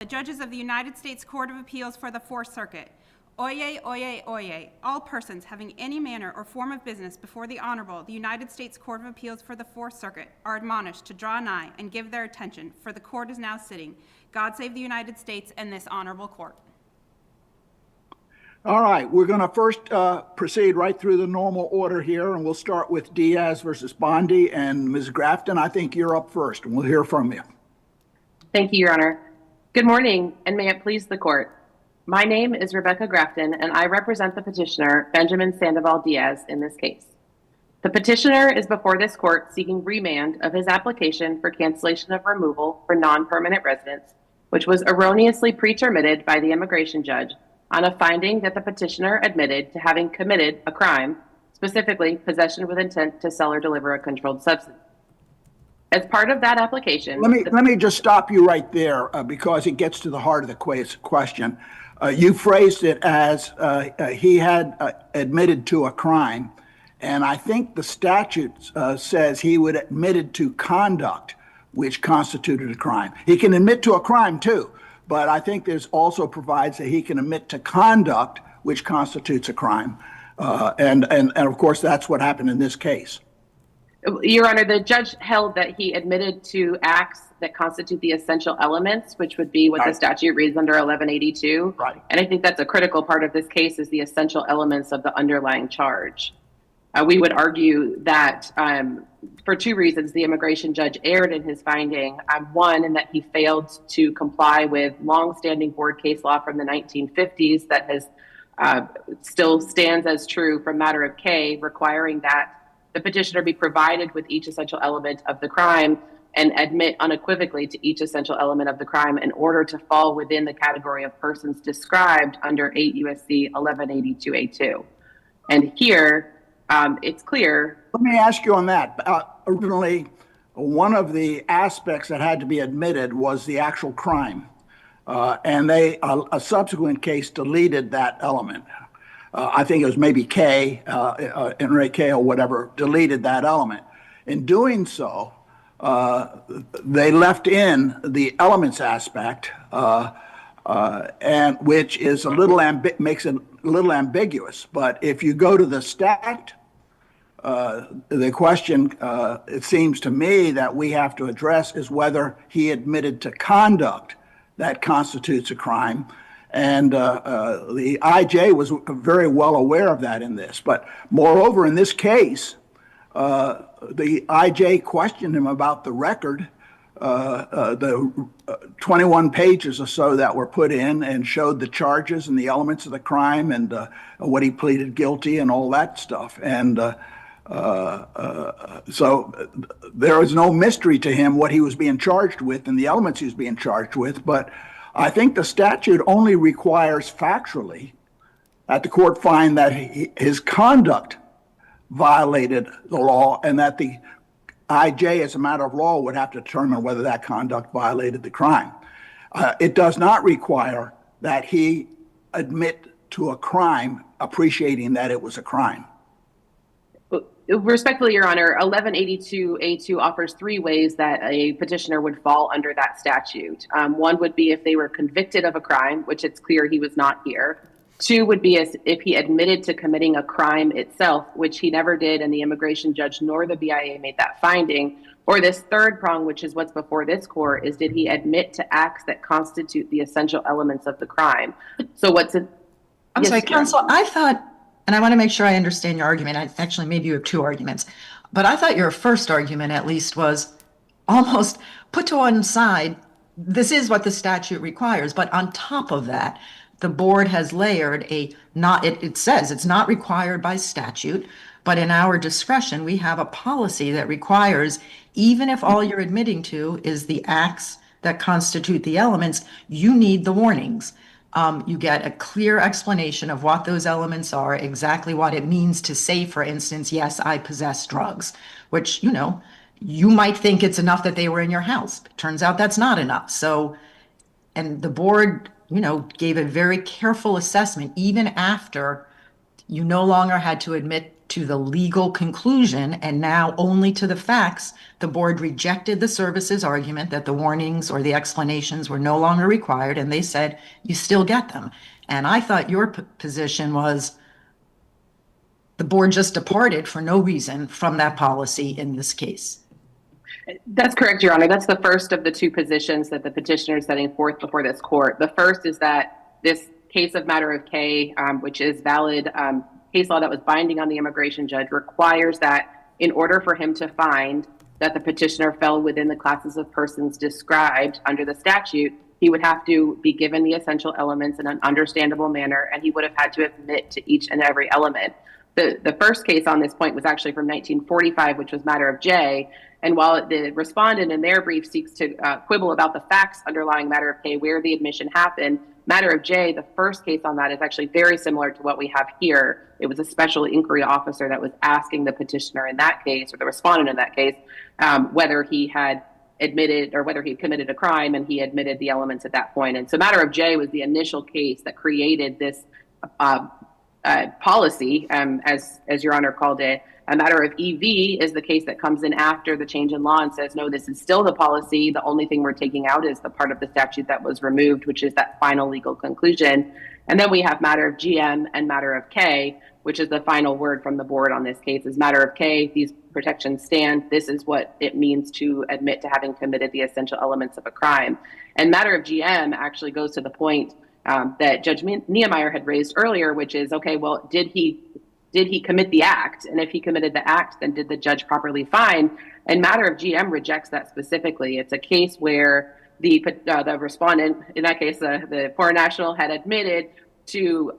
judges of the United States Court of Appeals for the Fourth Circuit. Oyez, oyez, oyez. All persons having any manner or form of business before the Honorable, the United States Court of Appeals for the Fourth Circuit, are admonished to draw nigh and give their attention, for the court is now sitting. God save the United States and this honorable court. All right, we're going to first proceed right through the normal order here, and we'll start with Diaz versus Bondi. And Ms. Grafton, I think you're up first, and we'll hear from you. Thank you, Your Honor. Good morning, and may it please the court. My name is Rebecca Grafton, and I represent the petitioner, Benjamin Sandoval Diaz, in this case. The petitioner is before this court seeking remand of his application for cancellation of removal for non-permanent residents, which was erroneously pre-terminated by the immigration judge on a finding that the petitioner admitted to having committed a crime, specifically possession with intent to sell or deliver a controlled substance. As part of that application... Let me just stop you right there because it gets to the heart of the question. You phrased it as he had admitted to a crime, and I think the statute says he would admitted to conduct which constituted a crime. He can admit to a crime too, but I think there's also provides that he can admit to conduct which constitutes a crime. And of course, that's what happened in this case. Your Honor, the judge held that he admitted to acts that constitute the essential elements, which would be what the statute reads under 1182. Right. And I think that's a critical part of this case is the essential elements of the underlying charge. We would argue that for two reasons, the immigration judge erred in his finding. One, in that he failed to comply with longstanding board case law from the 1950s that has still stands as true from matter of K, requiring that the petitioner be provided with each essential element of the crime and admit unequivocally to each essential element of the crime in order to fall within the category of persons described under 8 U.S.C. 1182A2. And here, it's clear. Let me ask you on that. Originally, one of the aspects that had to be admitted was the actual crime. And a subsequent case deleted that element. I think it was maybe K, Enrique K or whatever, deleted that element. In doing so, they left in the elements aspect, and which is a little makes it a little ambiguous. But if you go to the statute, the question, it seems to me, that we have to address is whether he admitted to conduct that constitutes a crime. And the IJ was very well aware of that in this. But moreover, in this case, the IJ questioned him about the record, the 21 pages or so that were put in, and showed the charges and the elements of the crime and what he pleaded guilty and all that stuff. And so there was no mystery to him what he was being charged with and the elements he was being charged with. But I think the statute only requires factually that the court find that his conduct violated the law, and that the IJ, as a matter of law, would have to determine whether that conduct violated the crime. It does not require that he admit to a crime, appreciating that it was a crime. Respectfully, Your Honor, 1182A2 offers three ways that a petitioner would fall under that statute. One would be if they were convicted of a crime, which it's clear he was not here. Two would be as if he admitted to committing a crime itself, which he never did, and the immigration judge nor the BIA made that finding. Or this third prong, which is what's before this court, is did he admit to acts that constitute the essential elements of the crime? So I'm sorry, counsel, I thought, and I want to make sure I understand your argument. Actually, maybe you have two arguments. But I thought your first argument, at least, was almost put to one side. This is what the statute requires. But on top of that, the board has layered it says it's not required by statute, but in our discretion, we have a policy that requires, even if all you're admitting to is the acts that constitute the elements, you need the warnings. You get a clear explanation of what those elements are, exactly what it means to say, for instance, yes, I possess drugs, which, you might think it's enough that they were in your house. It turns out that's not enough. So, and the board, gave a very careful assessment, even after you no longer had to admit to the legal conclusion and now only to the facts, the board rejected the services argument that the warnings or the explanations were no longer required, and they said, you still get them. And I thought your position was the board just departed for no reason from that policy in this case. That's correct, Your Honor. That's the first of the two positions that the petitioner is setting forth before this court. The first is that this case of matter of K, which is valid case law that was binding on the immigration judge, requires that in order for him to find that the petitioner fell within the classes of persons described under the statute, he would have to be given the essential elements in an understandable manner, and he would have had to admit to each and every element. The first case on this point was actually from 1945, which was matter of J. And while the respondent in their brief seeks to quibble about the facts underlying matter of K, where the admission happened, matter of J, the first case on that is actually very similar to what we have here. It was a special inquiry officer that was asking the petitioner in that case, or the respondent in that case, whether he had admitted or whether he had committed a crime, and he admitted the elements at that point. And so matter of J was the initial case that created this policy, as Your Honor called it. A matter of EV is the case that comes in after the change in law and says, no, this is still the policy. The only thing we're taking out is the part of the statute that was removed, which is that final legal conclusion. And then we have matter of GM and matter of K, which is the final word from the board on this case. Is matter of K, these protections stand. This is what it means to admit to having committed the essential elements of a crime. And matter of GM actually goes to the point that Judge Niemeyer had raised earlier, which is, okay, well, did he commit the act? And if he committed the act, then did the judge properly find? And matter of GM rejects that specifically. It's a case where the respondent, in that case, the foreign national, had admitted to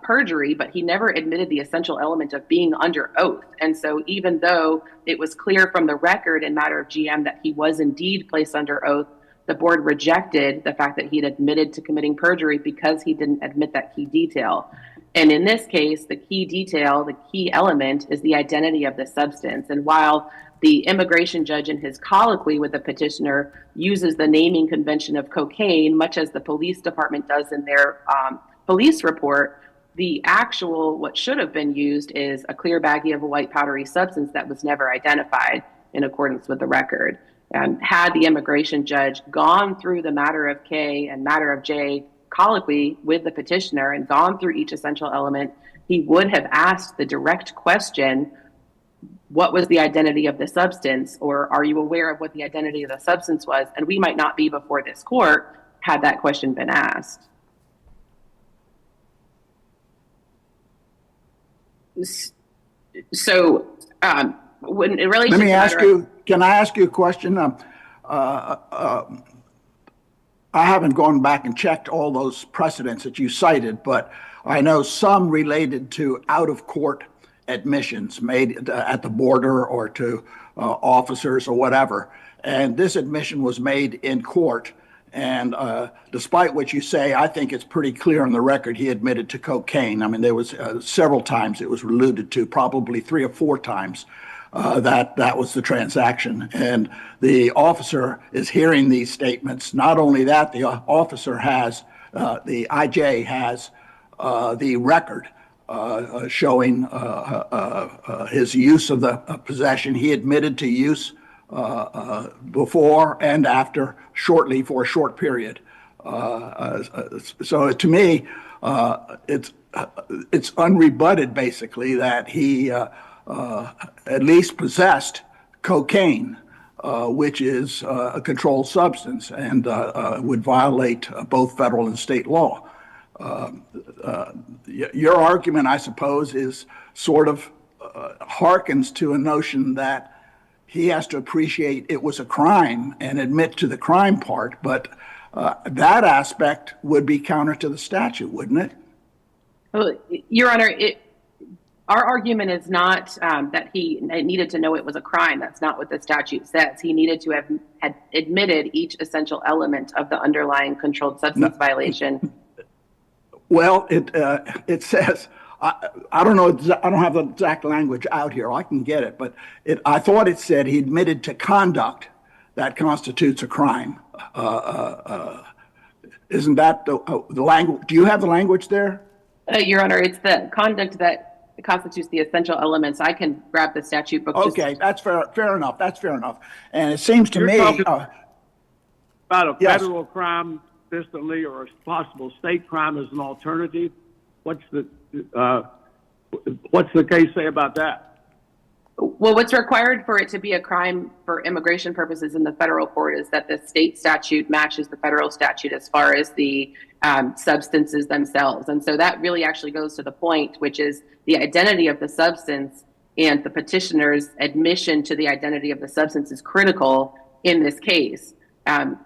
perjury, but he never admitted the essential element of being under oath. And so even though it was clear from the record in matter of GM that he was indeed placed under oath, the board rejected the fact that he'd admitted to committing perjury because he didn't admit that key detail. And in this case, the key detail, the key element, is the identity of the substance. And while the immigration judge in his colloquy with the petitioner uses the naming convention of cocaine, much as the police department does in their police report, the actual, what should have been used is a clear baggie of a white powdery substance that was never identified in accordance with the record. Had the immigration judge gone through the matter of K and matter of J colloquy with the petitioner and gone through each essential element, he would have asked the direct question, what was the identity of the substance? Or are you aware of what the identity of the substance was? And we might not be before this court had that question been asked. So when in relation Let me to ask you, can I ask you a question? I haven't gone back and checked all those precedents that you cited, but I know some related to out-of-court admissions made at the border or to officers or whatever. And this admission was made in court. And despite what you say, I think it's pretty clear on the record he admitted to cocaine. I mean, there was several times it was alluded to, probably 3 or 4 times. That was the transaction. And the officer is hearing these statements. Not only that, the officer has, the IJ has the record showing his use of the possession. He admitted to use before and after, shortly, for a short period. So to me, it's unrebutted, basically, that he at least possessed cocaine, which is a controlled substance and would violate both federal and state law. Your argument, I suppose, is sort of harkens to a notion that he has to appreciate it was a crime and admit to the crime part, but that aspect would be counter to the statute, wouldn't it? Well, Your Honor, our argument is not that he needed to know it was a crime. That's not what the statute says. He needed to have had admitted each essential element of the underlying controlled substance violation. Well, it says, I don't know, I don't have the exact language out here. I can get it, but I thought it said he admitted to conduct that constitutes a crime. Isn't that the language? Do you have the language there? Your Honor, it's the conduct that constitutes the essential elements. I can grab the statute book. Okay, that's fair enough. That's fair enough. And it seems to You're me, talking about a yes. federal crime distantly or a possible state crime as an alternative. What's the case say about that? Well, what's required for it to be a crime for immigration purposes in the federal court is that the state statute matches the federal statute as far as the substances themselves. And so that really actually goes to the point, which is the identity of the substance, and the petitioner's admission to the identity of the substance is critical in this case.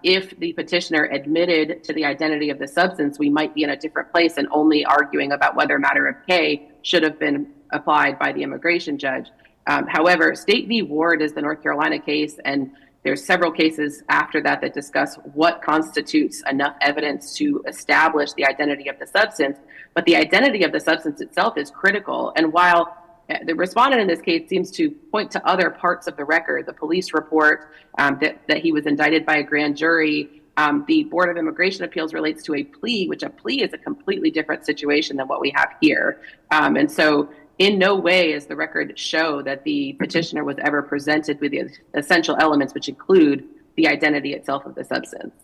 If the petitioner admitted to the identity of the substance, we might be in a different place and only arguing about whether matter of K should have been applied by the immigration judge. However, State v. Ward is the North Carolina case, and there's several cases after that that discuss what constitutes enough evidence to establish the identity of the substance. But the identity of the substance itself is critical. And while the respondent in this case seems to point to other parts of the record, the police report that he was indicted by a grand jury, the Board of Immigration Appeals relates to a plea, which a plea is a completely different situation than what we have here. And so in no way does the record show that the petitioner was ever presented with the essential elements, which include the identity itself of the substance.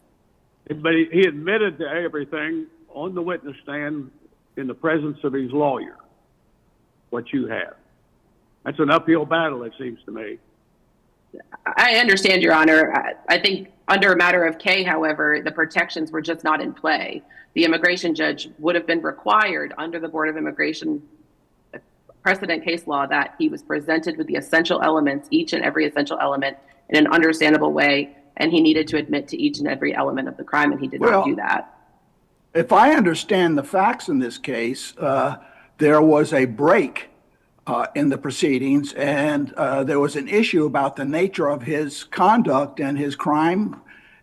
But he admitted to everything on the witness stand in the presence of his lawyer, what you have. That's an uphill battle, it seems to me. I understand, Your Honor. I think under a matter of K, however, the protections were just not in play. The immigration judge would have been required under the Board of Immigration precedent case law that he was presented with the essential elements, each and every essential element, in an understandable way, and he needed to admit to each and every element of the crime, and he did not do that. If I understand the facts in this case, there was a break in the proceedings, and there was an issue about the nature of his conduct and his crime,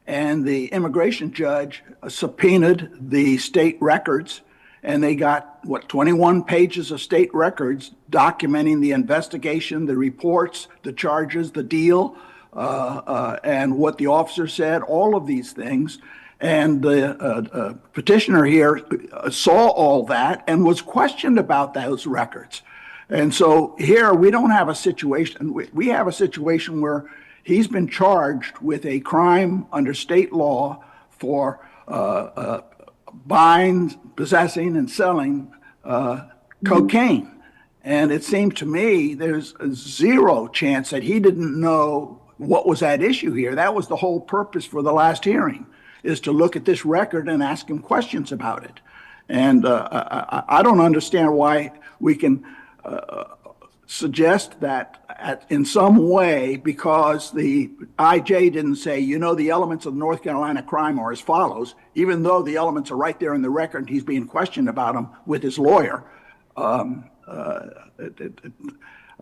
and the immigration judge subpoenaed the state records, and they got, 21 pages of state records documenting the investigation, the reports, the charges, the deal, and what the officer said, all of these things. And the petitioner here saw all that and was questioned about those records. And so here we don't have a situation, we have a situation where he's been charged with a crime under state law for buying, possessing, and selling cocaine. And it seems to me there's a zero chance that he didn't know what was at issue here. That was the whole purpose for the last hearing, is to look at this record and ask him questions about it. And I don't understand why we can suggest that in some way, because the IJ didn't say, the elements of North Carolina crime are as follows, even though the elements are right there in the record and he's being questioned about them with his lawyer.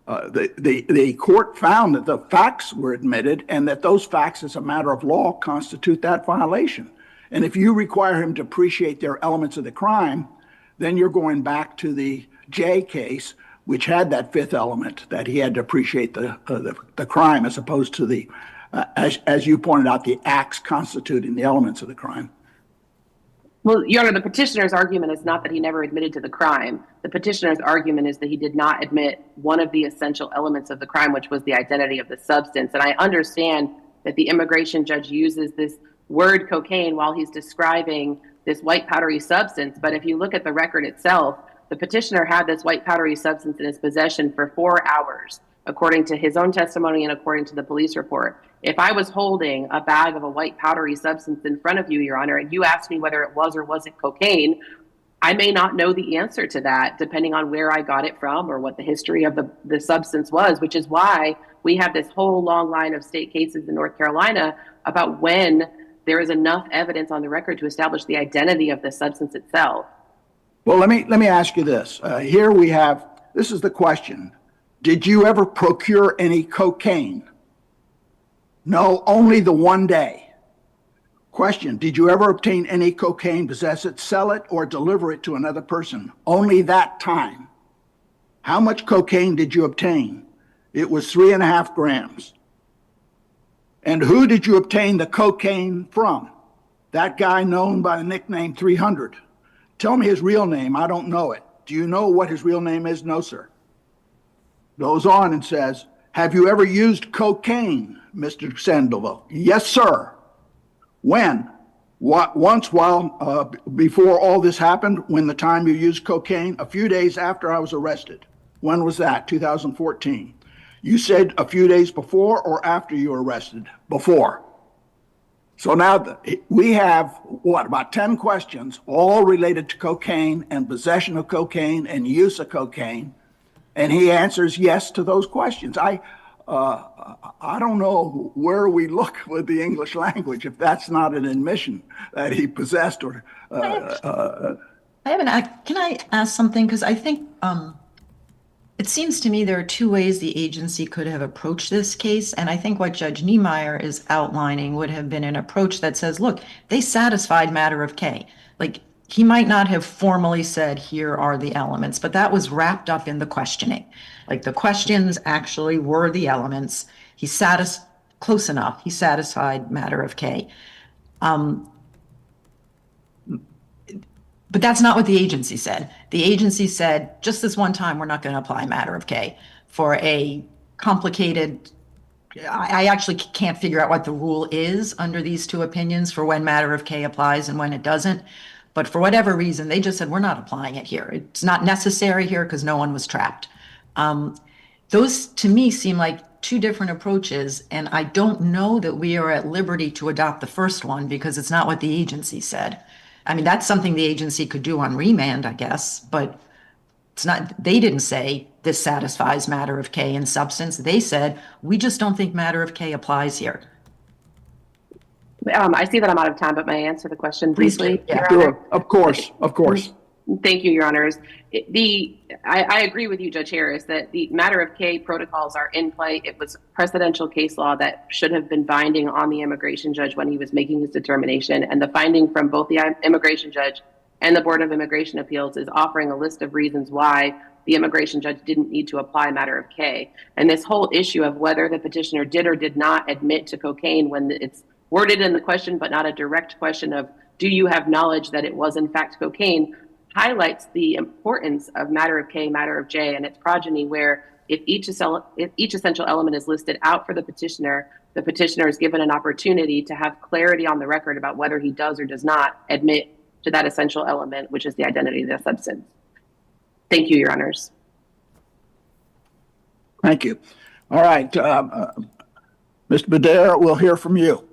The court found that the facts were admitted and that those facts as a matter of law constitute that violation. And if you require him to appreciate their elements of the crime, then you're going back to the J case, which had that fifth element, that he had to appreciate the crime as opposed to the, as you pointed out, the acts constituting the elements of the crime. Well, Your Honor, the petitioner's argument is not that he never admitted to the crime. The petitioner's argument is that he did not admit one of the essential elements of the crime, which was the identity of the substance. And I understand that the immigration judge uses this word cocaine while he's describing this white powdery substance. But if you look at the record itself, the petitioner had this white powdery substance in his possession for 4 hours, according to his own testimony and according to the police report. If I was holding a bag of a white powdery substance in front of you, Your Honor, and you asked me whether it was or wasn't cocaine, I may not know the answer to that, depending on where I got it from or what the history of the substance was, which is why we have this whole long line of state cases in North Carolina about when there is enough evidence on the record to establish the identity of the substance itself. Well, let me ask you this. Here we have, this is the question. Did you ever procure any cocaine? No, only the one day. Question, did you ever obtain any cocaine, possess it, sell it, or deliver it to another person? Only that time. How much cocaine did you obtain? It was 3.5 grams. And who did you obtain the cocaine from? That guy known by the nickname 300. Tell me his real name. I don't know it. Do you know what his real name is? No, sir. goes on and says, have you ever used cocaine, Mr. Sandoval? Yes, sir. When? What, once while before all this happened, when the time you used cocaine, a few days after I was arrested. When was that? 2014. You said a few days before or after you were arrested? Before. So now we have, what, about 10 questions, all related to cocaine and possession of cocaine and use of cocaine, and he answers yes to those questions. I don't know where we look with the English language if that's not an admission that he possessed or. I haven't. Can I ask something? Because I think it seems to me there are two ways the agency could have approached this case, and I think what Judge Niemeyer is outlining would have been an approach that says, look, they satisfied matter of K. Like, he might not have formally said, here are the elements, but that was wrapped up in the questioning. Like, the questions actually were the elements. Close enough. He satisfied matter of K. But that's not what the agency said. The agency said, just this one time, we're not going to apply matter of K for a complicated. I actually can't figure out what the rule is under these two opinions for when matter of K applies and when it doesn't. But for whatever reason, they just said, we're not applying it here. It's not necessary here because no one was trapped. Those, to me, seem like two different approaches. And I don't know that we are at liberty to adopt the first one because it's not what the agency said. I mean, that's something the agency could do on remand, I guess, but it's not, they didn't say this satisfies matter of K in substance. They said, we just don't think matter of K applies here. I see that I'm out of time, but may I answer the question briefly? Yeah. Sure, of course. Thank you, Your Honors. I agree with you, Judge Harris, that the matter of K protocols are in play. It was precedential case law that should have been binding on the immigration judge when he was making his determination. And the finding from both the immigration judge and the Board of Immigration Appeals is offering a list of reasons why the immigration judge didn't need to apply matter of K. And this whole issue of whether the petitioner did or did not admit to cocaine when it's worded in the question, but not a direct question of, do you have knowledge that it was in fact cocaine, highlights the importance of matter of K, matter of J, and its progeny, where if each essential element is listed out for the petitioner is given an opportunity to have clarity on the record about whether he does or does not admit to that essential element, which is the identity of the substance. Thank you, Your Honors. Thank you. All right, Mr. Badera, we'll hear from you.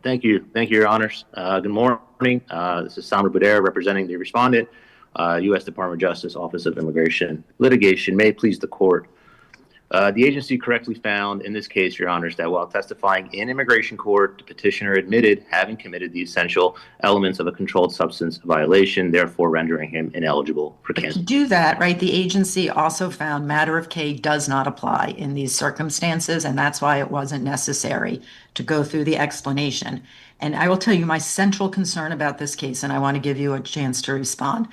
Thank you. Thank you, Your Honors. Good morning. This is Samar Badera representing the respondent, U.S. Department of Justice, Office of Immigration Litigation. May it please the court. The agency correctly found in this case, Your Honors, that while testifying in immigration court, the petitioner admitted having committed the essential elements of a controlled substance violation, therefore rendering him ineligible for But to cancellation. do that, right, the agency also found matter of K does not apply in these circumstances, and that's why it wasn't necessary to go through the explanation. And I will tell you my central concern about this case, and I want to give you a chance to respond.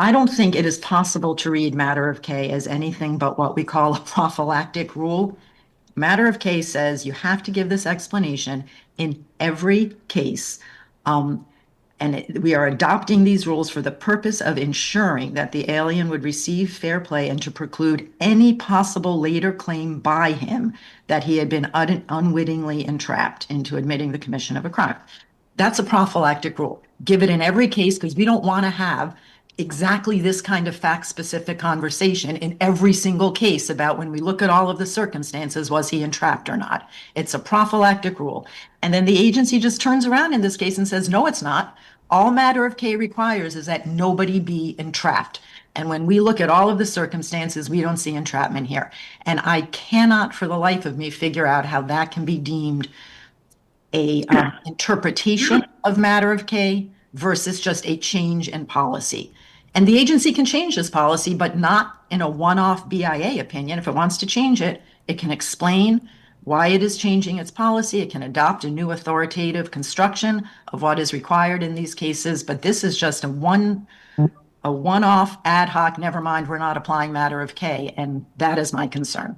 I don't think it is possible to read matter of K as anything but what we call a prophylactic rule. Matter of K says you have to give this explanation in every case. We are adopting these rules for the purpose of ensuring that the alien would receive fair play and to preclude any possible later claim by him that he had been unwittingly entrapped into admitting the commission of a crime. That's a prophylactic rule. Give it in every case because we don't want to have exactly this kind of fact-specific conversation in every single case about when we look at all of the circumstances, was he entrapped or not? It's a prophylactic rule. And then the agency just turns around in this case and says, no, it's not. All matter of K requires is that nobody be entrapped. And when we look at all of the circumstances, we don't see entrapment here. And I cannot for the life of me figure out how that can be deemed a interpretation of matter of K versus just a change in policy. And the agency can change this policy, but not in a one-off BIA opinion. If it wants to change it, it can explain why it is changing its policy. It can adopt a new authoritative construction of what is required in these cases. But this is just a one-off ad hoc, never mind, we're not applying matter of K. And that is my concern.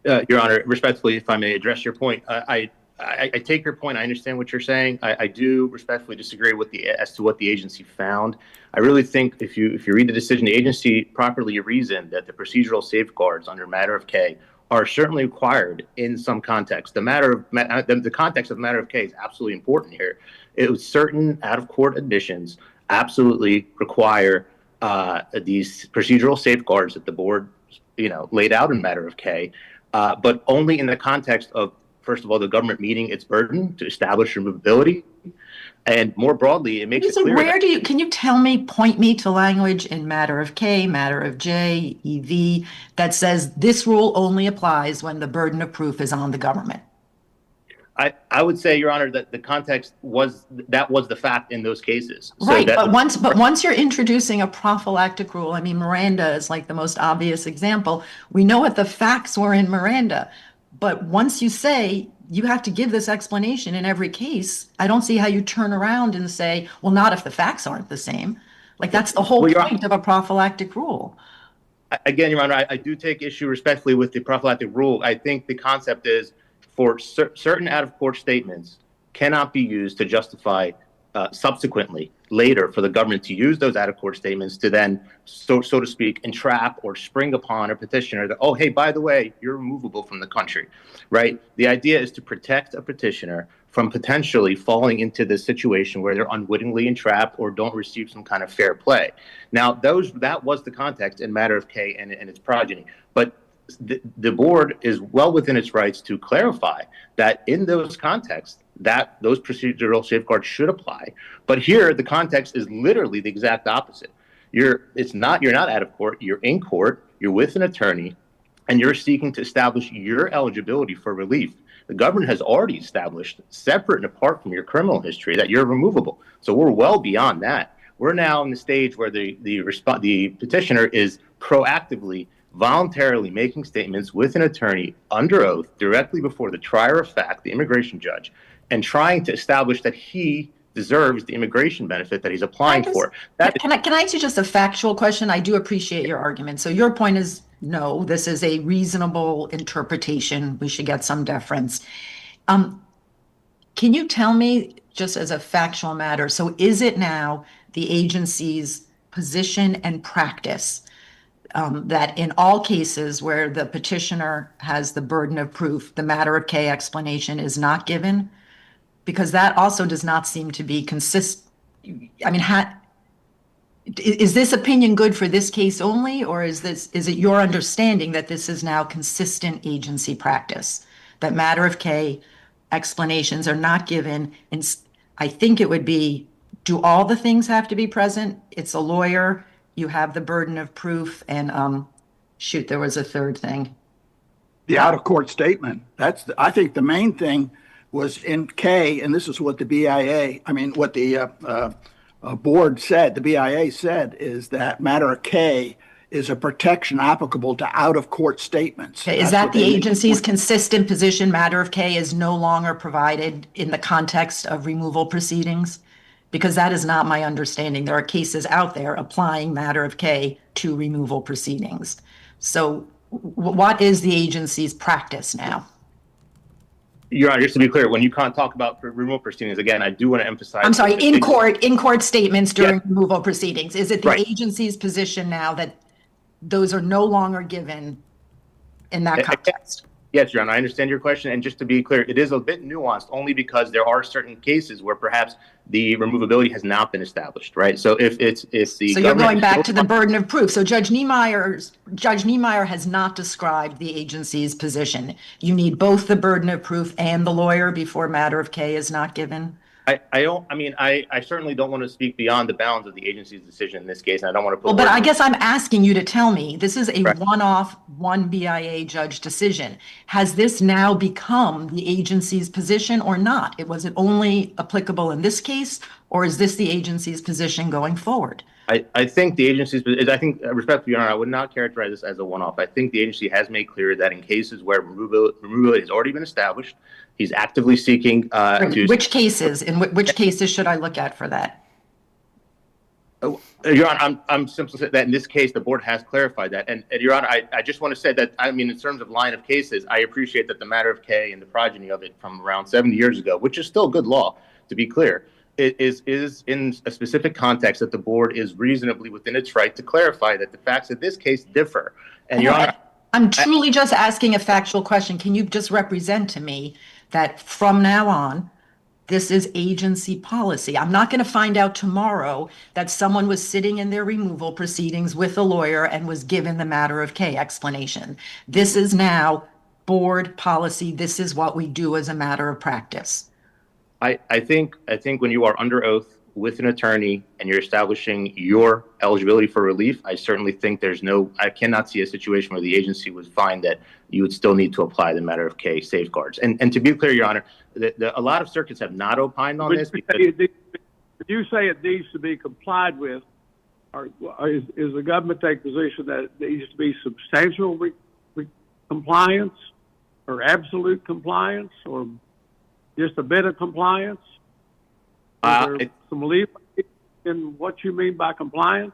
Your Honor, respectfully, if I may address your point, I I take your point. I understand what you're saying. I do respectfully disagree with as to what the agency found. I really think if you read the decision, the agency properly reasoned that the procedural safeguards under matter of K are certainly required in some context. The context of matter of K is absolutely important here. It was certain out-of-court admissions absolutely require these procedural safeguards that the board, laid out in matter of K, but only in the context of, first of all, the government meeting its burden to establish removability, and more broadly, it makes it clear. Can you tell me, point me to language in matter of K, matter of J, EV, that says this rule only applies when the burden of proof is on the government? I would say, Your Honor, that the context was the fact in those cases. Right, but once you're introducing a prophylactic rule, I mean, Miranda is like the most obvious example. We know what the facts were in Miranda, but once you say you have to give this explanation in every case, I don't see how you turn around and say, well, not if the facts aren't the same. Like, that's the whole point of a prophylactic rule. Again, Your Honor, I do take issue respectfully with the prophylactic rule. I think the concept is for certain out-of-court statements cannot be used to justify subsequently later for the government to use those out-of-court statements to then, so to speak, entrap or spring upon a petitioner that, oh, hey, by the way, you're removable from the country, right? The idea is to protect a petitioner from potentially falling into this situation where they're unwittingly entrapped or don't receive some kind of fair play. Now, that was the context in matter of K and its progeny. But the board is well within its rights to clarify that in those contexts, that those procedural safeguards should apply. But here, the context is literally the exact opposite. You're not out of court, you're in court, you're with an attorney, and you're seeking to establish your eligibility for relief. The government has already established, separate and apart from your criminal history, that you're removable. So we're well beyond that. We're now in the stage where the petitioner is proactively, voluntarily making statements with an attorney under oath directly before the trier of fact, the immigration judge, and trying to establish that he deserves the immigration benefit that he's applying for. Can I ask you just a factual question? I do appreciate your argument. So your point is, no, this is a reasonable interpretation. We should get some deference. Can you tell me, just as a factual matter, so is it now the agency's position and practice that in all cases where the petitioner has the burden of proof, the matter of K explanation is not given? Because that also does not seem to be consistent. I mean, is this opinion good for this case only, or is it your understanding that this is now consistent agency practice, that matter of K explanations are not given? And I think it would be, do all the things have to be present? It's a lawyer, you have the burden of proof, and shoot, there was a third thing. The out-of-court statement. I think the main thing was in K, and this is what the what the board said, the BIA said, is that matter of K is a protection applicable to out-of-court statements. Okay, is that the agency's consistent position, matter of K is no longer provided in the context of removal proceedings? Because that is not my understanding. There are cases out there applying matter of K to removal proceedings. So what is the agency's practice now? Your Honor, just to be clear, when you can't talk about removal proceedings, again, I do want to emphasize. I'm sorry, in court statements during removal proceedings. Is it the agency's position now that those are no longer given in that context? Yes, Your Honor, I understand your question. And just to be clear, it is a bit nuanced only because there are certain cases where perhaps the removability has not been established, right? So if the So you're going back to the burden of proof. So Judge Niemeyer has not described the agency's position. You need both the burden of proof and the lawyer before matter of K is not given? I certainly don't want to speak beyond the bounds of the agency's decision in this case, and I don't want to put. Well, but I guess I'm asking you to tell me, this is a one-off, one BIA judge decision. Has this now become the agency's position or not? Was it only applicable in this case, or is this the agency's position going forward? I think the agency's, respectfully, Your Honor, I would not characterize this as a one-off. I think the agency has made clear that in cases where removability has already been established, he's actively seeking to. Which cases? In which cases should I look at for that? Your Honor, I'm simply saying that in this case, the board has clarified that. And Your Honor, I just want to say that, I mean, in terms of line of cases, I appreciate that the matter of K and the progeny of it from around 70 years ago, which is still good law, to be clear, it is in a specific context that the board is reasonably within its right to clarify that the facts of this case differ. And Your Honor, I'm truly just asking a factual question. Can you just represent to me that from now on, this is agency policy? I'm not going to find out tomorrow that someone was sitting in their removal proceedings with a lawyer and was given the matter of K explanation. This is now board policy. This is what we do as a matter of practice. I think when you are under oath with an attorney and you're establishing your eligibility for relief, I certainly think I cannot see a situation where the agency would find that you would still need to apply the matter of K safeguards. And to be clear, Your Honor, a lot of circuits have not opined on this. You say it needs to be complied with, or is the government take position that it needs to be substantial compliance or absolute compliance or just a bit of compliance? Is there some leeway in what you mean by compliance?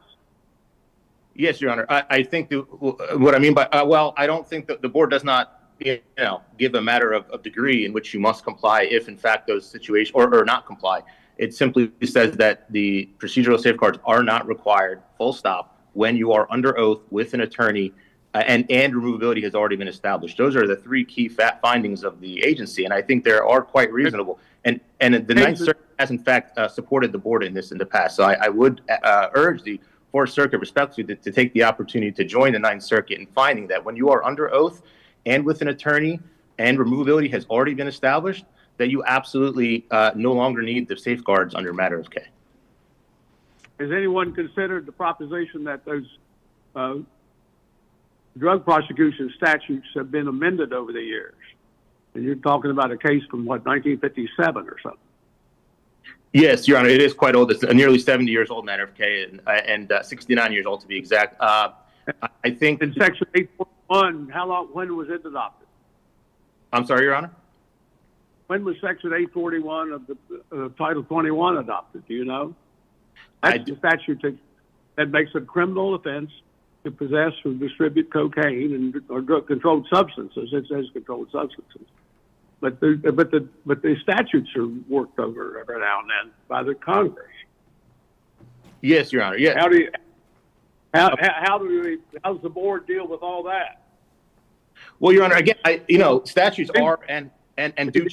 Yes, Your Honor. I think what I mean by, I don't think that the board does not, give a matter of degree in which you must comply if in fact those situations, or not comply. It simply says that the procedural safeguards are not required, full stop, when you are under oath with an attorney and removability has already been established. Those are the three key findings of the agency, and I think they are quite reasonable. And the Ninth Circuit has in fact supported the board in this in the past. So I would urge the Fourth Circuit respectfully to take the opportunity to join the Ninth Circuit in finding that when you are under oath and with an attorney and removability has already been established, that you absolutely no longer need the safeguards under matter of K. Has anyone considered the proposition that those drug prosecution statutes have been amended over the years? And you're talking about a case from, 1957 or something? Yes, Your Honor, it is quite old. It's a nearly 70 years old matter of K and 69 years old to be exact. I think in Section 841, when was it adopted? I'm sorry, Your Honor? When was Section 841 of the Title 21 adopted? Do you know? That's the statute that makes it a criminal offense to possess or distribute cocaine or controlled substances. It says controlled substances. But the statutes are worked over every now and then by the Congress. Yes, Your Honor. Yeah. How does the board deal with all that? Well, Your Honor, again, statutes are and do.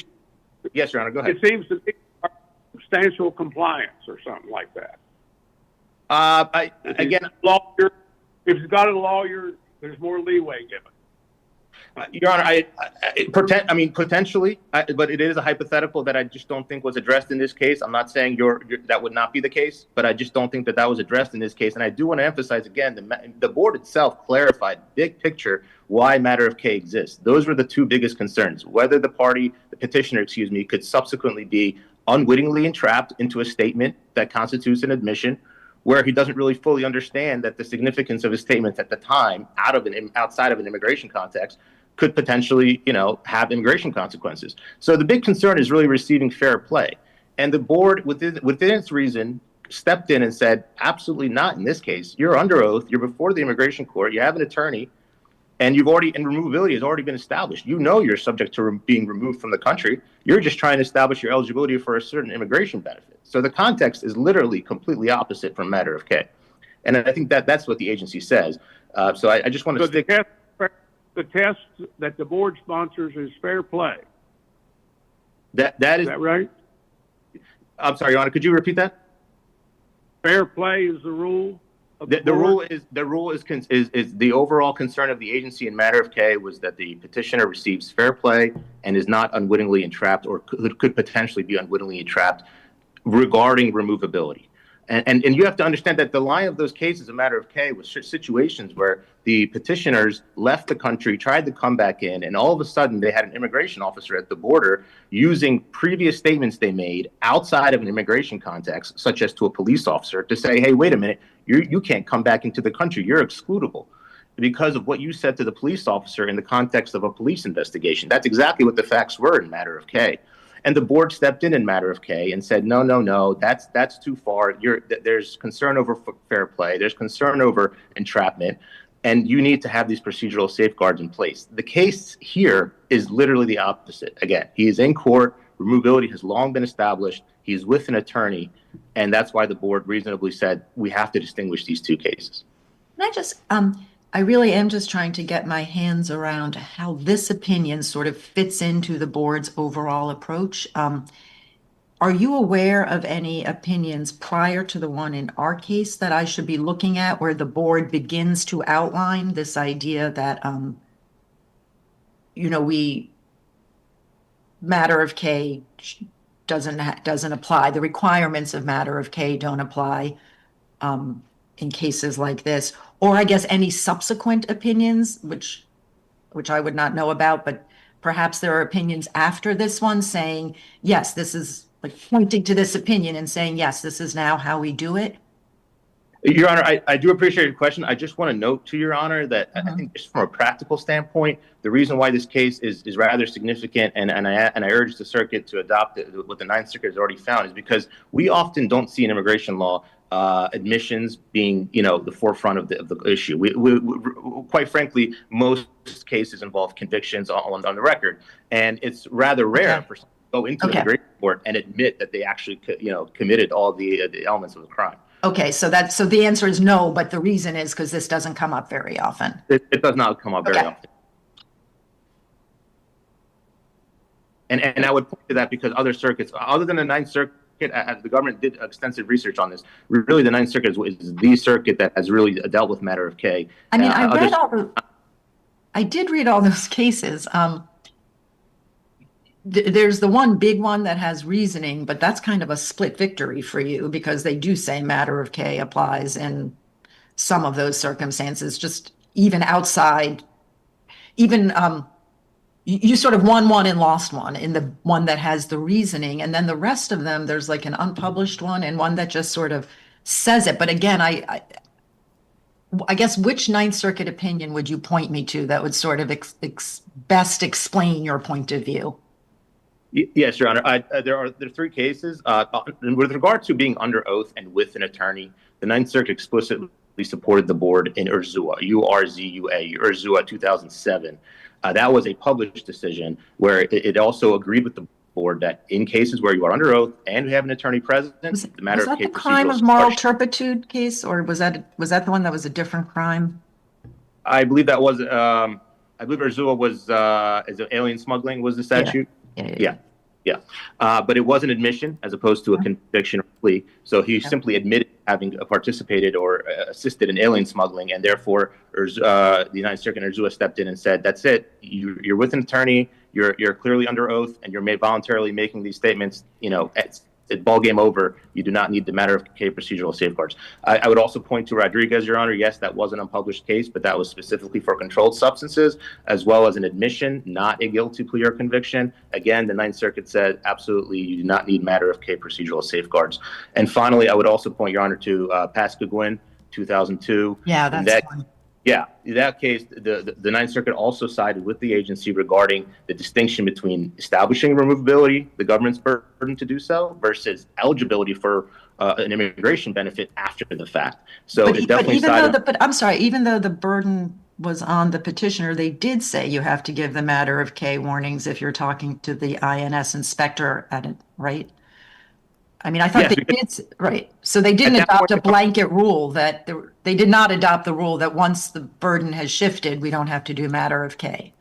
Yes, Your Honor. Go ahead. It seems to be substantial compliance or something like that. If you've got a lawyer, there's more leeway given. Your Honor, potentially, but it is a hypothetical that I just don't think was addressed in this case. I'm not saying that would not be the case, but I just don't think that was addressed in this case. And I do want to emphasize again, the board itself clarified big picture why matter of K exists. Those were the two biggest concerns: whether the petitioner, could subsequently be unwittingly entrapped into a statement that constitutes an admission, where he doesn't really fully understand that the significance of his statements at the time, outside of an immigration context, could potentially, have immigration consequences. So the big concern is really receiving fair play. And the board, within its reason, stepped in and said, absolutely not in this case. You're under oath, you're before the immigration court, you have an attorney, and removability has already been established. You're subject to being removed from the country. You're just trying to establish your eligibility for a certain immigration benefit. So the context is literally completely opposite from matter of K. And I think that's what the agency says. So I just want to stick. The test that the board sponsors is fair play. Is that right? I'm sorry, Your Honor, could you repeat that? Fair play is the rule. The rule is the overall concern of the agency in matter of K was that the petitioner receives fair play and is not unwittingly entrapped or could potentially be unwittingly entrapped regarding removability. And you have to understand that the line of those cases in matter of K was situations where the petitioners left the country, tried to come back in, and all of a sudden they had an immigration officer at the border using previous statements they made outside of an immigration context, such as to a police officer, to say, hey, wait a minute, you can't come back into the country. You're excludable because of what you said to the police officer in the context of a police investigation. That's exactly what the facts were in matter of K. And the board stepped in matter of K and said, no, that's too far. There's concern over fair play. There's concern over entrapment. And you need to have these procedural safeguards in place. The case here is literally the opposite. Again, he is in court. Removability has long been established. He's with an attorney. And that's why the board reasonably said we have to distinguish these two cases. Can I just, I really am just trying to get my hands around how this opinion sort of fits into the board's overall approach. Are you aware of any opinions prior to the one in our case that I should be looking at where the board begins to outline this idea that, matter of K doesn't apply. The requirements of matter of K don't apply in cases like this, or I guess any subsequent opinions, which I would not know about, but perhaps there are opinions after this one saying, yes, this is like pointing to this opinion and saying, yes, this is now how we do it. Your Honor, I do appreciate your question. I just want to note to Your Honor that I think just from a practical standpoint, the reason why this case is rather significant, and I urge the circuit to adopt it, what the Ninth Circuit has already found, is because we often don't see in immigration law admissions being, the forefront of the issue. We quite frankly, most cases involve convictions on the record, and it's rather rare for someone to go into the immigration court and admit that they actually, committed all the elements of the crime. Okay, so the answer is no, but the reason is because this doesn't come up very often. It does not come up very often. And I would point to that because other circuits, other than the Ninth Circuit, the government did extensive research on this. Really, the Ninth Circuit is the circuit that has really dealt with matter of K. I mean, I did read all those cases. There's the one big one that has reasoning, but that's kind of a split victory for you because they do say matter of K applies in some of those circumstances, just even outside, you sort of won one and lost one in the one that has the reasoning. And then the rest of them, there's like an unpublished one and one that just sort of says it. But again, I guess which Ninth Circuit opinion would you point me to that would sort of best explain your point of view? Yes, Your Honor. There are three cases. With regard to being under oath and with an attorney, the Ninth Circuit explicitly supported the board in Urzua, U-R-Z-U-A, Urzua 2007. That was a published decision where it also agreed with the board that in cases where you are under oath and you have an attorney present, the matter of K procedural. Was that the crime of moral turpitude case, or was that the one that was a different crime? I believe that was. I believe Urzua was alien smuggling was the statute. Yeah. But it was an admission as opposed to a conviction or plea. So he simply admitted having participated or assisted in alien smuggling, and therefore the United Circuit and Urzua stepped in and said, "That's it. You're with an attorney. You're clearly under oath, and you're voluntarily making these statements. It's ball game over. You do not need the matter of K procedural safeguards." I would also point to Rodriguez, Your Honor. Yes, that was an unpublished case, but that was specifically for controlled substances, as well as an admission, not a guilty plea or conviction. Again, the Ninth Circuit said, absolutely, you do not need matter of K procedural safeguards. And finally, I would also point, Your Honor, to Pascagoula, 2002. Yeah, that's one. Yeah, in that case, the Ninth Circuit also sided with the agency regarding the distinction between establishing removability, the government's burden to do so, versus eligibility for an immigration benefit after the fact. So it definitely sided. But I'm sorry, even though the burden was on the petitioner, they did say you have to give the matter of K warnings if you're talking to the INS inspector at it, right? I mean, I thought they did, right. So they didn't adopt a blanket rule that they did not adopt the rule that once the burden has shifted, we don't have to do matter of K.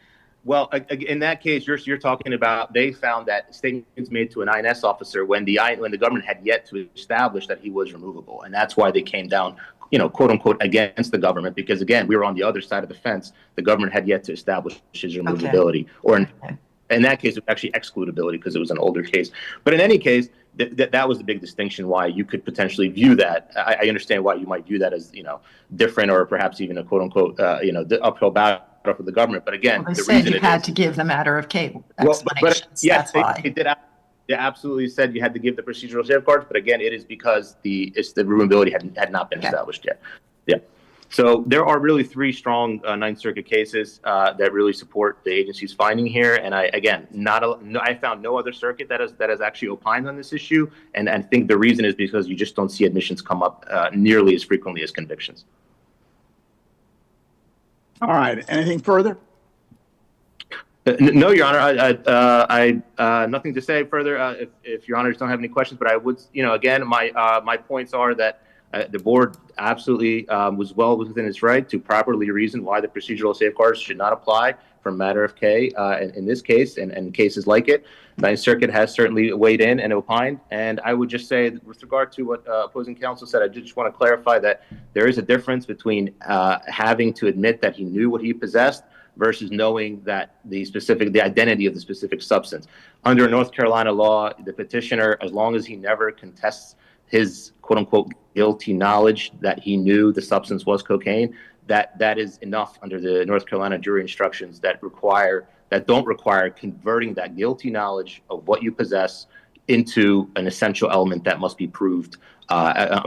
Well, in that case, you're talking about they found that statements made to an INS officer when the government had yet to establish that he was removable, and that's why they came down, quote unquote, against the government, because again, we were on the other side of the fence. The government had yet to establish his removability, or in that case, it was actually excludability because it was an older case. But in any case, that was the big distinction why you could potentially view that. I understand why you might view that as, different or perhaps even a quote unquote, the uphill battle for the government. But again, they said you had to give the matter of K explanations. Yes, they did. They absolutely said you had to give the procedural safeguards. But again, it is because the removability had not been established yet. Yeah. So there are really three strong Ninth Circuit cases that really support the agency's finding here. And I found no other circuit that has actually opined on this issue. And I think the reason is because you just don't see admissions come up nearly as frequently as convictions. All right. Anything further? No, Your Honor. I nothing to say further. If Your Honors don't have any questions, but I would, again, my points are that the board absolutely was well within its right to properly reason why the procedural safeguards should not apply for matter of K in this case and cases like it. Ninth Circuit has certainly weighed in and opined. And I would just say, with regard to what opposing counsel said, I just want to clarify that there is a difference between having to admit that he knew what he possessed versus knowing that the identity of the specific substance. Under North Carolina law, the petitioner, as long as he never contests his quote unquote guilty knowledge that he knew the substance was cocaine, that is enough under the North Carolina jury instructions that don't require converting that guilty knowledge of what you possess into an essential element that must be proved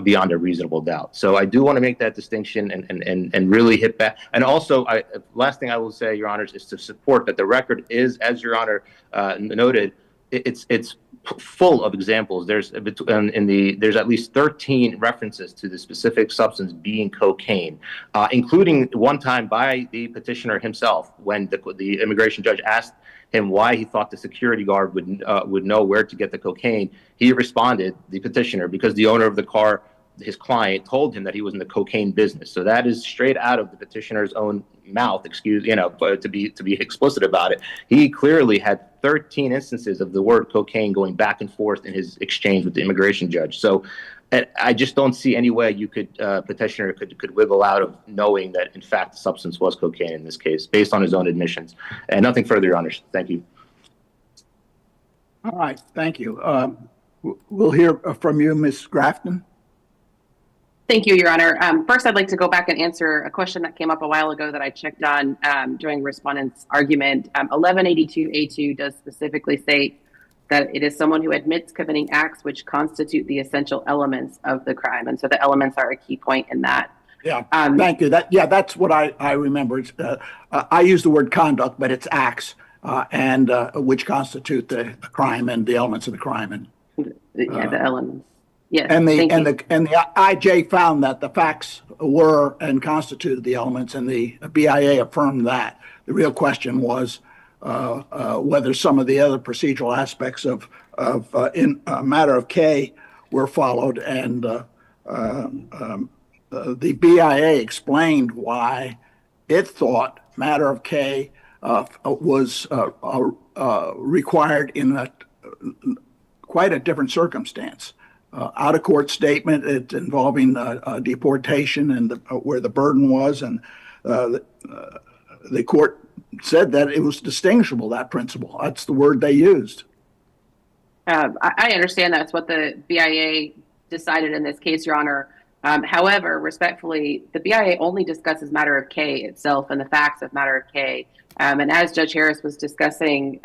beyond a reasonable doubt. So I do want to make that distinction and really hit back. And also, last thing I will say, Your Honors, is to support that the record is, as Your Honor noted, it's full of examples. There's at least 13 references to the specific substance being cocaine, including one time by the petitioner himself when the immigration judge asked him why he thought the security guard would know where to get the cocaine. He responded, the petitioner, because the owner of the car, his client, told him that he was in the cocaine business. So that is straight out of the petitioner's own mouth, to be explicit about it. He clearly had 13 instances of the word cocaine going back and forth in his exchange with the immigration judge. So I just don't see any way petitioner could wiggle out of knowing that, in fact, the substance was cocaine in this case, based on his own admissions. And nothing further, Your Honors. Thank you. All right. Thank you. We'll hear from you, Ms. Grafton. Thank you, Your Honor. First, I'd like to go back and answer a question that came up a while ago that I checked on during respondent's argument. 1182A2 does specifically state that it is someone who admits committing acts which constitute the essential elements of the crime. And so the elements are a key point in that. Yeah, thank you. That's what I remember. I use the word conduct, but it's acts and which constitute the crime and the elements of the crime. The elements. Yes. And the IJ found that the facts were and constituted the elements, and the BIA affirmed that. The real question was whether some of the other procedural aspects of in matter of K were followed, and the BIA explained why it thought matter of K was required in quite a different circumstance. Out-of-court statement involving deportation and where the burden was, and the court said that it was distinguishable, that principle. That's the word they used. I understand that's what the BIA decided in this case, Your Honor. However, respectfully, the BIA only discusses matter of K itself and the facts of matter of K. And as Judge Harris was discussing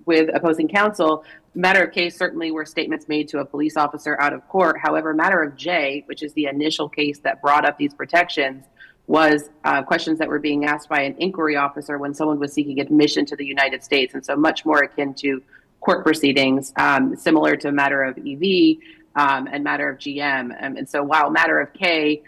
with opposing counsel, matter of K certainly were statements made to a police officer out of court. However, matter of J, which is the initial case that brought up these protections, was questions that were being asked by an inquiry officer when someone was seeking admission to the United States. And so much more akin to court proceedings, similar to matter of EV and matter of GM. And so while matter of K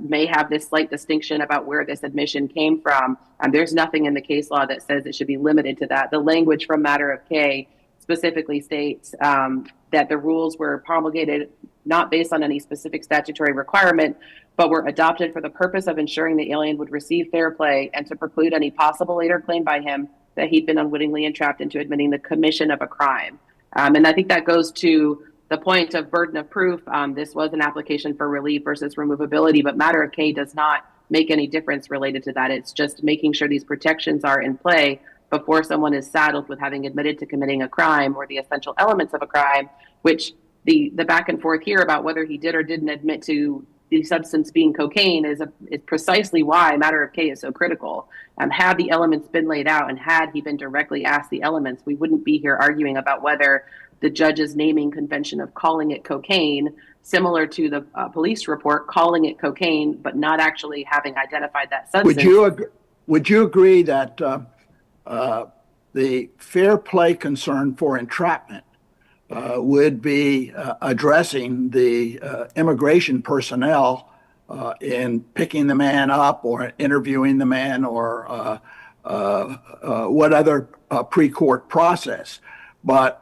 may have this slight distinction about where this admission came from, there's nothing in the case law that says it should be limited to that. The language from matter of K specifically states that the rules were promulgated not based on any specific statutory requirement, but were adopted for the purpose of ensuring the alien would receive fair play and to preclude any possible later claim by him that he'd been unwittingly entrapped into admitting the commission of a crime. And I think that goes to the point of burden of proof. This was an application for relief versus removability, but matter of K does not make any difference related to that. It's just making sure these protections are in play before someone is saddled with having admitted to committing a crime or the essential elements of a crime, which the back and forth here about whether he did or didn't admit to the substance being cocaine is precisely why matter of K is so critical. Had the elements been laid out and had he been directly asked the elements, we wouldn't be here arguing about whether the judge's naming convention of calling it cocaine, similar to the police report calling it cocaine, but not actually having identified that substance. Would you agree that the fair play concern for entrapment would be addressing the immigration personnel in picking the man up or interviewing the man or what other pre-court process? But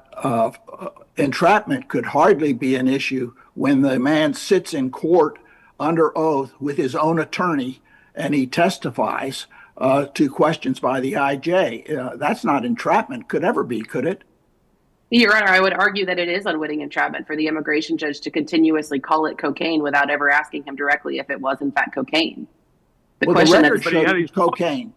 entrapment could hardly be an issue when the man sits in court under oath with his own attorney and he testifies to questions by the IJ. That's not entrapment, could ever be, could it? Your Honor, I would argue that it is unwitting entrapment for the immigration judge to continuously call it cocaine without ever asking him directly if it was in fact cocaine. The record showed it was cocaine.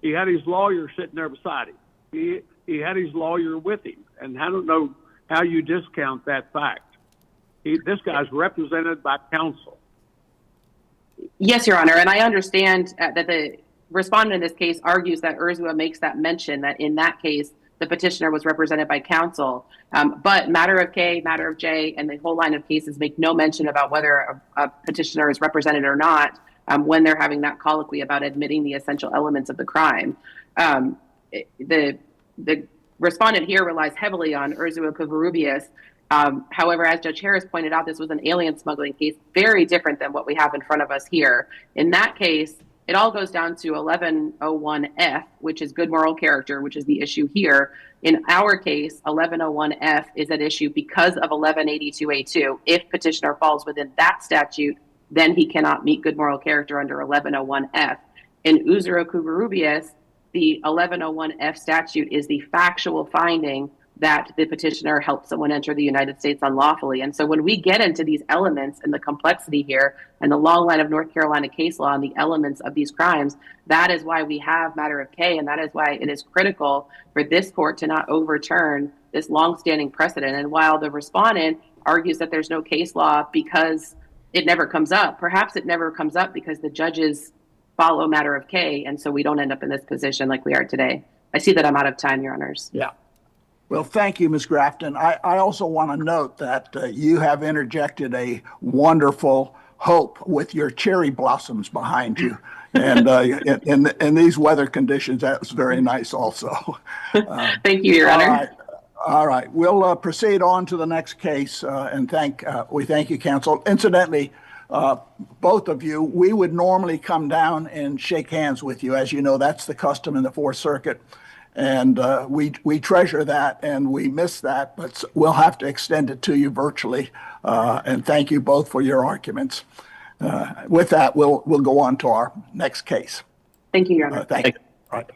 He had his lawyer sitting there beside him. He had his lawyer with him, and I don't know how you discount that fact. This guy's represented by counsel. Yes, Your Honor, and I understand that the respondent in this case argues that Urzua makes that mention that in that case the petitioner was represented by counsel, but matter of K, matter of J, and the whole line of cases make no mention about whether a petitioner is represented or not when they're having that colloquy about admitting the essential elements of the crime. The respondent here relies heavily on Urzua Covarrubias. However, as Judge Harris pointed out, this was an alien smuggling case, very different than what we have in front of us here. In that case, it all goes down to 1101F, which is good moral character, which is the issue here. In our case, 1101F is at issue because of 1182A2. If petitioner falls within that statute, then he cannot meet good moral character under 1101F. In Urzua Covarrubias, the 1101F statute is the factual finding that the petitioner helped someone enter the United States unlawfully. And so when we get into these elements and the complexity here and the long line of North Carolina case law and the elements of these crimes, that is why we have matter of K, and that is why it is critical for this court to not overturn this longstanding precedent. And while the respondent argues that there's no case law because it never comes up, perhaps it never comes up because the judges follow matter of K, and so we don't end up in this position like we are today. I see that I'm out of time, Your Honors. Yeah. Well, thank you, Ms. Grafton. I also want to note that you have interjected a wonderful hope with your cherry blossoms behind you. And in these weather conditions, that's very nice also. Thank you, Your Honor. All right. We'll proceed on to the next case and we thank you, counsel. Incidentally, both of you, we would normally come down and shake hands with you. As you know, that's the custom in the Fourth Circuit. And we treasure that and we miss that, but we'll have to extend it to you virtually. And thank you both for your arguments. With that, we'll go on to our next case. Thank you, Your Honor. Thank you. All right.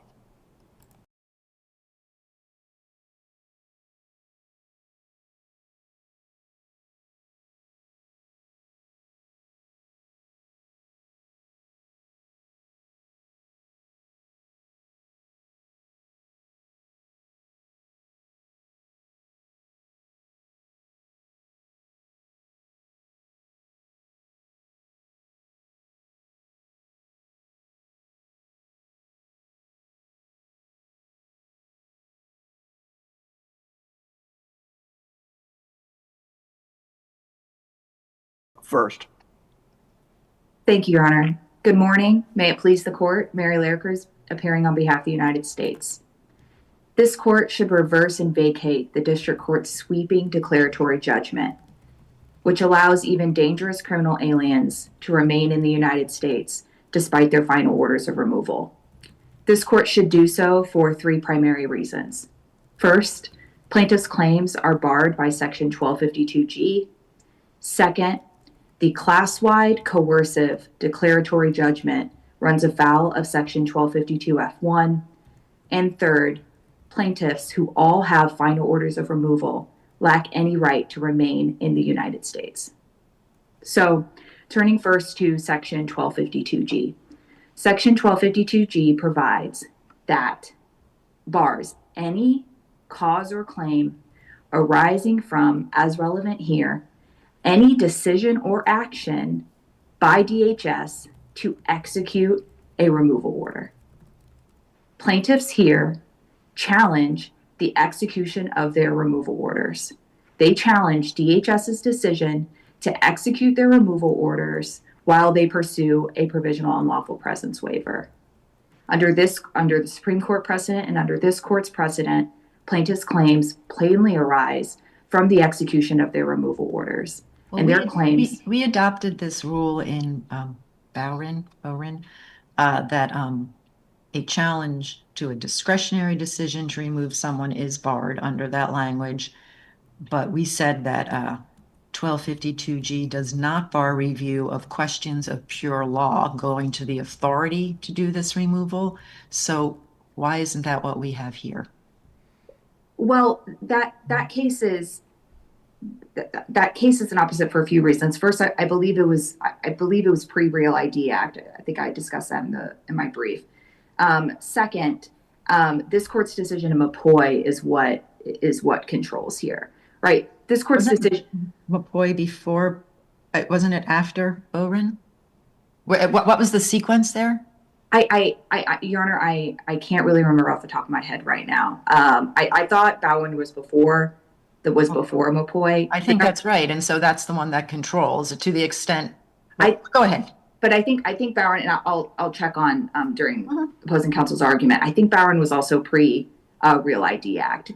First. Thank you, Your Honor. Good morning. May it please the court, Mary Larkers, appearing on behalf of the United States. This court should reverse and vacate the district court's sweeping declaratory judgment, which allows even dangerous criminal aliens to remain in the United States despite their final orders of removal. This court should do so for three primary reasons. First, plaintiff's claims are barred by Section 1252G. Second, the class-wide coercive declaratory judgment runs afoul of Section 1252F1. And third, plaintiffs who all have final orders of removal lack any right to remain in the United States. So, turning first to Section 1252G. Section 1252G provides that bars any cause or claim arising from, as relevant here, any decision or action by DHS to execute a removal order. Plaintiffs here challenge the execution of their removal orders. They challenge DHS's decision to execute their removal orders while they pursue a provisional unlawful presence waiver. Under the Supreme Court precedent and under this court's precedent, plaintiffs' claims plainly arise from the execution of their removal orders. Well, and their claims. We adopted this rule in Bowrin, that a challenge to a discretionary decision to remove someone is barred under that language. But we said that 1252G does not bar review of questions of pure law going to the authority to do this removal. So why isn't that what we have here? Well, that case is an opposite for a few reasons. First, I believe it was pre-Real ID Act. I think I discussed that in my brief. Second, this court's decision in McCoy is what controls here, right? This court's decision. McCoy before, wasn't it after Bowrin? What was the sequence there? Your Honor, I can't really remember off the top of my head right now. I thought Bowen was before McCoy. I think that's right, and so that's the one that controls to the extent. Go ahead. But I think Bowen, and I'll check on during opposing counsel's argument. I think Bowen was also pre-Real ID Act.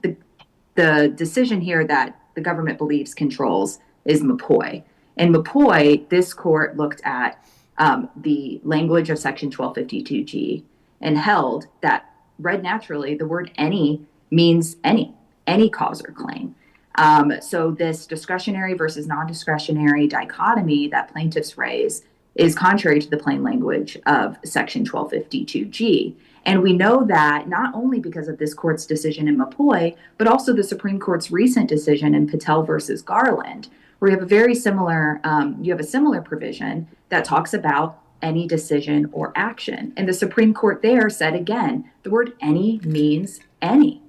The decision here that the government believes controls is McCoy. In McCoy, this court looked at the language of Section 1252G and held that, read naturally, the word any means any cause or claim. So this discretionary versus non-discretionary dichotomy that plaintiffs raise is contrary to the plain language of Section 1252G. And we know that not only because of this court's decision in McCoy, but also the Supreme Court's recent decision in Patel versus Garland, where you have a similar provision that talks about any decision or action. And the Supreme Court there said, again, the word any means any.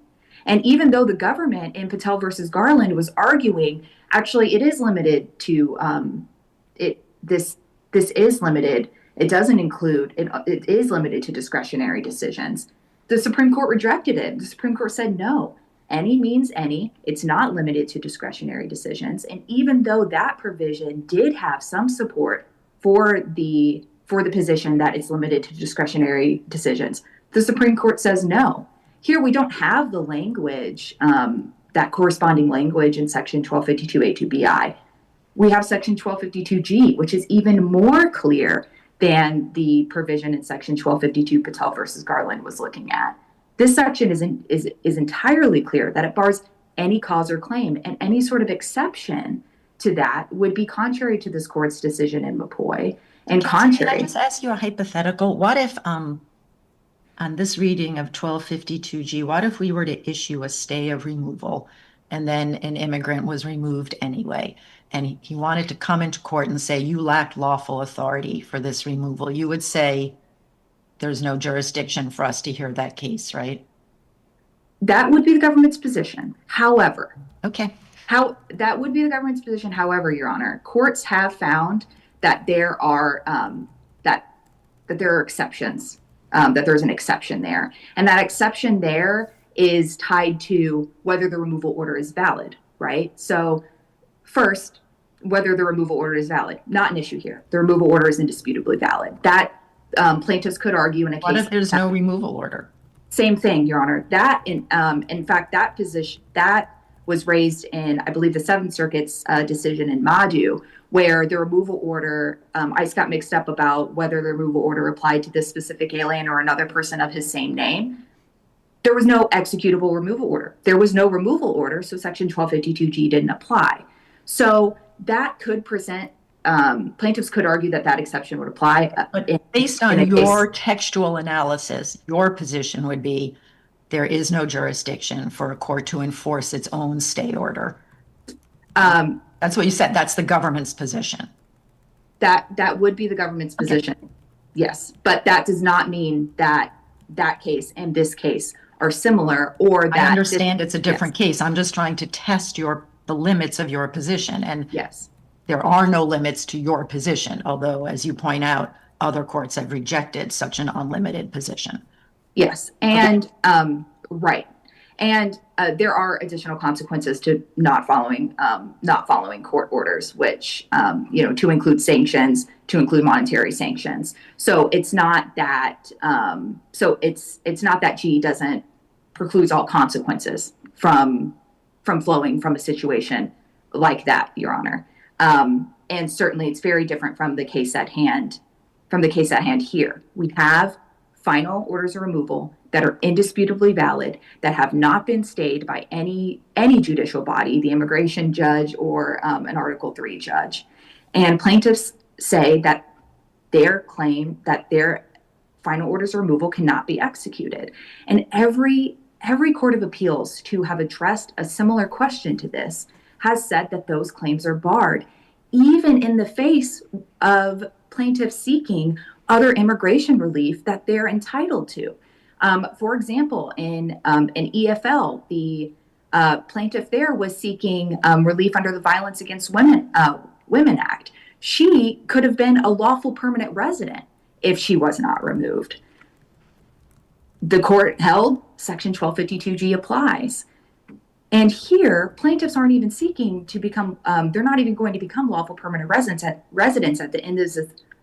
And even though the government in Patel versus Garland was arguing, actually, it is limited to this is limited. It doesn't include, it is limited to discretionary decisions. The Supreme Court rejected it. The Supreme Court said, no, any means any. It's not limited to discretionary decisions. And even though that provision did have some support for the position that it's limited to discretionary decisions, the Supreme Court says no. Here we don't have the language, that corresponding language in Section 1252A2BI. We have Section 1252G, which is even more clear than the provision in Section 1252 Patel versus Garland was looking at. This section is entirely clear that it bars any cause or claim, and any sort of exception to that would be contrary to this court's decision in McCoy. And contrary. Can I just ask you a hypothetical? What if, on this reading of 1252G, what if we were to issue a stay of removal and then an immigrant was removed anyway, and he wanted to come into court and say, you lacked lawful authority for this removal? You would say there's no jurisdiction for us to hear that case, right? That would be the government's position. However, okay. That would be the government's position. However, Your Honor, courts have found that there are that there are exceptions, that there's an exception there, and that exception there is tied to whether the removal order is valid, right? So first, whether the removal order is valid, not an issue here. The removal order is indisputably valid. That plaintiffs could argue in a case. What if there's no removal order? Same thing, Your Honor. That in fact, that position that was raised in, I believe, the Seventh Circuit's decision in Madu, where the removal order, I got mixed up about whether the removal order applied to this specific alien or another person of his same name. There was no executable removal order. There was no removal order, so Section 1252G didn't apply. So that could present, plaintiffs could argue that exception would apply. But based on your textual analysis, your position would be there is no jurisdiction for a court to enforce its own stay order. That's what you said. That's the government's position. That would be the government's position. Okay. Yes, but that does not mean that case and this case are similar, or that I understand it's a different case. I'm just trying to test the limits of your position. And yes, there are no limits to your position, although, as you point out, other courts have rejected such an unlimited position. Yes, and right, and there are additional consequences to not following court orders, which to include sanctions, to include monetary sanctions. So it's not that it's not that G doesn't precludes all consequences from flowing from a situation like that, Your Honor. And certainly, it's very different from the case at hand. Here, we have final orders of removal that are indisputably valid, that have not been stayed by any judicial body, the immigration judge or an Article III judge. And plaintiffs say that their claim that their final orders of removal cannot be executed. And every court of appeals to have addressed a similar question to this has said that those claims are barred, even in the face of plaintiffs seeking other immigration relief that they're entitled to. For example, in EFL, the plaintiff there was seeking relief under the Violence Against Women Act. She could have been a lawful permanent resident if she was not removed. The court held Section 1252G applies. And here, plaintiffs aren't even seeking to become, they're not even going to become lawful permanent residents at the end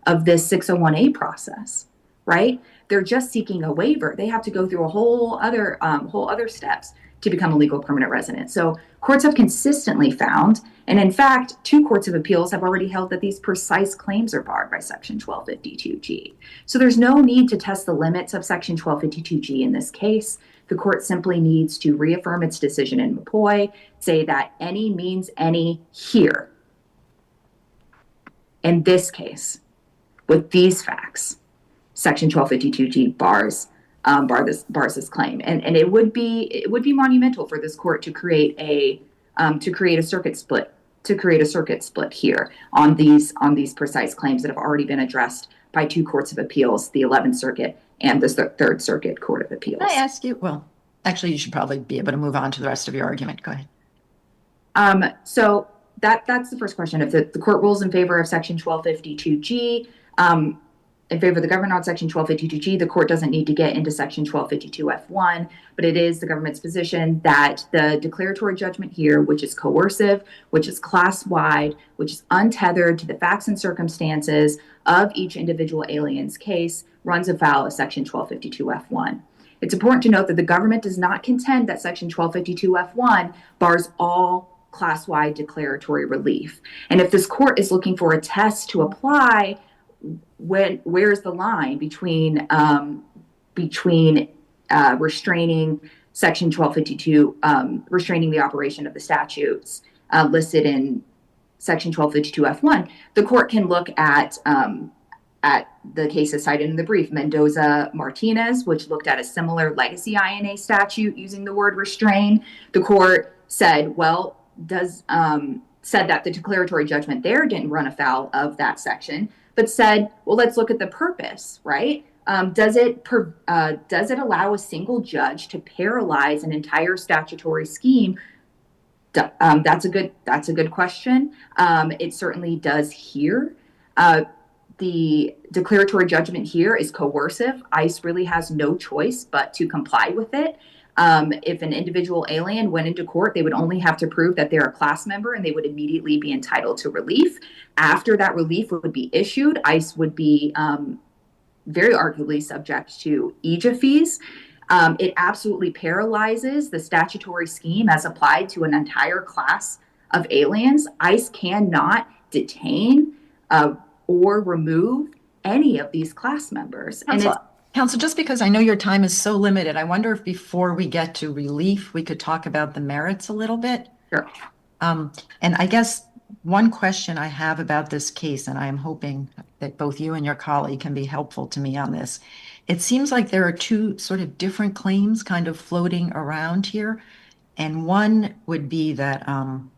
of this 601A process, right? They're just seeking a waiver. They have to go through a whole other steps to become a legal permanent resident. So courts have consistently found, and in fact, 2 courts of appeals have already held that these precise claims are barred by Section 1252G. So there's no need to test the limits of Section 1252G in this case. The court simply needs to reaffirm its decision in McCoy, say that any means any here. In this case, with these facts, Section 1252G bars this claim, and it would be monumental for this court to create a circuit split here on these precise claims that have already been addressed by 2 courts of appeals, the 11th Circuit and the 3rd Circuit Court of Appeals. Can I ask you? Well, actually, you should probably be able to move on to the rest of your argument. Go ahead. So that's the first question. If the court rules in favor of Section 1252G, in favor of the government on Section 1252G, the court doesn't need to get into Section 1252F1, but it is the government's position that the declaratory judgment here, which is coercive, which is class-wide, which is untethered to the facts and circumstances of each individual alien's case, runs afoul of Section 1252F1. It's important to note that the government does not contend that Section 1252F1 bars all class-wide declaratory relief. And if this court is looking for a test to apply, where's the line between restraining Section 1252, restraining the operation of the statutes listed in Section 1252F1? The court can look at the cases cited in the brief, Mendoza-Martinez, which looked at a similar legacy INA statute using the word restrain. The court said, said that the declaratory judgment there didn't run afoul of that section, but said, well, let's look at the purpose, right? Does it allow a single judge to paralyze an entire statutory scheme? That's a good question. It certainly does here. The declaratory judgment here is coercive. ICE really has no choice but to comply with it. If an individual alien went into court, they would only have to prove that they're a class member and they would immediately be entitled to relief. After that relief would be issued, ICE would be very arguably subject to EJA fees. It absolutely paralyzes the statutory scheme as applied to an entire class of aliens. ICE cannot detain or remove any of these class members. Counsel, just because I know your time is so limited, I wonder if before we get to relief, we could talk about the merits a little bit. Sure. And I guess one question I have about this case, and I am hoping that both you and your colleague can be helpful to me on this. It seems like there are 2 sort of different claims kind of floating around here. And one would be that, and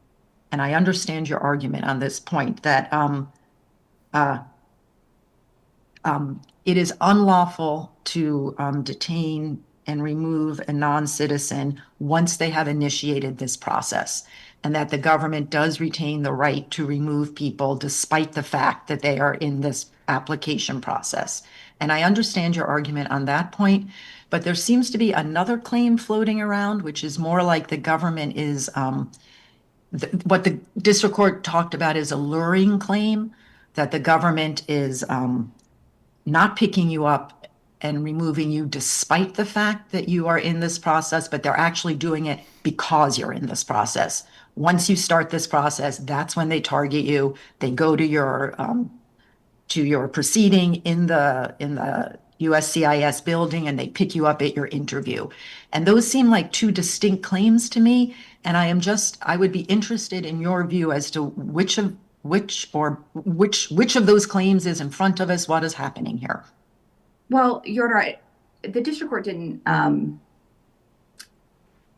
I understand your argument on this point, that it is unlawful to detain and remove a non-citizen once they have initiated this process, and that the government does retain the right to remove people despite the fact that they are in this application process. And I understand your argument on that point, but there seems to be another claim floating around, which is more like the government is, what the district court talked about is a luring claim, that the government is not picking you up and removing you despite the fact that you are in this process, but they're actually doing it because you're in this process. Once you start this process, that's when they target you. They go to your proceeding in the USCIS building, and they pick you up at your interview. And those seem like two distinct claims to me. And I would be interested in your view as to which of those claims is in front of us, what is happening here. Well, you're right. The district court didn't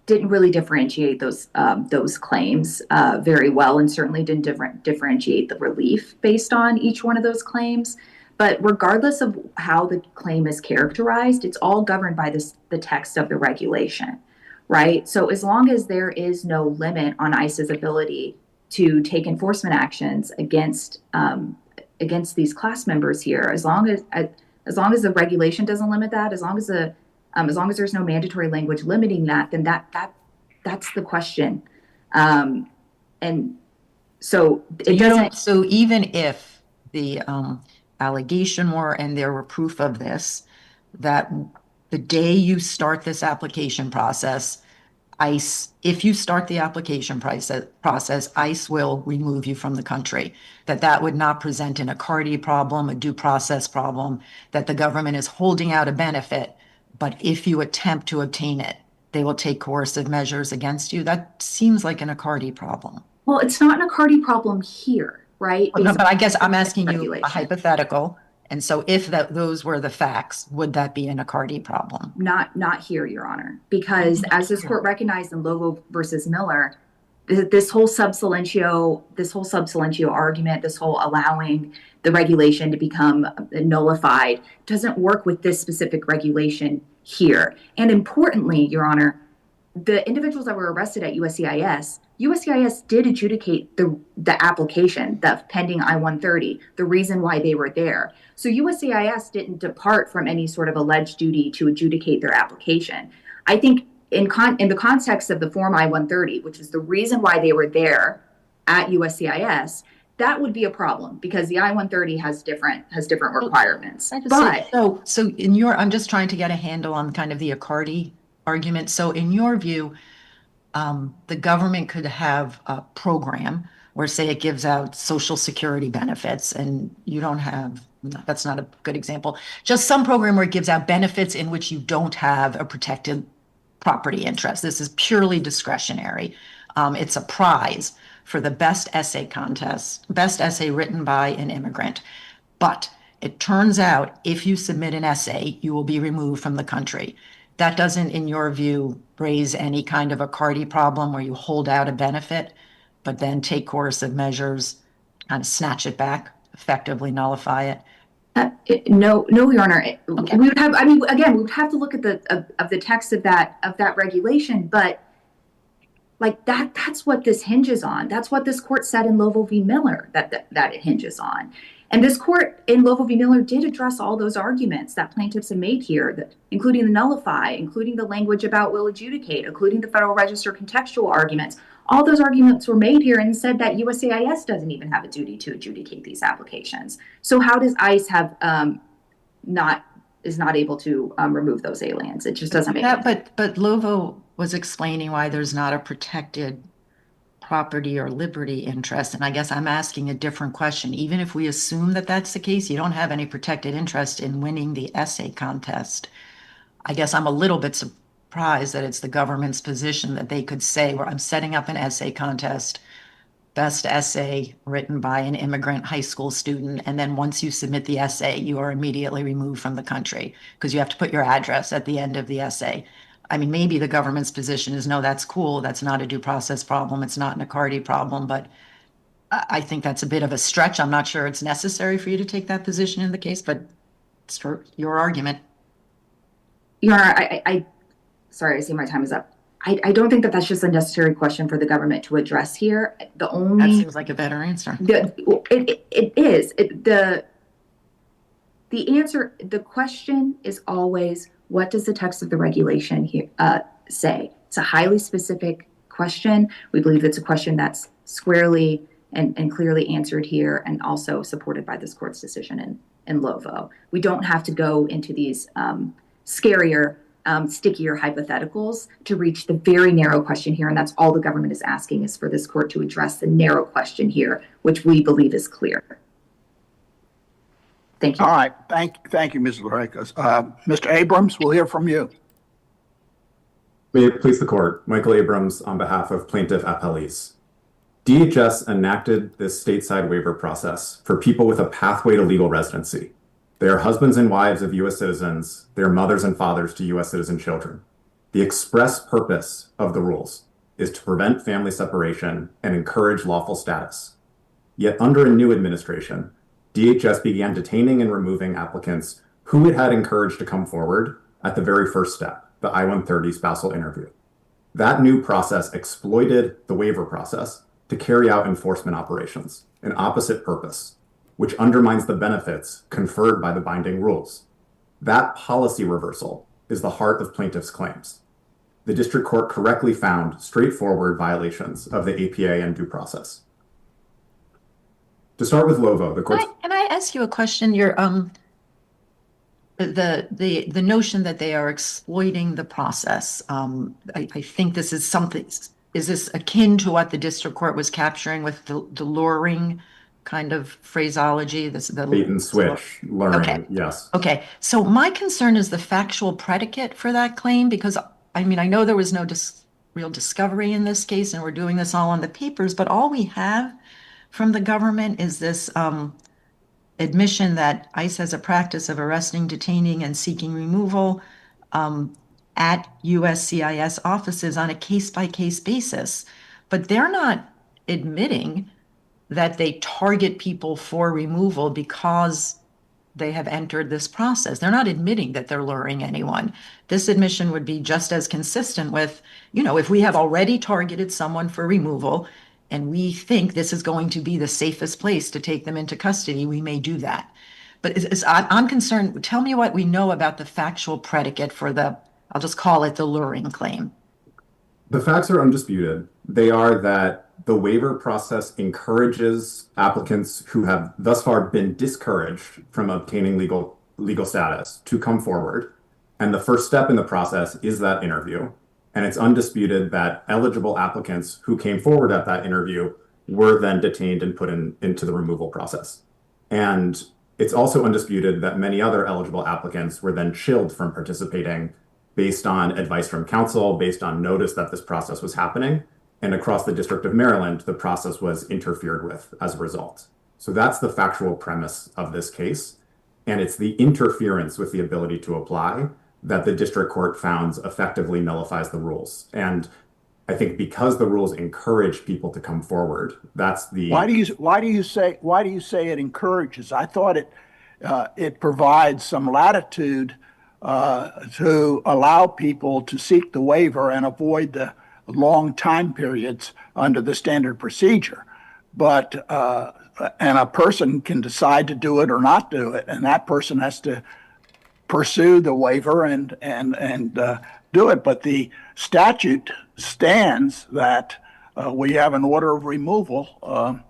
really differentiate those claims very well, and certainly didn't differentiate the relief based on each one of those claims. But regardless of how the claim is characterized, it's all governed by the text of the regulation, right? So as long as there is no limit on ICE's ability to take enforcement actions against these class members here, as long as the regulation doesn't limit that, as long as there's no mandatory language limiting that, then that's the question. And so it doesn't. So even if the allegation were, and there were proof of this, that the day you start this application process, ICE, if you start the application process, ICE will remove you from the country, that would not present an Accardi problem, a due process problem, that the government is holding out a benefit, but if you attempt to obtain it, they will take coercive measures against you. That seems like an Accardi problem. Well, it's not an Accardi problem here, right? No, but I guess I'm asking you Regulation. a hypothetical. And so if those were the facts, would that be an Accardi problem? Not here, Your Honor, because as this court recognized in Lovo versus Miller, this whole sub silentio argument, this whole allowing the regulation to become nullified doesn't work with this specific regulation here. And importantly, Your Honor, the individuals that were arrested at USCIS did adjudicate the application, the pending I-130, the reason why they were there. So USCIS didn't depart from any sort of alleged duty to adjudicate their application. I think in the context of the Form I-130, which is the reason why they were there at USCIS, that would be a problem because the I-130 has different requirements. So I'm just trying to get a handle on kind of the Accardi argument. So in your view, the government could have a program where, say, it gives out Social Security benefits, and you don't have, that's not a good example, just some program where it gives out benefits in which you don't have a protected property interest. This is purely discretionary. It's a prize for the best essay contest, best essay written by an immigrant. But it turns out if you submit an essay, you will be removed from the country. That doesn't, in your view, raise any kind of Accardi problem where you hold out a benefit, but then take coercive measures, kind of snatch it back, effectively nullify it? No, Your Honor. Okay. We would have. I mean, again, we would have to look at the text of that regulation, but like that's what this hinges on. That's what this court said in Lovo v. Miller that it hinges on. And this court in Lovo v. Miller did address all those arguments that plaintiffs have made here, including the nullify, including the language about will adjudicate, including the Federal Register contextual arguments. All those arguments were made here and said that USCIS doesn't even have a duty to adjudicate these applications. So how does ICE have is not able to remove those aliens? It just doesn't make sense. But Lovo was explaining why there's not a protected property or liberty interest. And I guess I'm asking a different question. Even if we assume that that's the case, you don't have any protected interest in winning the essay contest. I guess I'm a little bit surprised that it's the government's position that they could say, well, I'm setting up an essay contest, best essay written by an immigrant high school student. And then once you submit the essay, you are immediately removed from the country because you have to put your address at the end of the essay. I mean, maybe the government's position is, no, that's cool. That's not a due process problem. It's not an Accardi problem. But I think that's a bit of a stretch. I'm not sure it's necessary for you to take that position in the case, but it's your argument. Your Honor, sorry, I see my time is up. I don't think that that's just a necessary question for the government to address here. The only That seems like a better answer. it is the answer. The question is always, what does the text of the regulation here say? It's a highly specific question. We believe it's a question that's squarely and clearly answered here, and also supported by this court's decision in Lovo. We don't have to go into these scarier, stickier hypotheticals to reach the very narrow question here, and that's all the government is asking, is for this court to address the narrow question here, which we believe is clear. Thank you. All right. Thank you, Ms. Larikas. Mr. Abrams, we'll hear from you. May it please the court, Michael Abrams on behalf of plaintiff appellees. DHS enacted this stateside waiver process for people with a pathway to legal residency. They are husbands and wives of U.S. citizens. They are mothers and fathers to U.S. citizen children. The express purpose of the rules is to prevent family separation and encourage lawful status. Yet under a new administration, DHS began detaining and removing applicants who it had encouraged to come forward at the very first step, the I-130 spousal interview. That new process exploited the waiver process to carry out enforcement operations, an opposite purpose, which undermines the benefits conferred by the binding rules. That policy reversal is the heart of plaintiffs' claims. The district court correctly found straightforward violations of the APA and due process. To start with Lovo, the court. Can I ask you a question? Your the notion that they are exploiting the process. I think this is something. Is this akin to what the district court was capturing with the luring kind of phraseology? The bait and switch, luring. Okay. Yes. Okay. So my concern is the factual predicate for that claim, because I mean, I know there was no real discovery in this case, and we're doing this all on the papers, but all we have from the government is this admission that ICE has a practice of arresting, detaining, and seeking removal at USCIS offices on a case-by-case basis. But they're not admitting that they target people for removal because they have entered this process. They're not admitting that they're luring anyone. This admission would be just as consistent with, if we have already targeted someone for removal and we think this is going to be the safest place to take them into custody, we may do that. But I'm concerned, tell me what we know about the factual predicate for I'll just call it the luring claim. The facts are undisputed. They are that the waiver process encourages applicants who have thus far been discouraged from obtaining legal status to come forward. And the first step in the process is that interview. And it's undisputed that eligible applicants who came forward at that interview were then detained and put into the removal process. And it's also undisputed that many other eligible applicants were then chilled from participating based on advice from counsel, based on notice that this process was happening. And across the District of Maryland, the process was interfered with as a result. So that's the factual premise of this case. And it's the interference with the ability to apply that the district court found effectively nullifies the rules. And I think because the rules encourage people to come forward, that's the. Why do you say it encourages? I thought it provides some latitude to allow people to seek the waiver and avoid the long time periods under the standard procedure. But and a person can decide to do it or not do it, and that person has to pursue the waiver and do it. But the statute stands that we have an order of removal.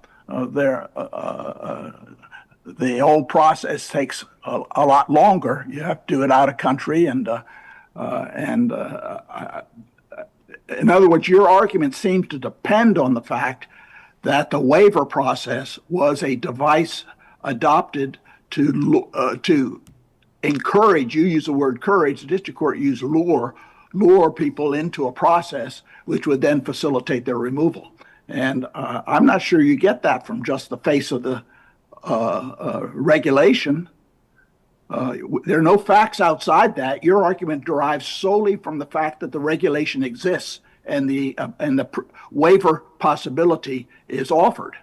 The whole process takes a lot longer. You have to do it out of country, and in other words, your argument seems to depend on the fact that the waiver process was a device adopted to encourage. You use the word courage. The district court used lure people into a process which would then facilitate their removal. And I'm not sure you get that from just the face of the regulation. There are no facts outside that. Your argument derives solely from the fact that the regulation exists and the waiver possibility is offered.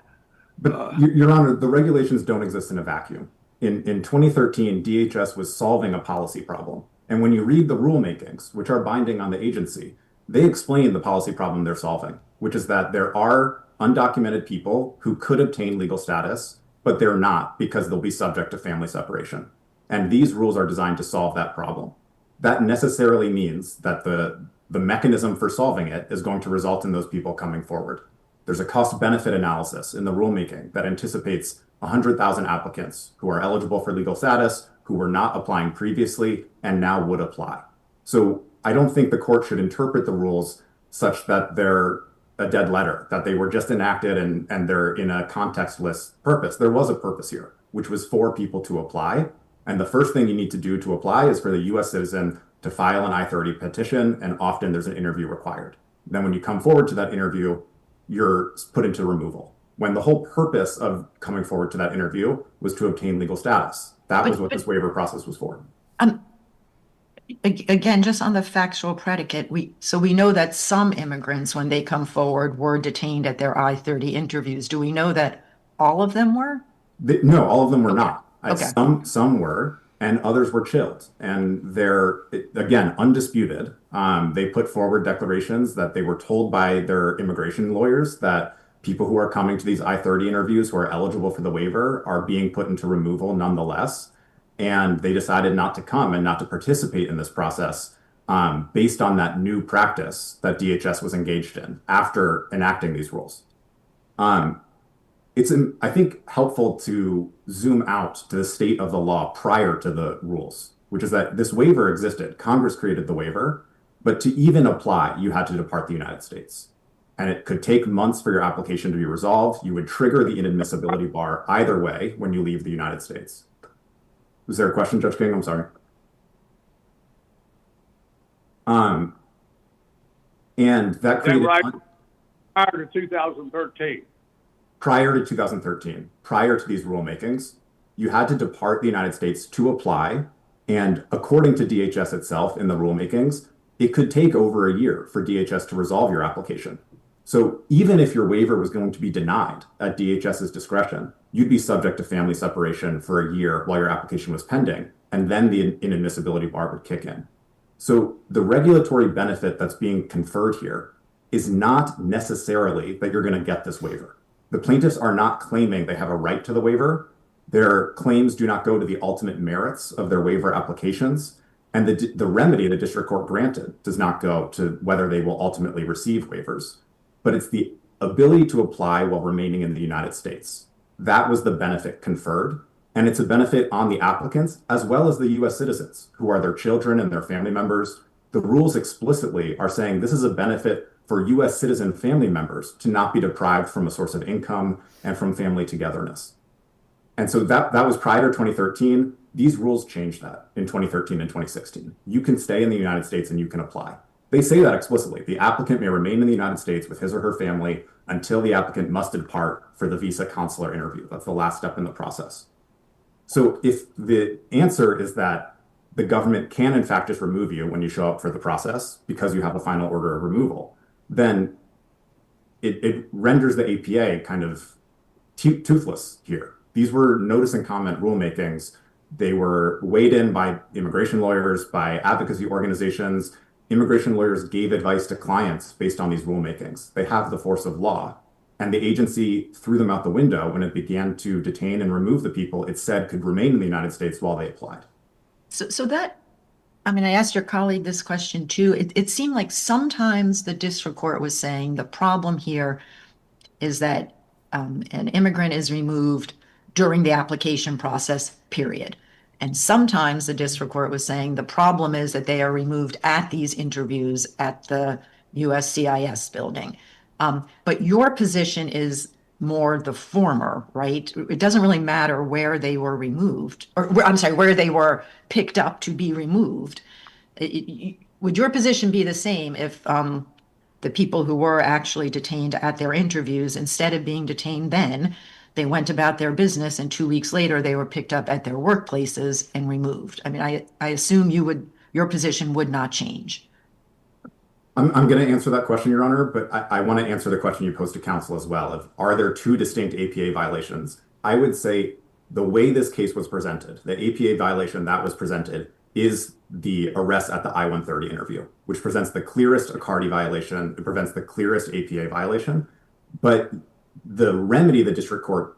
But Your Honor, the regulations don't exist in a vacuum. In 2013, DHS was solving a policy problem. And when you read the rulemakings, which are binding on the agency, they explain the policy problem they're solving, which is that there are undocumented people who could obtain legal status, but they're not because they'll be subject to family separation. And these rules are designed to solve that problem. That necessarily means that the mechanism for solving it is going to result in those people coming forward. There's a cost-benefit analysis in the rulemaking that anticipates 100,000 applicants who are eligible for legal status, who were not applying previously, and now would apply. So I don't think the court should interpret the rules such that they're a dead letter, that they were just enacted and they're in a contextless purpose. There was a purpose here, which was for people to apply. And the first thing you need to do to apply is for the US citizen to file an I-30 petition, and often there's an interview required. Then when you come forward to that interview, you're put into removal. When the whole purpose of coming forward to that interview was to obtain legal status. That was what this waiver process was for. Again, just on the factual predicate, we know that some immigrants, when they come forward, were detained at their I-30 interviews. Do we know that all of them were? No, all of them were not. Okay. Some were, and others were chilled. And they're, again, undisputed. They put forward declarations that they were told by their immigration lawyers that people who are coming to these I-30 interviews who are eligible for the waiver are being put into removal nonetheless. And they decided not to come and not to participate in this process based on that new practice that DHS was engaged in after enacting these rules. It's, I think, helpful to zoom out to the state of the law prior to the rules, which is that this waiver existed. Congress created the waiver, but to even apply, you had to depart the United States. And it could take months for your application to be resolved. You would trigger the inadmissibility bar either way when you leave the United States. Was there a question, Judge King? I'm sorry. And that created... Right? Prior to 2013. Prior to 2013, prior to these rulemakings, you had to depart the United States to apply. And according to DHS itself in the rulemakings, it could take over a year for DHS to resolve your application. So even if your waiver was going to be denied at DHS's discretion, you'd be subject to family separation for a year while your application was pending, and then the inadmissibility bar would kick in. So the regulatory benefit that's being conferred here is not necessarily that you're going to get this waiver. The plaintiffs are not claiming they have a right to the waiver. Their claims do not go to the ultimate merits of their waiver applications. And the remedy the district court granted does not go to whether they will ultimately receive waivers, but it's the ability to apply while remaining in the United States. That was the benefit conferred. And it's a benefit on the applicants as well as the US citizens who are their children and their family members. The rules explicitly are saying this is a benefit for US citizen family members to not be deprived from a source of income and from family togetherness. And so that was prior to 2013. These rules changed that in 2013 and 2016. You can stay in the United States and you can apply. They say that explicitly. The applicant may remain in the United States with his or her family until the applicant must depart for the visa consular interview. That's the last step in the process. So if the answer is that the government can in fact just remove you when you show up for the process because you have a final order of removal, then it renders the APA kind of toothless here. These were notice and comment rulemakings. They were weighed in by immigration lawyers, by advocacy organizations. Immigration lawyers gave advice to clients based on these rulemakings. They have the force of law. And the agency threw them out the window when it began to detain and remove the people it said could remain in the United States while they applied. So that, I mean, I asked your colleague this question too. It seemed like sometimes the district court was saying the problem here is that an immigrant is removed during the application process, period. And sometimes the district court was saying the problem is that they are removed at these interviews at the USCIS building. But your position is more the former, right? It doesn't really matter where they were removed, or I'm sorry, where they were picked up to be removed. Would your position be the same if the people who were actually detained at their interviews, instead of being detained then, they went about their business and 2 weeks later they were picked up at their workplaces and removed? I mean, I assume your position would not change. I'm going to answer that question, Your Honor, but I want to answer the question you posed to counsel as well. Of are there two distinct APA violations? I would say the way this case was presented, the APA violation that was presented is the arrest at the I-130 interview, which presents the clearest Accardi violation. It prevents the clearest APA violation. But the remedy the district court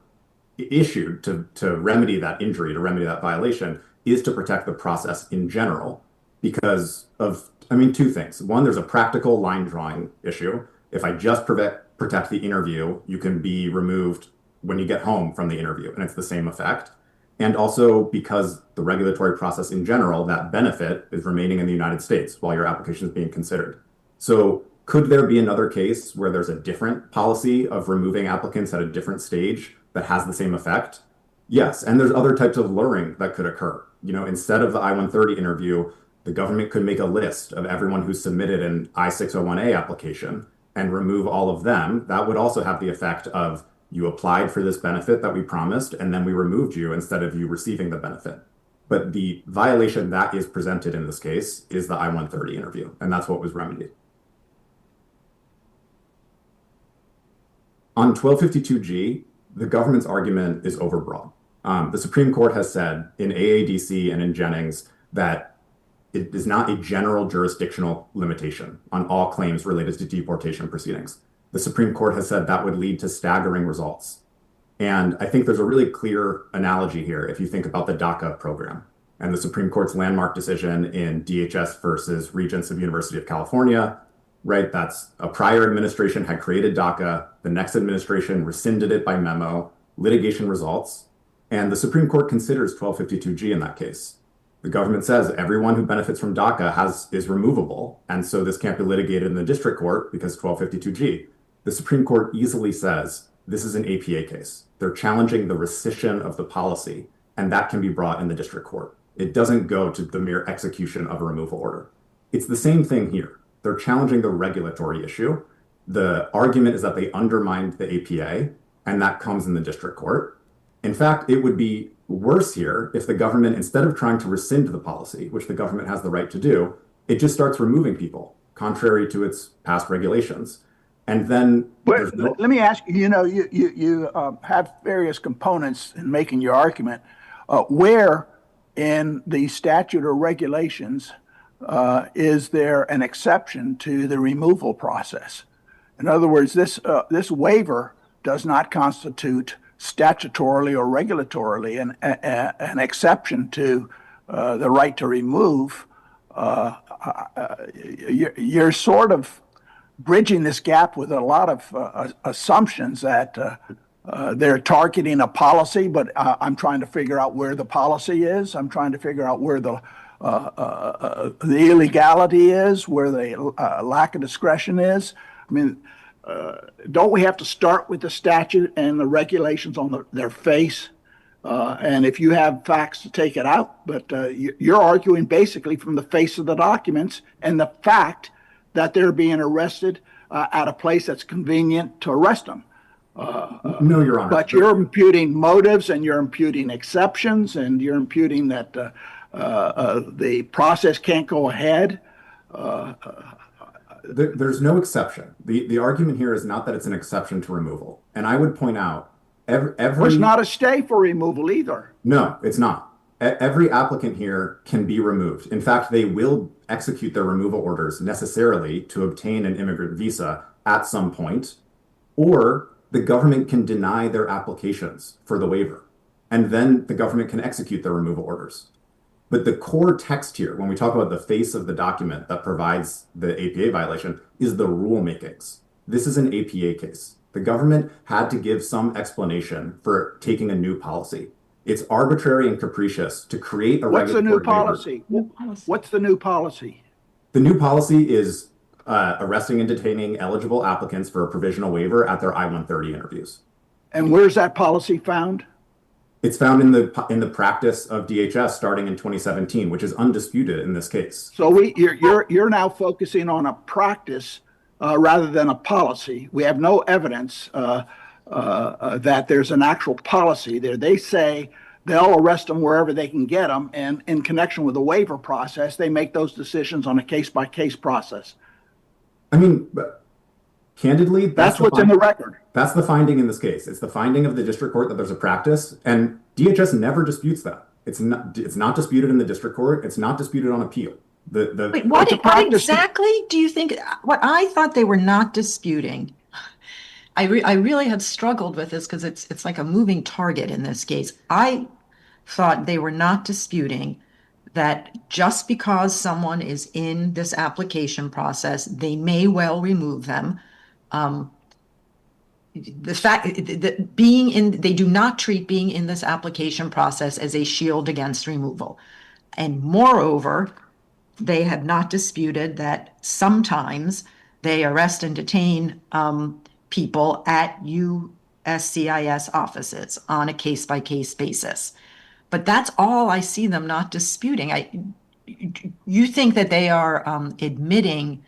issued to remedy that injury, to remedy that violation, is to protect the process in general because of, two things. One, there's a practical line drawing issue. If I just protect the interview, you can be removed when you get home from the interview, and it's the same effect. And also because the regulatory process in general, that benefit is remaining in the United States while your application is being considered. So could there be another case where there's a different policy of removing applicants at a different stage that has the same effect? Yes, and there's other types of luring that could occur. Instead of the I-130 interview, the government could make a list of everyone who submitted an I-601A application and remove all of them. That would also have the effect of you applied for this benefit that we promised, and then we removed you instead of you receiving the benefit. But the violation that is presented in this case is the I-130 interview, and that's what was remedied. On 1252G, the government's argument is overbroad. The Supreme Court has said in AADC and in Jennings that it is not a general jurisdictional limitation on all claims related to deportation proceedings. The Supreme Court has said that would lead to staggering results. And I think there's a really clear analogy here if you think about the DACA program and the Supreme Court's landmark decision in DHS versus Regents of University of California, right? That's a prior administration had created DACA, the next administration rescinded it by memo, litigation results, and the Supreme Court considers 1252G in that case. The government says everyone who benefits from DACA is removable, and so this can't be litigated in the district court because 1252G. The Supreme Court easily says this is an APA case. They're challenging the rescission of the policy, and that can be brought in the district court. It doesn't go to the mere execution of a removal order. It's the same thing here. They're challenging the regulatory issue. The argument is that they undermined the APA, and that comes in the district court. In fact, it would be worse here if the government, instead of trying to rescind the policy, which the government has the right to do, it just starts removing people, contrary to its past regulations. And then let me ask you, you have various components in making your argument. Where in the statute or regulations is there an exception to the removal process? In other words, this waiver does not constitute statutorily or regulatorily an exception to the right to remove. You're sort of bridging this gap with a lot of assumptions that they're targeting a policy, but I'm trying to figure out where the policy is. I'm trying to figure out where the illegality is, where the lack of discretion is. Don't we have to start with the statute and the regulations on their face? And if you have facts to take it out, but you're arguing basically from the face of the documents and the fact that they're being arrested at a place that's convenient to arrest them. No, Your Honor. But you're imputing motives and you're imputing exceptions and you're imputing that the process can't go ahead. There's no exception. The argument here is not that it's an exception to removal. And I would point out It's not a stay for removal either. No, it's not. Every applicant here can be removed. In fact, they will execute their removal orders necessarily to obtain an immigrant visa at some point, or the government can deny their applications for the waiver, and then the government can execute their removal orders. But the core text here, when we talk about the face of the document that provides the APA violation, is the rulemakings. This is an APA case. The government had to give some explanation for taking a new policy. It's arbitrary and capricious to create a What's the new regulatory policy? What's the new policy? The new policy is arresting and detaining eligible applicants for a provisional waiver at their I-130 interviews. And where's that policy found? It's found in the practice of DHS starting in 2017, which is undisputed in this case. So you're now focusing on a practice rather than a policy. We have no evidence that there's an actual policy there. They say they'll arrest them wherever they can get them, and in connection with the waiver process, they make those decisions on a case-by-case process. I mean, candidly, that's what's in the record. That's the finding in this case. It's the finding of the district court that there's a practice, and DHS never disputes that. It's not disputed in the district court. It's not disputed on appeal. Wait, what exactly do you think? What I thought they were not disputing. I really have struggled with this because it's like a moving target in this case. I thought they were not disputing that just because someone is in this application process, they may well remove them. The fact that they do not treat being in this application process as a shield against removal. And moreover, they have not disputed that sometimes they arrest and detain people at USCIS offices on a case-by-case basis. But that's all I see them not disputing. You think that they are admitting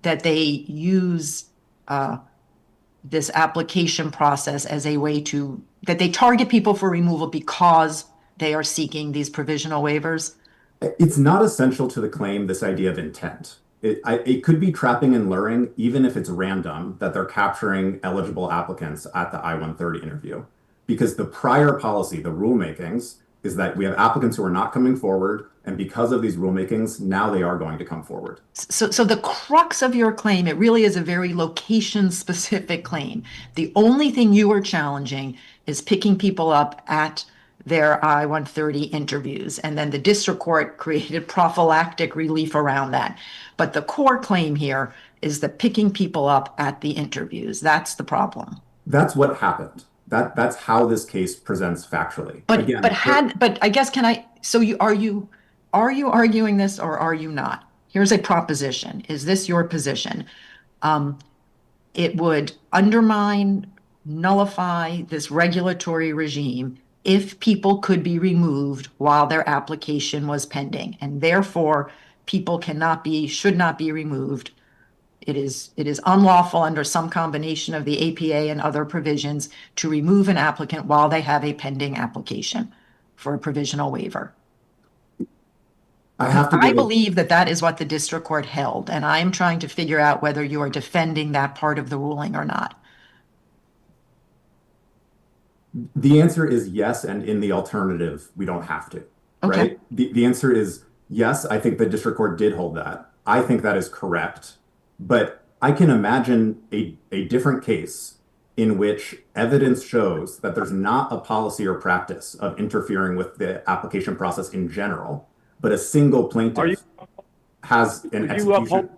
that they use this application process as a way that they target people for removal because they are seeking these provisional waivers? It's not essential to the claim, this idea of intent. It could be trapping and luring, even if it's random, that they're capturing eligible applicants at the I-130 interview. Because the prior policy, the rulemakings, is that we have applicants who are not coming forward, and because of these rulemakings, now they are going to come forward. So the crux of your claim, it really is a very location-specific claim. The only thing you are challenging is picking people up at their I-130 interviews, and then the district court created prophylactic relief around that. But the core claim here is the picking people up at the interviews. That's the problem. That's what happened. That's how this case presents factually. But I guess are you arguing this or are you not? Here's a proposition. Is this your position? It would undermine, nullify this regulatory regime if people could be removed while their application was pending, and therefore people should not be removed. It is unlawful under some combination of the APA and other provisions to remove an applicant while they have a pending application for a provisional waiver. I believe that is what the district court held, and I'm trying to figure out whether you are defending that part of the ruling or not. The answer is yes, and in the alternative, we don't have to, okay. Right? The answer is yes, I think the district court did hold that. I think that is correct. But I can imagine a different case in which evidence shows that there's not a policy or practice of interfering with the application process in general, but a single plaintiff has an execution. You uphold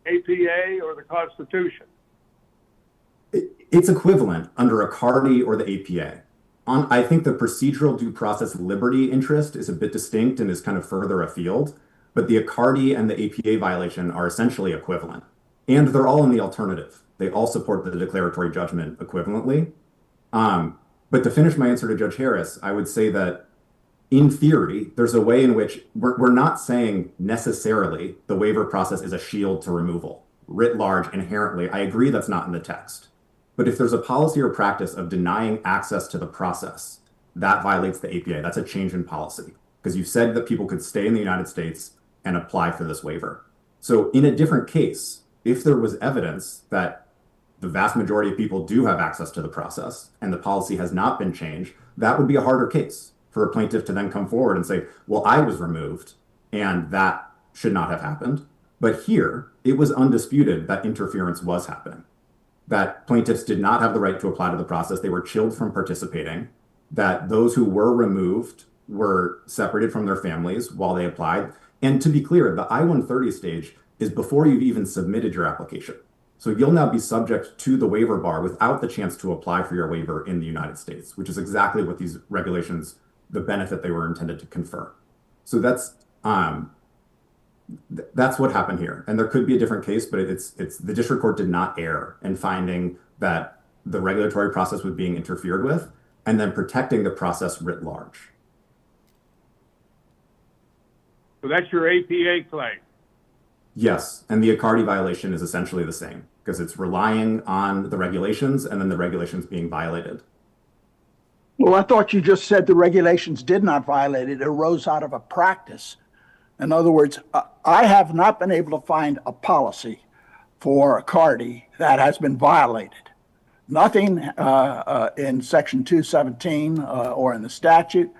APA or the Constitution? It's equivalent under a CARDI or the APA. I think the procedural due process liberty interest is a bit distinct and is kind of further afield. But the CARDI and the APA violation are essentially equivalent. And they're all in the alternative. They all support the declaratory judgment equivalently. But to finish my answer to Judge Harris, I would say that in theory, there's a way in which we're not saying necessarily the waiver process is a shield to removal, writ large, inherently. I agree that's not in the text. But if there's a policy or practice of denying access to the process, that violates the APA. That's a change in policy. Because you said that people could stay in the United States and apply for this waiver. So in a different case, if there was evidence that the vast majority of people do have access to the process and the policy has not been changed, that would be a harder case for a plaintiff to then come forward and say, well, I was removed and that should not have happened. But here, it was undisputed that interference was happening, that plaintiffs did not have the right to apply to the process. They were chilled from participating, that those who were removed were separated from their families while they applied. And to be clear, the I-130 stage is before you've even submitted your application. So you'll now be subject to the waiver bar without the chance to apply for your waiver in the United States, which is exactly what these regulations, the benefit they were intended to confer. So that's what happened here. And there could be a different case, but it's the district court did not err in finding that the regulatory process was being interfered with and then protecting the process writ large. So that's your APA claim? Yes, and the CARDI violation is essentially the same because it's relying on the regulations and then the regulations being violated. Well, I thought you just said the regulations did not violate it. It arose out of a practice. In other words, I have not been able to find a policy for a CARDI that has been violated. Nothing in Section 217 or in the statute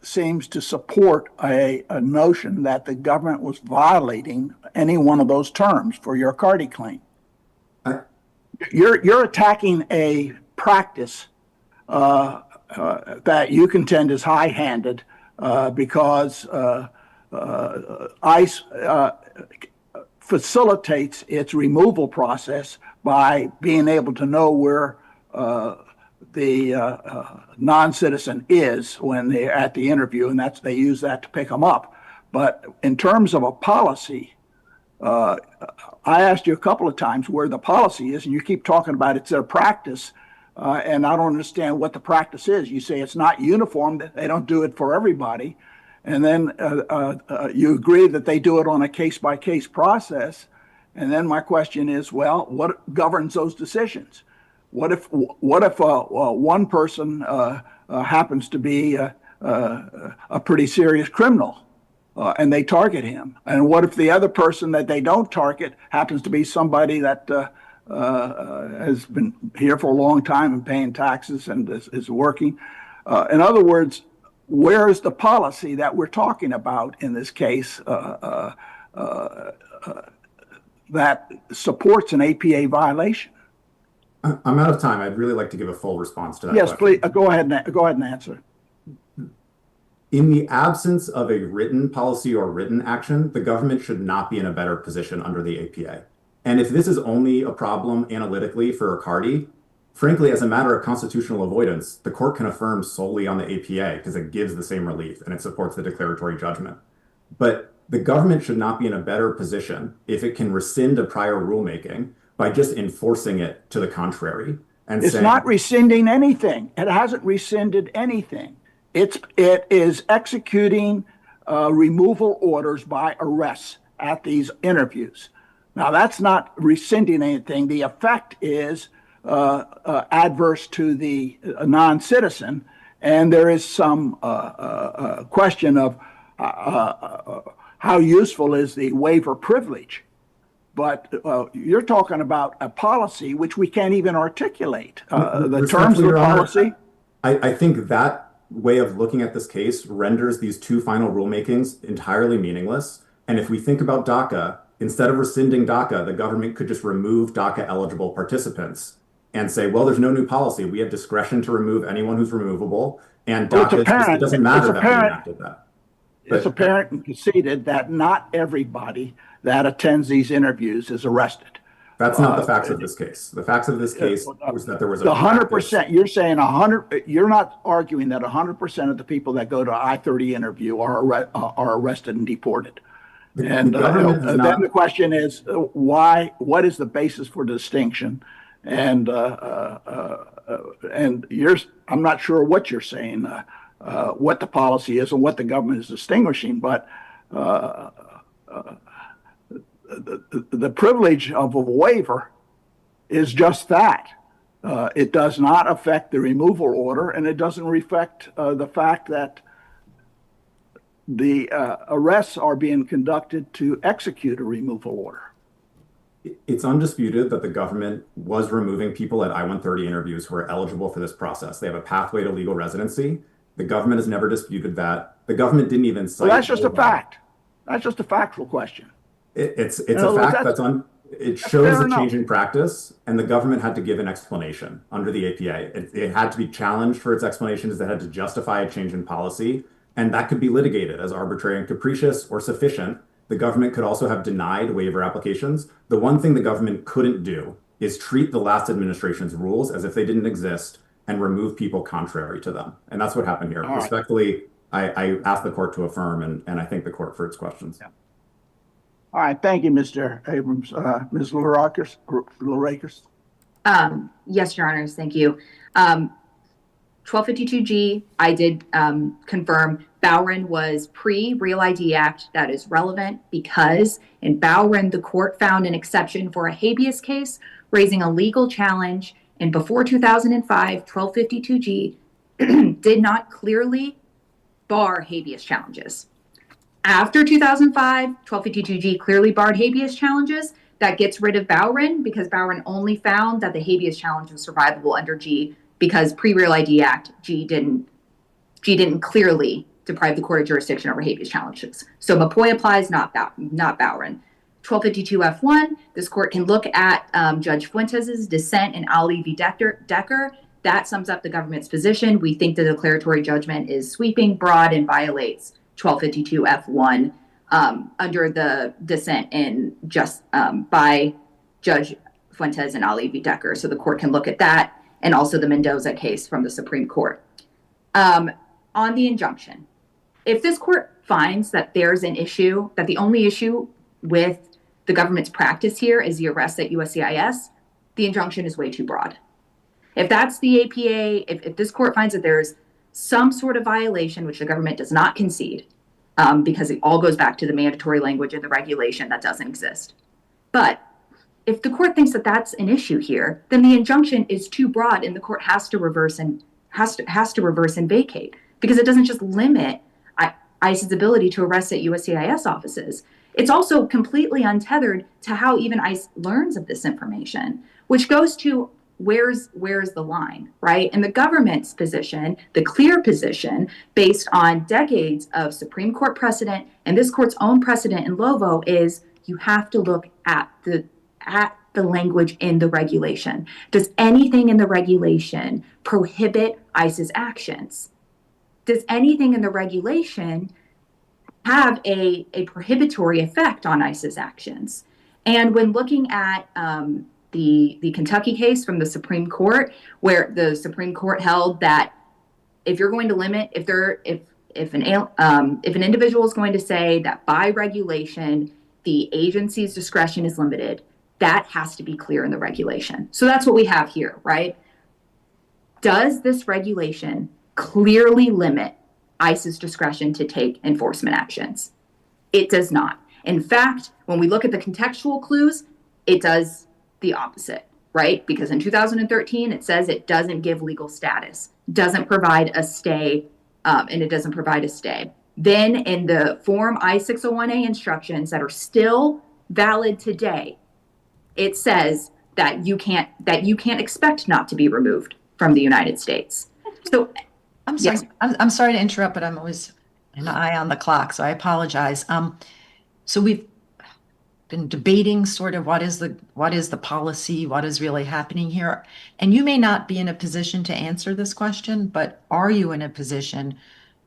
seems to support a notion that the government was violating any one of those terms for your Cardi claim. You're attacking a practice that you contend is high-handed because ICE facilitates its removal process by being able to know where the non-citizen is when they're at the interview, and they use that to pick them up. But in terms of a policy, I asked you a couple of times where the policy is, and you keep talking about it's their practice, and I don't understand what the practice is. You say it's not uniform, that they don't do it for everybody, and then you agree that they do it on a case-by-case process. And then my question is, well, what governs those decisions? What if one person happens to be a pretty serious criminal and they target him? And what if the other person that they don't target happens to be somebody that has been here for a long time and paying taxes and is working? In other words, where is the policy that we're talking about in this case that supports an APA violation? I'm out of time. I'd really like to give a full response to that. Yes, question. please. Go ahead and answer. In the absence of a written policy or written action, the government should not be in a better position under the APA. And if this is only a problem analytically for Cardi, frankly, as a matter of constitutional avoidance, the court can affirm solely on the APA because it gives the same relief and it supports the declaratory judgment. But the government should not be in a better position if it can rescind a prior rulemaking by just enforcing it to the contrary. And it's not rescinding anything. It hasn't rescinded anything. It is executing removal orders by arrests at these interviews. Now, that's not rescinding anything. The effect is adverse to the non-citizen, and there is some question of how useful is the waiver privilege. But you're talking about a policy which we can't even articulate. The terms of the policy. I think that way of looking at this case renders these two final rulemakings entirely meaningless. And if we think about DACA, instead of rescinding DACA, the government could just remove DACA eligible participants and say, well, there's no new policy. We have discretion to remove anyone who's removable. And DACA, it doesn't matter that we enacted that. It's apparent and conceded that not everybody that attends these interviews is arrested. That's not the facts of this case. The facts of this case was that there was a 100%. You're saying 100. You're not arguing that 100% of the people that go to I-30 interview are arrested and deported. And then the question is, why? What is the basis for distinction? And I'm not sure what you're saying. What the policy is and what the government is distinguishing, but the privilege of a waiver is just that. It does not affect the removal order, and it doesn't reflect the fact that the arrests are being conducted to execute a removal order. It's undisputed that the government was removing people at I-130 interviews who are eligible for this process. They have a pathway to legal residency. The government has never disputed that. The government didn't even cite. Well, that's just a fact. That's just a factual question. It's a fact it shows a change in practice, and the government had to give an explanation under the APA. It had to be challenged for its explanations. It had to justify a change in policy, and that could be litigated as arbitrary and capricious or sufficient. The government could also have denied waiver applications. The one thing the government couldn't do is treat the last administration's rules as if they didn't exist and remove people contrary to them. And that's what happened here. All respectfully, right. I asked the court to affirm, and I thank the court for its questions. Yeah. All right. Thank you, Mr. Abrams. Ms. Lurakis? Yes, Your Honors. Thank you. 1252G, I did confirm Bowron was pre-Real ID Act. That is relevant because in Bowron, the court found an exception for a habeas case raising a legal challenge. And before 2005, 1252G did not clearly bar habeas challenges. After 2005, 1252G clearly barred habeas challenges. That gets rid of Bowron because Bowron only found that the habeas challenge was survivable under G because pre-Real ID Act, G didn't she didn't clearly deprive the court of jurisdiction over habeas challenges. So McCoy applies, not Bowron. 1252F1, this court can look at Judge Fuentes' dissent in Ali v. Decker. That sums up the government's position. We think the declaratory judgment is sweeping, broad, and violates 1252F1 under the dissent in by Judge Fuentes and Ali v. Decker. So the court can look at that, and also the Mendoza case from the Supreme Court. On the injunction, if this court finds that there's an issue, that the only issue with the government's practice here is the arrest at USCIS, the injunction is way too broad. If that's the APA, if this court finds that there's some sort of violation, which the government does not concede, because it all goes back to the mandatory language of the regulation that doesn't exist. But if the court thinks that that's an issue here, then the injunction is too broad, and the court has to reverse and vacate, because it doesn't just limit ICE's ability to arrest at USCIS offices. It's also completely untethered to how even ICE learns of this information, which goes to where's the line, right? And the government's position, the clear position, based on decades of Supreme Court precedent and this court's own precedent in Lovo, is you have to look at the language in the regulation. Does anything in the regulation prohibit ICE's actions? Does anything in the regulation have a prohibitory effect on ICE's actions? And when looking at the Kentucky case from the Supreme Court, where the Supreme Court held that if you're going to limit, if an individual is going to say that by regulation the agency's discretion is limited, that has to be clear in the regulation. So that's what we have here, right? Does this regulation clearly limit ICE's discretion to take enforcement actions? It does not. In fact, when we look at the contextual clues, it does the opposite, right? Because in 2013, it says it doesn't give legal status, doesn't provide a stay, and it doesn't provide a stay. Then in the Form I-601A instructions that are still valid today, it says that you can't expect not to be removed from the United States. So I'm sorry. Yes. I'm sorry to interrupt, but I'm always an eye on the clock, so I apologize. So we've been debating sort of what is the policy, what is really happening here, and you may not be in a position to answer this question, but are you in a position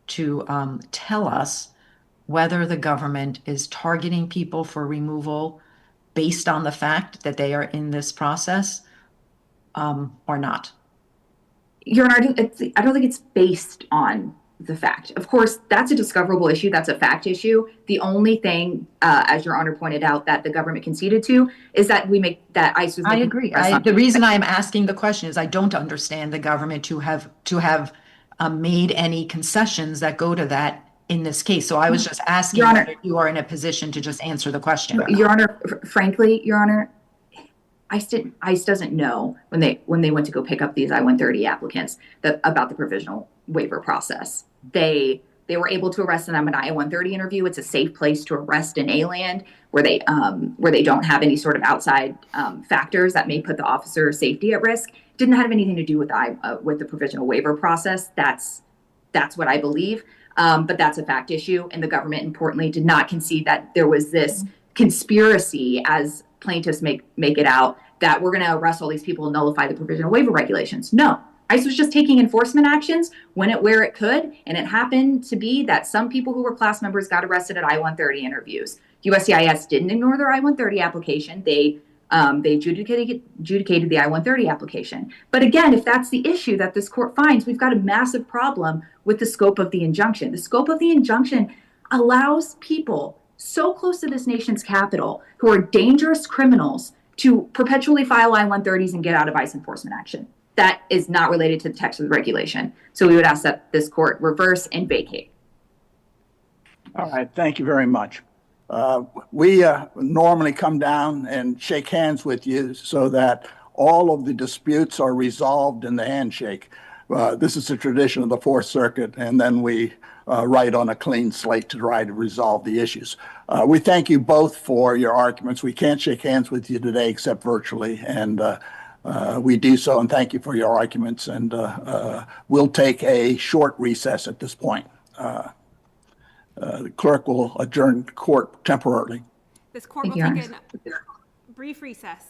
to tell us whether the government is targeting people for removal based on the fact that they are in this process, or not? Your Honor, I don't think it's based on the fact. Of course, that's a discoverable issue. That's a fact issue. The only thing, as Your Honor pointed out, that the government conceded to is that ICE was. I agree. The reason I'm asking the question is I don't understand the government to have made any concessions that go to that in this case. So I was just asking whether you are in a position to just answer the question. Your Honor, frankly, Your Honor, ICE doesn't know when they went to go pick up these I-130 applicants about the provisional waiver process. They were able to arrest them in an I-130 interview. It's a safe place to arrest an alien where they don't have any sort of outside factors that may put the officer's safety at risk. Didn't have anything to do with the provisional waiver process. That's what I believe. But that's a fact issue, and the government, importantly, did not concede that there was this conspiracy, as plaintiffs make it out, that we're going to arrest all these people and nullify the provisional waiver regulations. No, ICE was just taking enforcement actions where it could, and it happened to be that some people who were class members got arrested at I-130 interviews. USCIS didn't ignore their I-130 application. They adjudicated the I-130 application. But again, if that's the issue that this court finds, we've got a massive problem with the scope of the injunction. The scope of the injunction allows people so close to this nation's capital who are dangerous criminals to perpetually file I-130s and get out of ICE enforcement action. That is not related to the text of the regulation. So we would ask that this court reverse and vacate. All right, thank you very much. We normally come down and shake hands with you so that all of the disputes are resolved in the handshake. This is the tradition of the Fourth Circuit, and then we write on a clean slate to try to resolve the issues. We thank you both for your arguments. We can't shake hands with you today except virtually, and we do so, and thank you for your arguments. And we'll take a short recess at this point. The clerk will adjourn court temporarily. This court Thank will you, take Your a brief recess.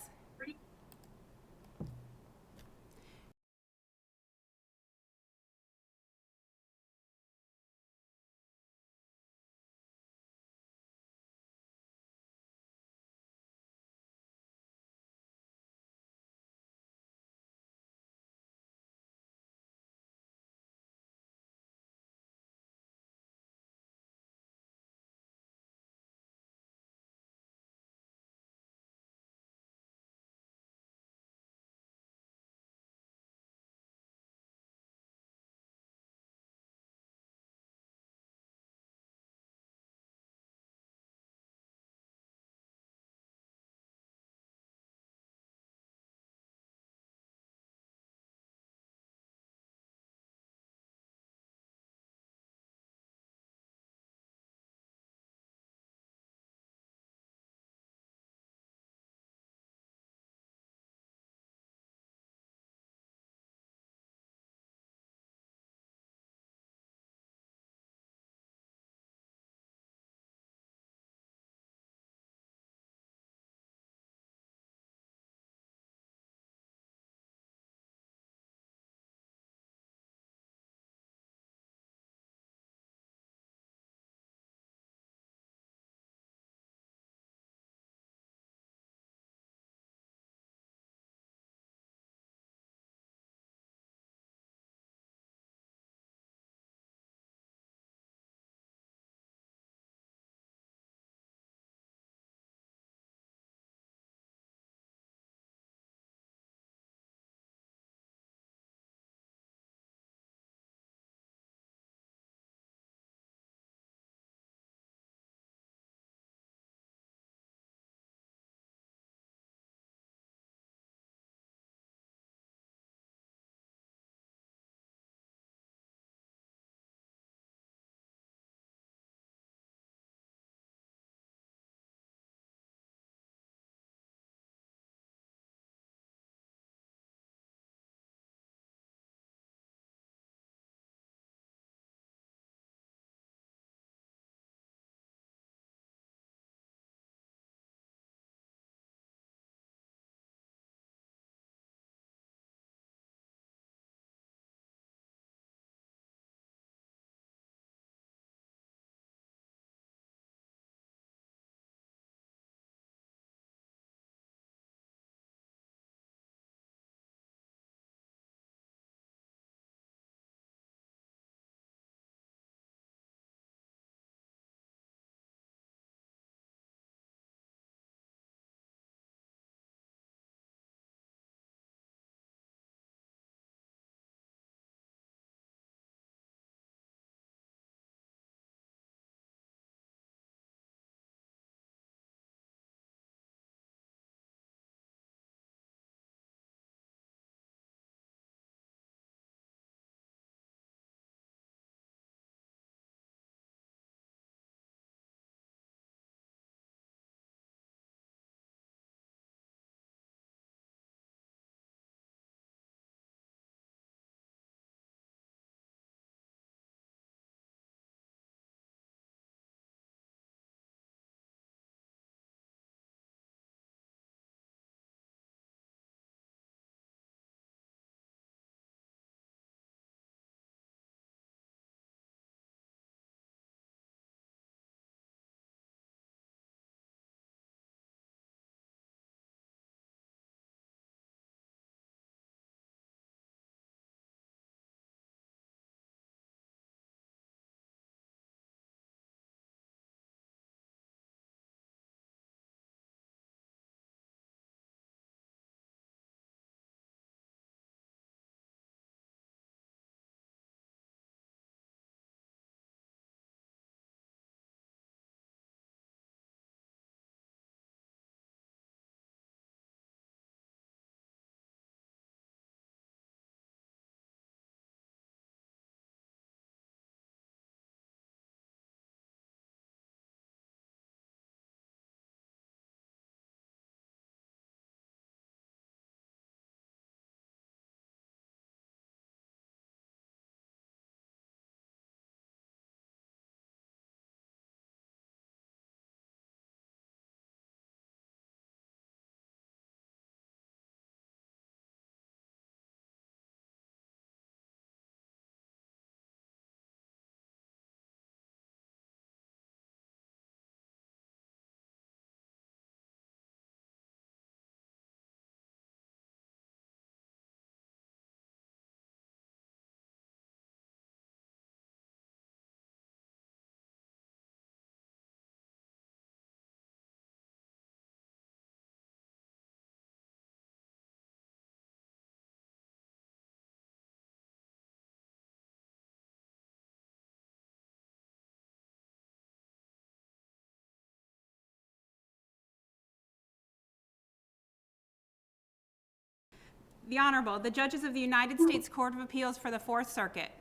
The Honorable, the judges of the United States Court of Appeals for the Fourth Circuit.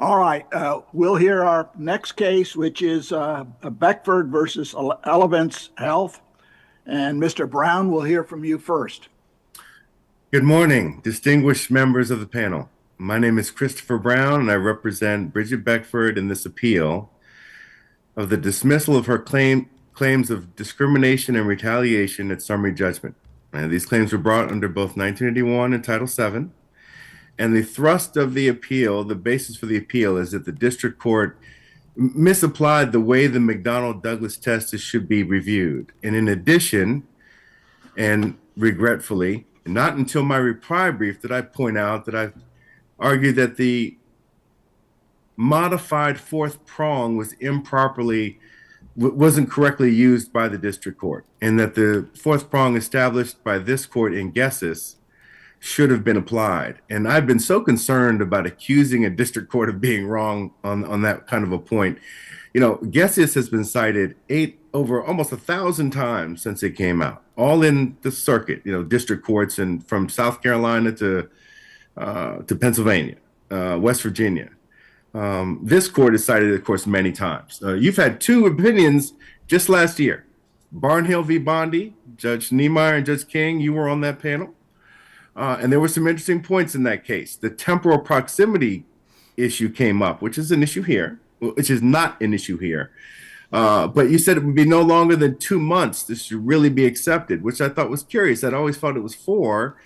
All right, we'll hear our next case, which is Beckford versus Elevance Health. And Mr. Brown, we'll hear from you first. Good morning, distinguished members of the panel. My name is Christopher Brown, and I represent Bridget Beckford in this appeal of the dismissal of her claims of discrimination and retaliation at summary judgment. These claims were brought under both 1981 and Title VII. And the thrust of the appeal, the basis for the appeal, is that the district court misapplied the way the McDonnell-Douglas test should be reviewed. And in addition, and regretfully, not until my reply brief did I point out that I argued that the modified fourth prong wasn't correctly used by the district court, and that the fourth prong established by this court in Gessis should have been applied. And I've been so concerned about accusing a district court of being wrong on that kind of a point. You know, Gessis has been cited over almost 1,000 times since it came out, all in the circuit, district courts, and from South Carolina to Pennsylvania, West Virginia. This court has cited it, of course, many times. You've had two opinions just last year. Barnhill v. Bondi, Judge Niemeyer and Judge King, you were on that panel. And there were some interesting points in that case. The temporal proximity issue came up, which is an issue here, which is not an issue here. But you said it would be no longer than 2 months. This should really be accepted, which I thought was curious. I'd always thought it was 4.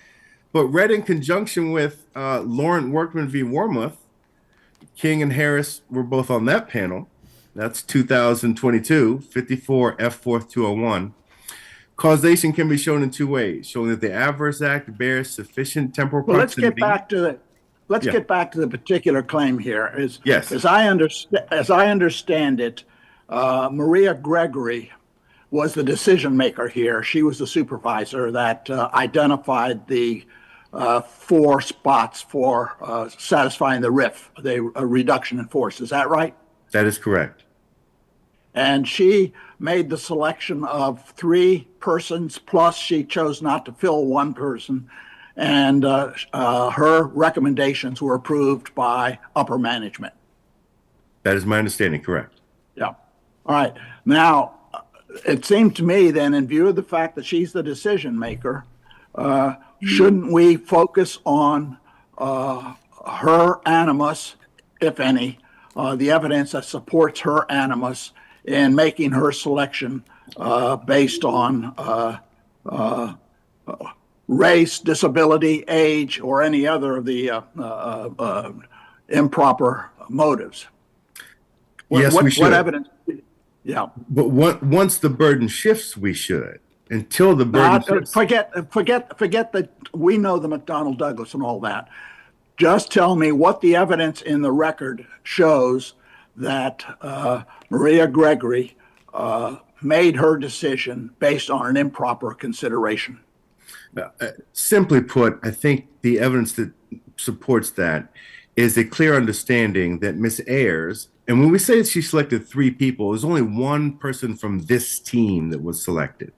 But read in conjunction with Laurent Workman v. Wormuth, King and Harris were both on that panel. That's 2022, 54 F4 201. Causation can be shown in 2 ways, showing that the adverse act bears sufficient temporal proximity. Let's get back to the particular claim here. Yes. As I understand it, Maria Gregory was the decision maker here. She was the supervisor that identified the 4 spots for satisfying the RIF, the reduction in force. Is that right? That is correct. And she made the selection of 3 persons, plus she chose not to fill 1 person. And her recommendations were approved by upper management. That is my understanding, correct. Yeah. All right. Now, it seemed to me then, in view of the fact that she's the decision maker, shouldn't we focus on her animus, if any, the evidence that supports her animus in making her selection based on race, disability, age, or any other of the improper motives? Yes, we should. What evidence? Yeah. But once the burden shifts, we should. Until the burden shifts. Forget that we know the McDonnell Douglas and all that. Just tell me what the evidence in the record shows that Maria Gregory made her decision based on an improper consideration. Simply put, I think the evidence that supports that is a clear understanding that Ms. Ayers, and when we say she selected 3 people, there's only 1 person from this team that was selected.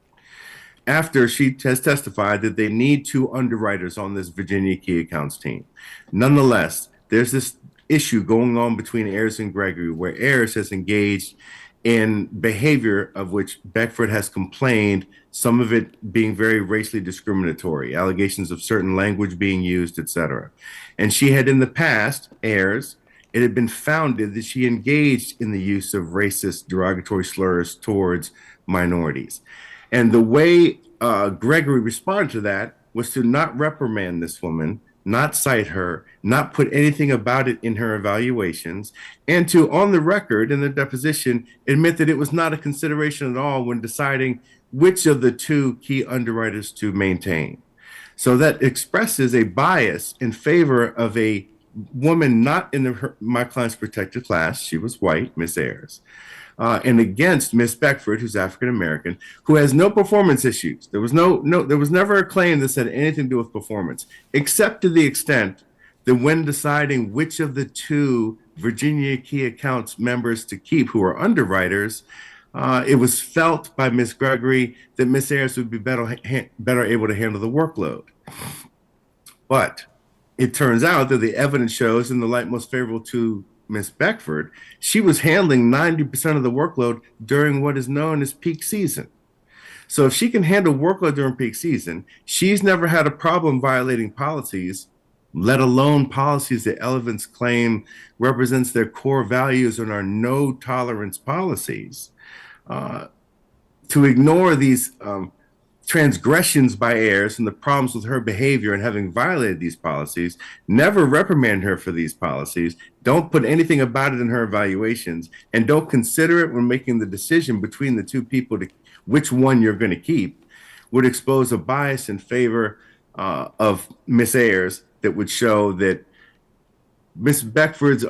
After she has testified that they need 2 underwriters on this Virginia Key Accounts team. Nonetheless, there's this issue going on between Ayers and Gregory, where Ayers has engaged in behavior of which Beckford has complained, some of it being very racially discriminatory, allegations of certain language being used, etc. And she had in the past, Ayers, it had been founded that she engaged in the use of racist derogatory slurs towards minorities. And the way Gregory responded to that was to not reprimand this woman, not cite her, not put anything about it in her evaluations, and to, on the record in the deposition, admit that it was not a consideration at all when deciding which of the 2 key underwriters to maintain. So that expresses a bias in favor of a woman not in my client's protected class. She was white, Miss Ayers. And against Miss Beckford, who's African American, who has no performance issues. There was there was never a claim that said anything to do with performance, except to the extent that when deciding which of the 2 Virginia Key Accounts members to keep, who are underwriters, it was felt by Ms. Gregory that Ms. Ayers would be better able to handle the workload. But it turns out that the evidence shows, in the light most favorable to Ms. Beckford, she was handling 90% of the workload during what is known as peak season. So if she can handle workload during peak season, she's never had a problem violating policies, let alone policies that Elevance claim represents their core values and are no tolerance policies. To ignore these transgressions by Ayers and the problems with her behavior and having violated these policies, never reprimand her for these policies, don't put anything about it in her evaluations, and don't consider it when making the decision between the two people to which one you're going to keep, would expose a bias in favor of Miss Ayers that would show that Miss Beckford's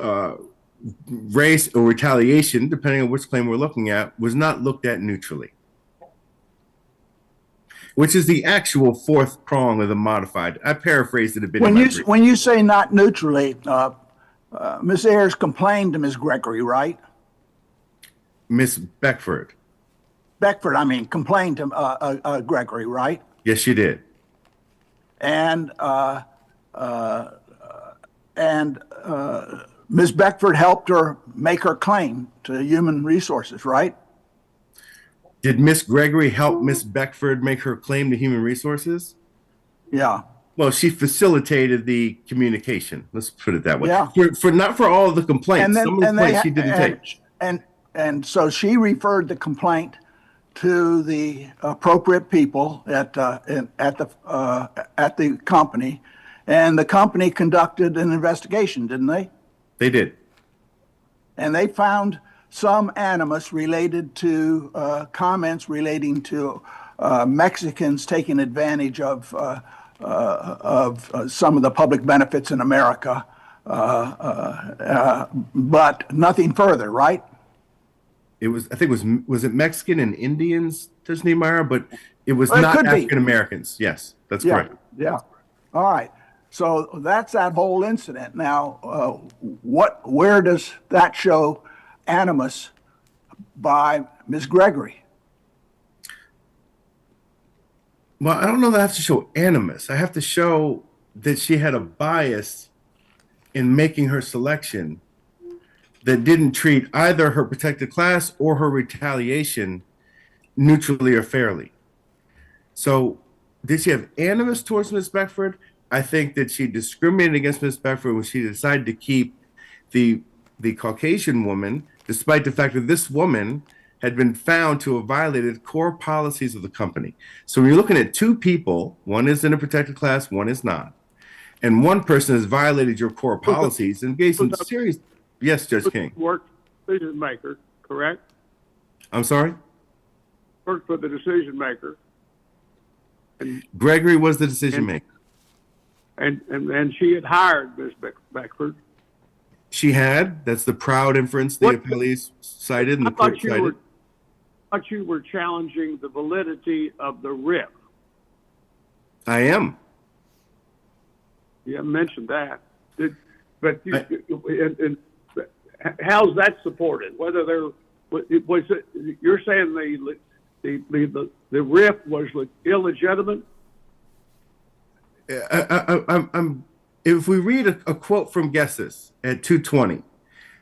race or retaliation, depending on which claim we're looking at, was not looked at neutrally, which is the actual fourth prong of the modified. I paraphrased it a bit. When you say not neutrally, Ms. Ayers complained to Ms. Gregory, right? Miss Beckford. Beckford, I mean, complained to Gregory, right? Yes, she did. And Ms. Beckford helped her make her claim to Human Resources, right? Did Miss Gregory help Miss Beckford make her claim to Human Resources? Yeah. Well, she facilitated the communication. Let's put it that way. Yeah. For not for all of the complaints. Some of the complaints she didn't take. And so she referred the complaint to the appropriate people at the company, and the company conducted an investigation, didn't they? They did. And they found some animus related to comments relating to Mexicans taking advantage of some of the public benefits in America, but nothing further, right? It was, I think was it Mexican and Indians, Judge Niemeyer, but it was Well, it not could be. African Americans. Yes, that's correct. Yeah. All right. So that's that whole incident. Now, where does that show animus by Ms. Gregory? Well, I don't know that I have to show animus. I have to show that she had a bias in making her selection that didn't treat either her protected class or her retaliation neutrally or fairly. So did she have animus towards Ms. Beckford? I think that she discriminated against Ms. Beckford when she decided to keep the Caucasian woman, despite the fact that this woman had been found to have violated core policies of the company. So when you're looking at two people, one is in a protected class, one is not, and one person has violated your core policies and engaged in serious... Yes, Judge King. Worked decision maker, correct? I'm sorry? Worked for the decision maker. And Gregory was the decision maker. And she had hired Ms. Beckford. She had. That's the proud inference the appellees cited and the court cited. I thought you were challenging the validity of the RIF. I am. You haven't mentioned that. How's that supported? Whether there was it, you're saying the RIF was illegitimate? If we read a quote from Gessis at 220,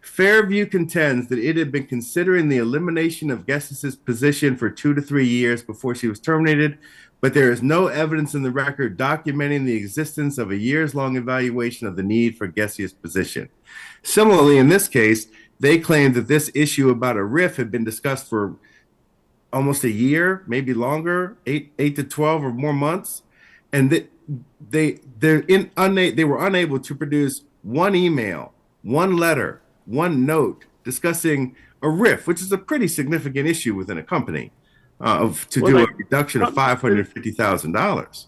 Fairview contends that it had been considering the elimination of Gessis's position for 2 to 3 years before she was terminated, but there is no evidence in the record documenting the existence of a years-long evaluation of the need for Gessi's position. Similarly, in this case, they claim that this issue about a RIF had been discussed for almost a year, maybe longer, 8 to 12 or more months, and that they were unable to produce one email, one letter, one note discussing a RIF, which is a pretty significant issue within a company, a reduction of $550,000.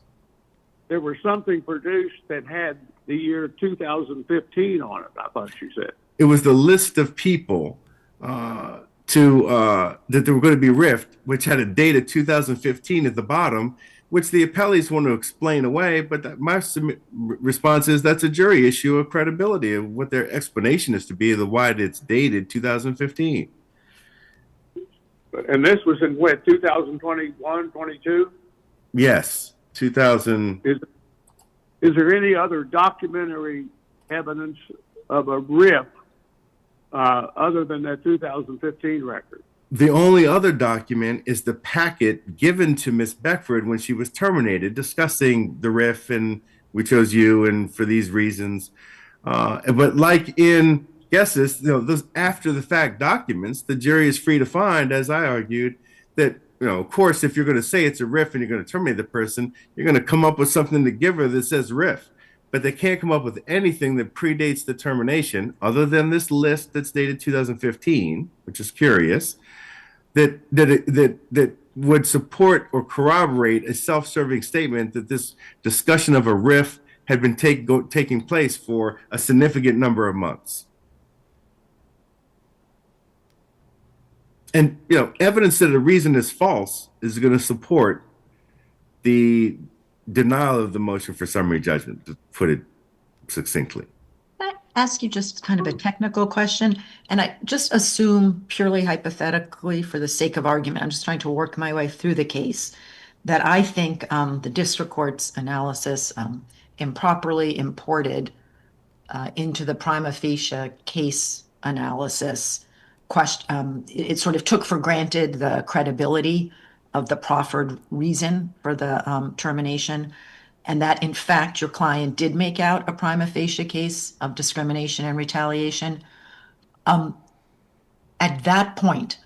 There was something produced that had the year 2015 on it, I thought you said. It was the list of people that they were going to be RIFed, which had a date of 2015 at the bottom, which the appellees want to explain away. But my response is that's a jury issue of credibility of what their explanation is to be, the why it's dated 2015. And this was in when, 2021, 22? Yes, 2000. Is there any other documentary evidence of a RIF other than that 2015 record? The only other document is the packet given to Miss Beckford when she was terminated, discussing the RIF and we chose you and for these reasons. But like in guesses, those after the fact documents, the jury is free to find, as I argued, that of course, if you're going to say it's a RIF and you're going to terminate the person, you're going to come up with something to give her that says RIF. But they can't come up with anything that predates the termination, other than this list that's dated 2015, which is curious. That would support or corroborate a self-serving statement that this discussion of a RIF had been taking place for a significant number of months. And evidence that a reason is false is going to support the denial of the motion for summary judgment, to put it succinctly. Can I ask you just kind of a technical question? And I just assume purely hypothetically, for the sake of argument, I'm just trying to work my way through the case, that I think the district court's analysis improperly imported into the prima facie case analysis. It sort of took for granted the credibility of the proffered reason for the termination, and that in fact your client did make out a prima facie case of discrimination and retaliation. At that point,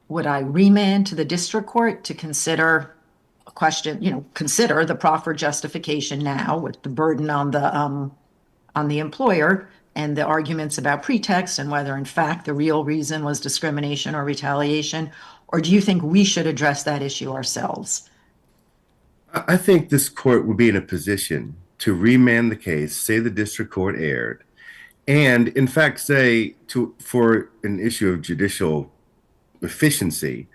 would I remand to the district court to consider a question, consider the proffered justification now with the burden on the employer and the arguments about pretext and whether in fact the real reason was discrimination or retaliation? Or do you think we should address that issue ourselves? I think this court would be in a position to remand the case, say the district court erred, and in fact say for an issue of judicial efficiency,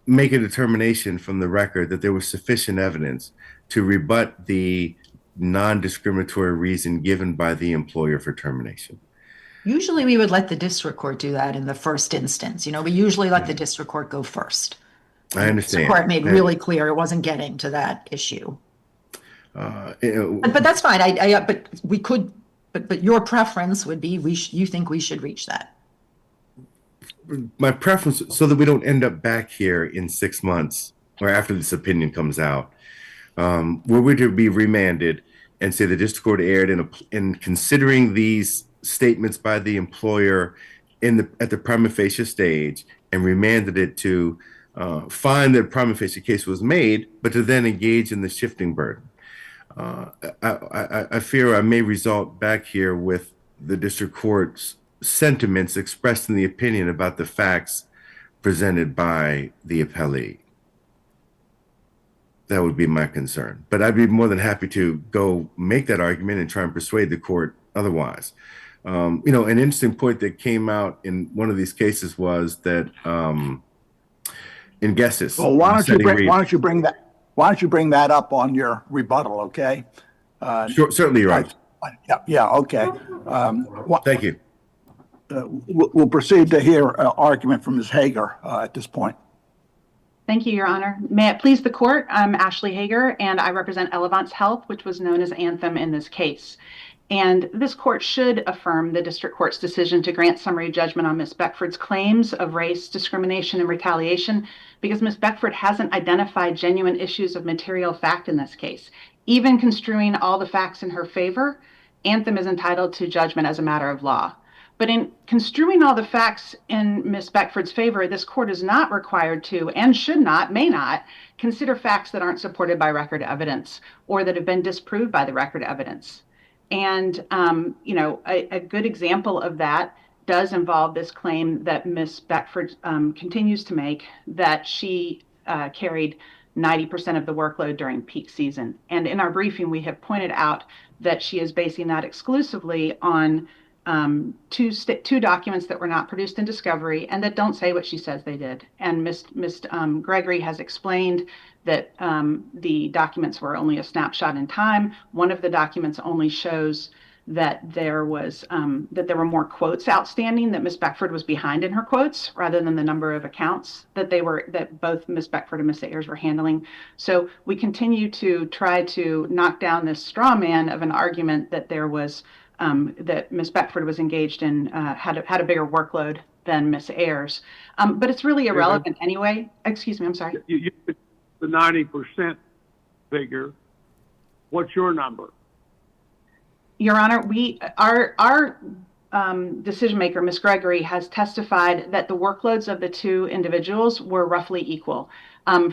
make a determination from the record that there was sufficient evidence to rebut the non-discriminatory reason given by the employer for termination. Usually we would let the district court do that in the first instance. We usually let the district court go first. I understand. The court made really clear it wasn't getting to that issue. But that's fine. But we could. But your preference would be you think we should reach that. My preference, so that we don't end up back here in 6 months or after this opinion comes out, were we to be remanded and say the district court erred in considering these statements by the employer at the prima facie stage and remanded it to find that a prima facie case was made, but to then engage in the shifting burden. I fear I may result back here with the district court's sentiments expressed in the opinion about the facts presented by the appellee. That would be my concern. But I'd be more than happy to go make that argument and try and persuade the court otherwise. An interesting point that came out in one of these cases was that in guesses. Well, why don't you bring that up on your rebuttal, okay? Sure, certainly, you're right. Yeah, okay. Thank you. We'll proceed to hear an argument from Ms. Hager at this point. Thank you, Your Honor. May it please the court, I'm Ashley Hager, and I represent Elevance Health, which was known as Anthem in this case. And this court should affirm the district court's decision to grant summary judgment on Ms. Beckford's claims of race, discrimination, and retaliation, because Ms. Beckford hasn't identified genuine issues of material fact in this case. Even construing all the facts in her favor, Anthem is entitled to judgment as a matter of law. But in construing all the facts in Ms. Beckford's favor, this court is not required to, and should not, may not, consider facts that aren't supported by record evidence or that have been disproved by the record evidence. And, a good example of that does involve this claim that Ms. Beckford continues to make, that she carried 90% of the workload during peak season. And in our briefing, we have pointed out that she is basing that exclusively on two documents that were not produced in discovery and that don't say what she says they did. And Ms. Gregory has explained that the documents were only a snapshot in time. One of the documents only shows that there were more quotes outstanding, that Ms. Beckford was behind in her quotes rather than the number of accounts that both Ms. Beckford and Ms. Ayers were handling. So we continue to try to knock down this straw man of an argument that that Ms. Beckford was engaged in, had a bigger workload than Ms. Ayers. But it's really irrelevant anyway. Excuse me, I'm sorry. The 90% figure, what's your number? Your Honor, our decision maker, Ms. Gregory, has testified that the workloads of the two individuals were roughly equal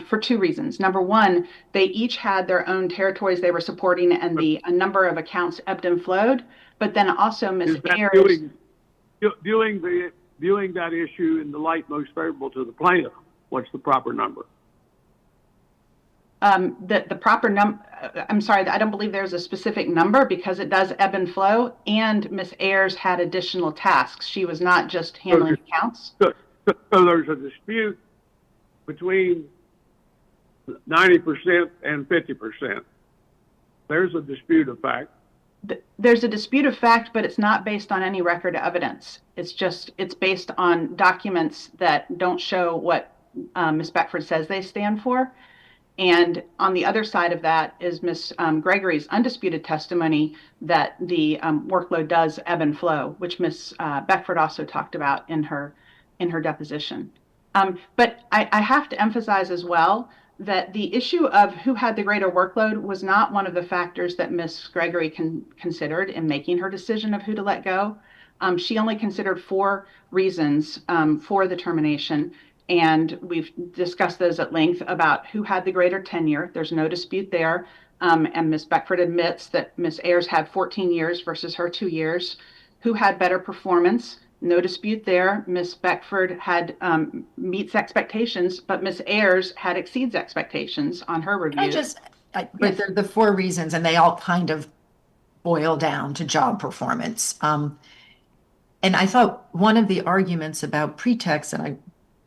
for two reasons. Number one, they each had their own territories they were supporting, and a number of accounts ebbed and flowed. But then also Ms. Ayers. Viewing that issue in the light most favorable to the plaintiff, what's the proper number? The proper number, I'm sorry, I don't believe there's a specific number because it does ebb and flow, and Ms. Ayers had additional tasks. She was not just handling accounts. So there's a dispute between 90% and 50%. There's a dispute of fact. There's a dispute of fact, but it's not based on any record evidence. It's based on documents that don't show what Ms. Beckford says they stand for. And on the other side of that is Ms. Gregory's undisputed testimony that the workload does ebb and flow, which Ms. Beckford also talked about in her deposition. But I have to emphasize as well that the issue of who had the greater workload was not one of the factors that Ms. Gregory considered in making her decision of who to let go. She only considered 4 reasons for the termination. And we've discussed those at length about who had the greater tenure. There's no dispute there. And Ms. Beckford admits that Ms. Ayers had 14 years versus her 2 years. Who had better performance? No dispute there. Ms. Beckford had meets expectations, but Ms. Ayers had exceeds expectations on her review. But they're the 4 reasons, and they all kind of boil down to job performance. And I thought one of the arguments about pretext, and I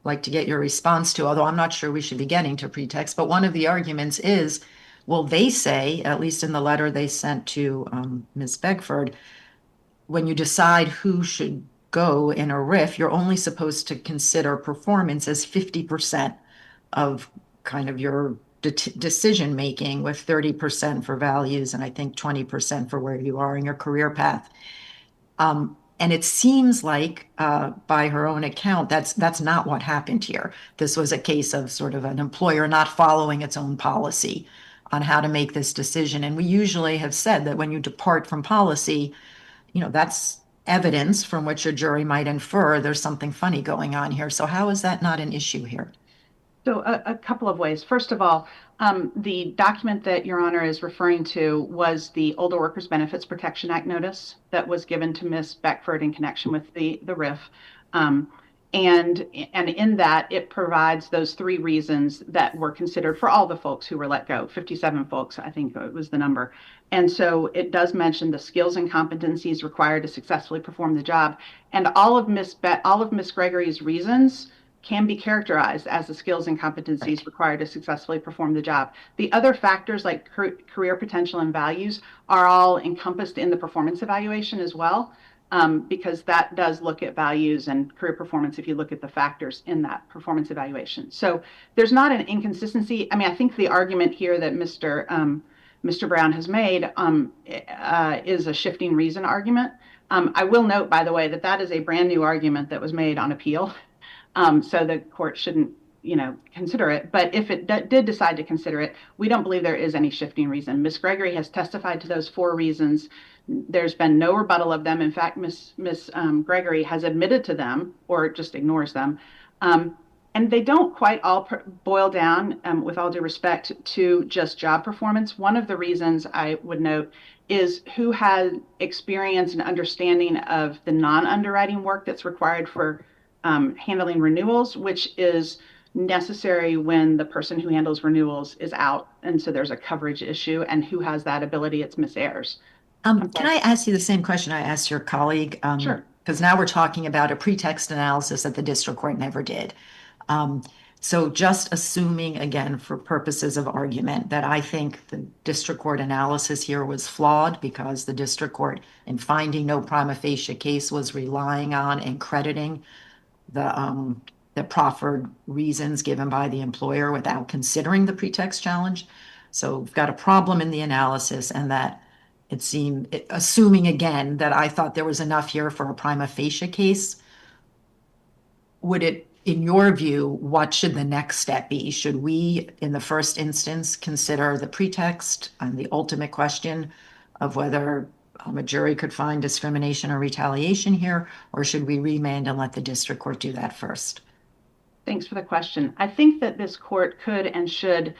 like to get your response to, although I'm not sure we should be getting to pretext, but one of the arguments is, well, they say, at least in the letter they sent to Ms. Beckford, when you decide who should go in a RIF, you're only supposed to consider performance as 50% of kind of your decision making, with 30% for values and I think 20% for where you are in your career path. And it seems like, by her own account, that's not what happened here. This was a case of sort of an employer not following its own policy on how to make this decision. And we usually have said that when you depart from policy, that's evidence from which a jury might infer there's something funny going on here. So how is that not an issue here? So a couple of ways. First of all, the document that Your Honor is referring to was the Older Workers Benefits Protection Act notice that was given to Ms. Beckford in connection with the RIF. And in that, it provides those 3 reasons that were considered for all the folks who were let go, 57 folks, I think it was the number. And so it does mention the skills and competencies required to successfully perform the job. And all of Ms. Gregory's reasons can be characterized as the skills and competencies required to successfully perform the job. The other factors like career potential and values are all encompassed in the performance evaluation as well, because that does look at values and career performance if you look at the factors in that performance evaluation. So there's not an inconsistency. I mean, I think the argument here that Mr. Brown has made is a shifting reason argument. I will note, by the way, that is a brand new argument that was made on appeal. So the court shouldn't, consider it. But if it did decide to consider it, we don't believe there is any shifting reason. Ms. Gregory has testified to those 4 reasons. There's been no rebuttal of them. In fact, Ms. Gregory has admitted to them or just ignores them. And they don't quite all boil down, with all due respect, to just job performance. One of the reasons I would note is who had experience and understanding of the non-underwriting work that's required for handling renewals, which is necessary when the person who handles renewals is out. And so there's a coverage issue, and who has that ability? It's Ms. Ayers. Can I ask you the same question I asked your colleague? Sure. Because now we're talking about a pretext analysis that the district court never did. So just assuming, again, for purposes of argument, that I think the district court analysis here was flawed because the district court, in finding no prima facie case, was relying on and crediting the proffered reasons given by the employer without considering the pretext challenge. So we've got a problem in the analysis, and that it seemed, assuming again that I thought there was enough here for a prima facie case, would it, in your view, what should the next step be? Should we, in the first instance, consider the pretext and the ultimate question of whether a jury could find discrimination or retaliation here, or should we remand and let the district court do that first? Thanks for the question. I think that this court could and should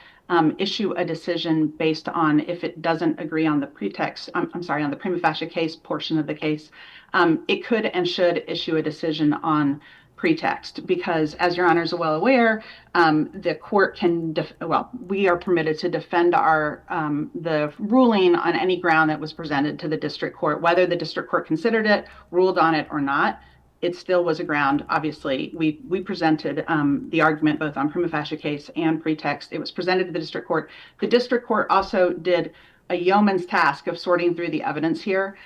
issue a decision based on if it doesn't agree on the pretext, I'm sorry, on the prima facie case portion of the case. It could and should issue a decision on pretext because, as your honors are well aware, the court can, we are permitted to defend the ruling on any ground that was presented to the district court, whether the district court considered it, ruled on it or not. It still was a ground. Obviously, we presented the argument both on prima facie case and pretext. It was presented to the district court. The district court also did a yeoman's task of sorting through the evidence here,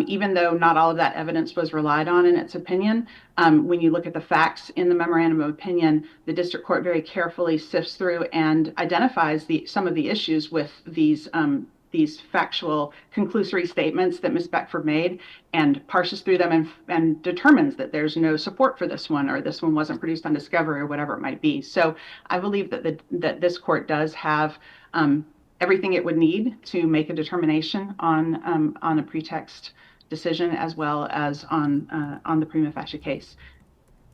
even though not all of that evidence was relied on in its opinion. When you look at the facts in the memorandum of opinion, the district court very carefully sifts through and identifies some of the issues with these factual conclusory statements that Ms. Beckford made and parses through them and determines that there's no support for this one, or this one wasn't produced on discovery, or whatever it might be. So I believe that this court does have everything it would need to make a determination on a pretext decision as well as on the prima facie case.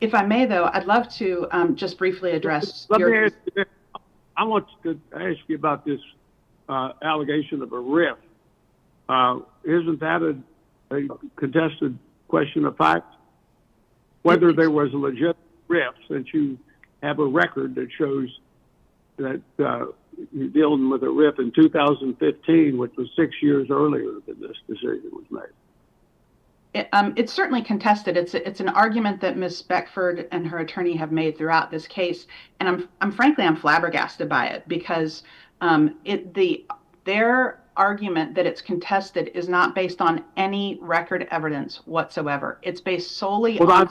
If I may, though, I'd love to just briefly address I want to ask you about this allegation of a riff. Isn't that a contested question of fact? Whether there was a legit riff, since you have a record that shows that you're dealing with a riff in 2015, which was 6 years earlier than this decision was made. It's certainly contested. It's an argument that Ms. Beckford and her attorney have made throughout this case, and I'm frankly flabbergasted by it because their argument that it's contested is not based on any record evidence whatsoever. It's based solely on.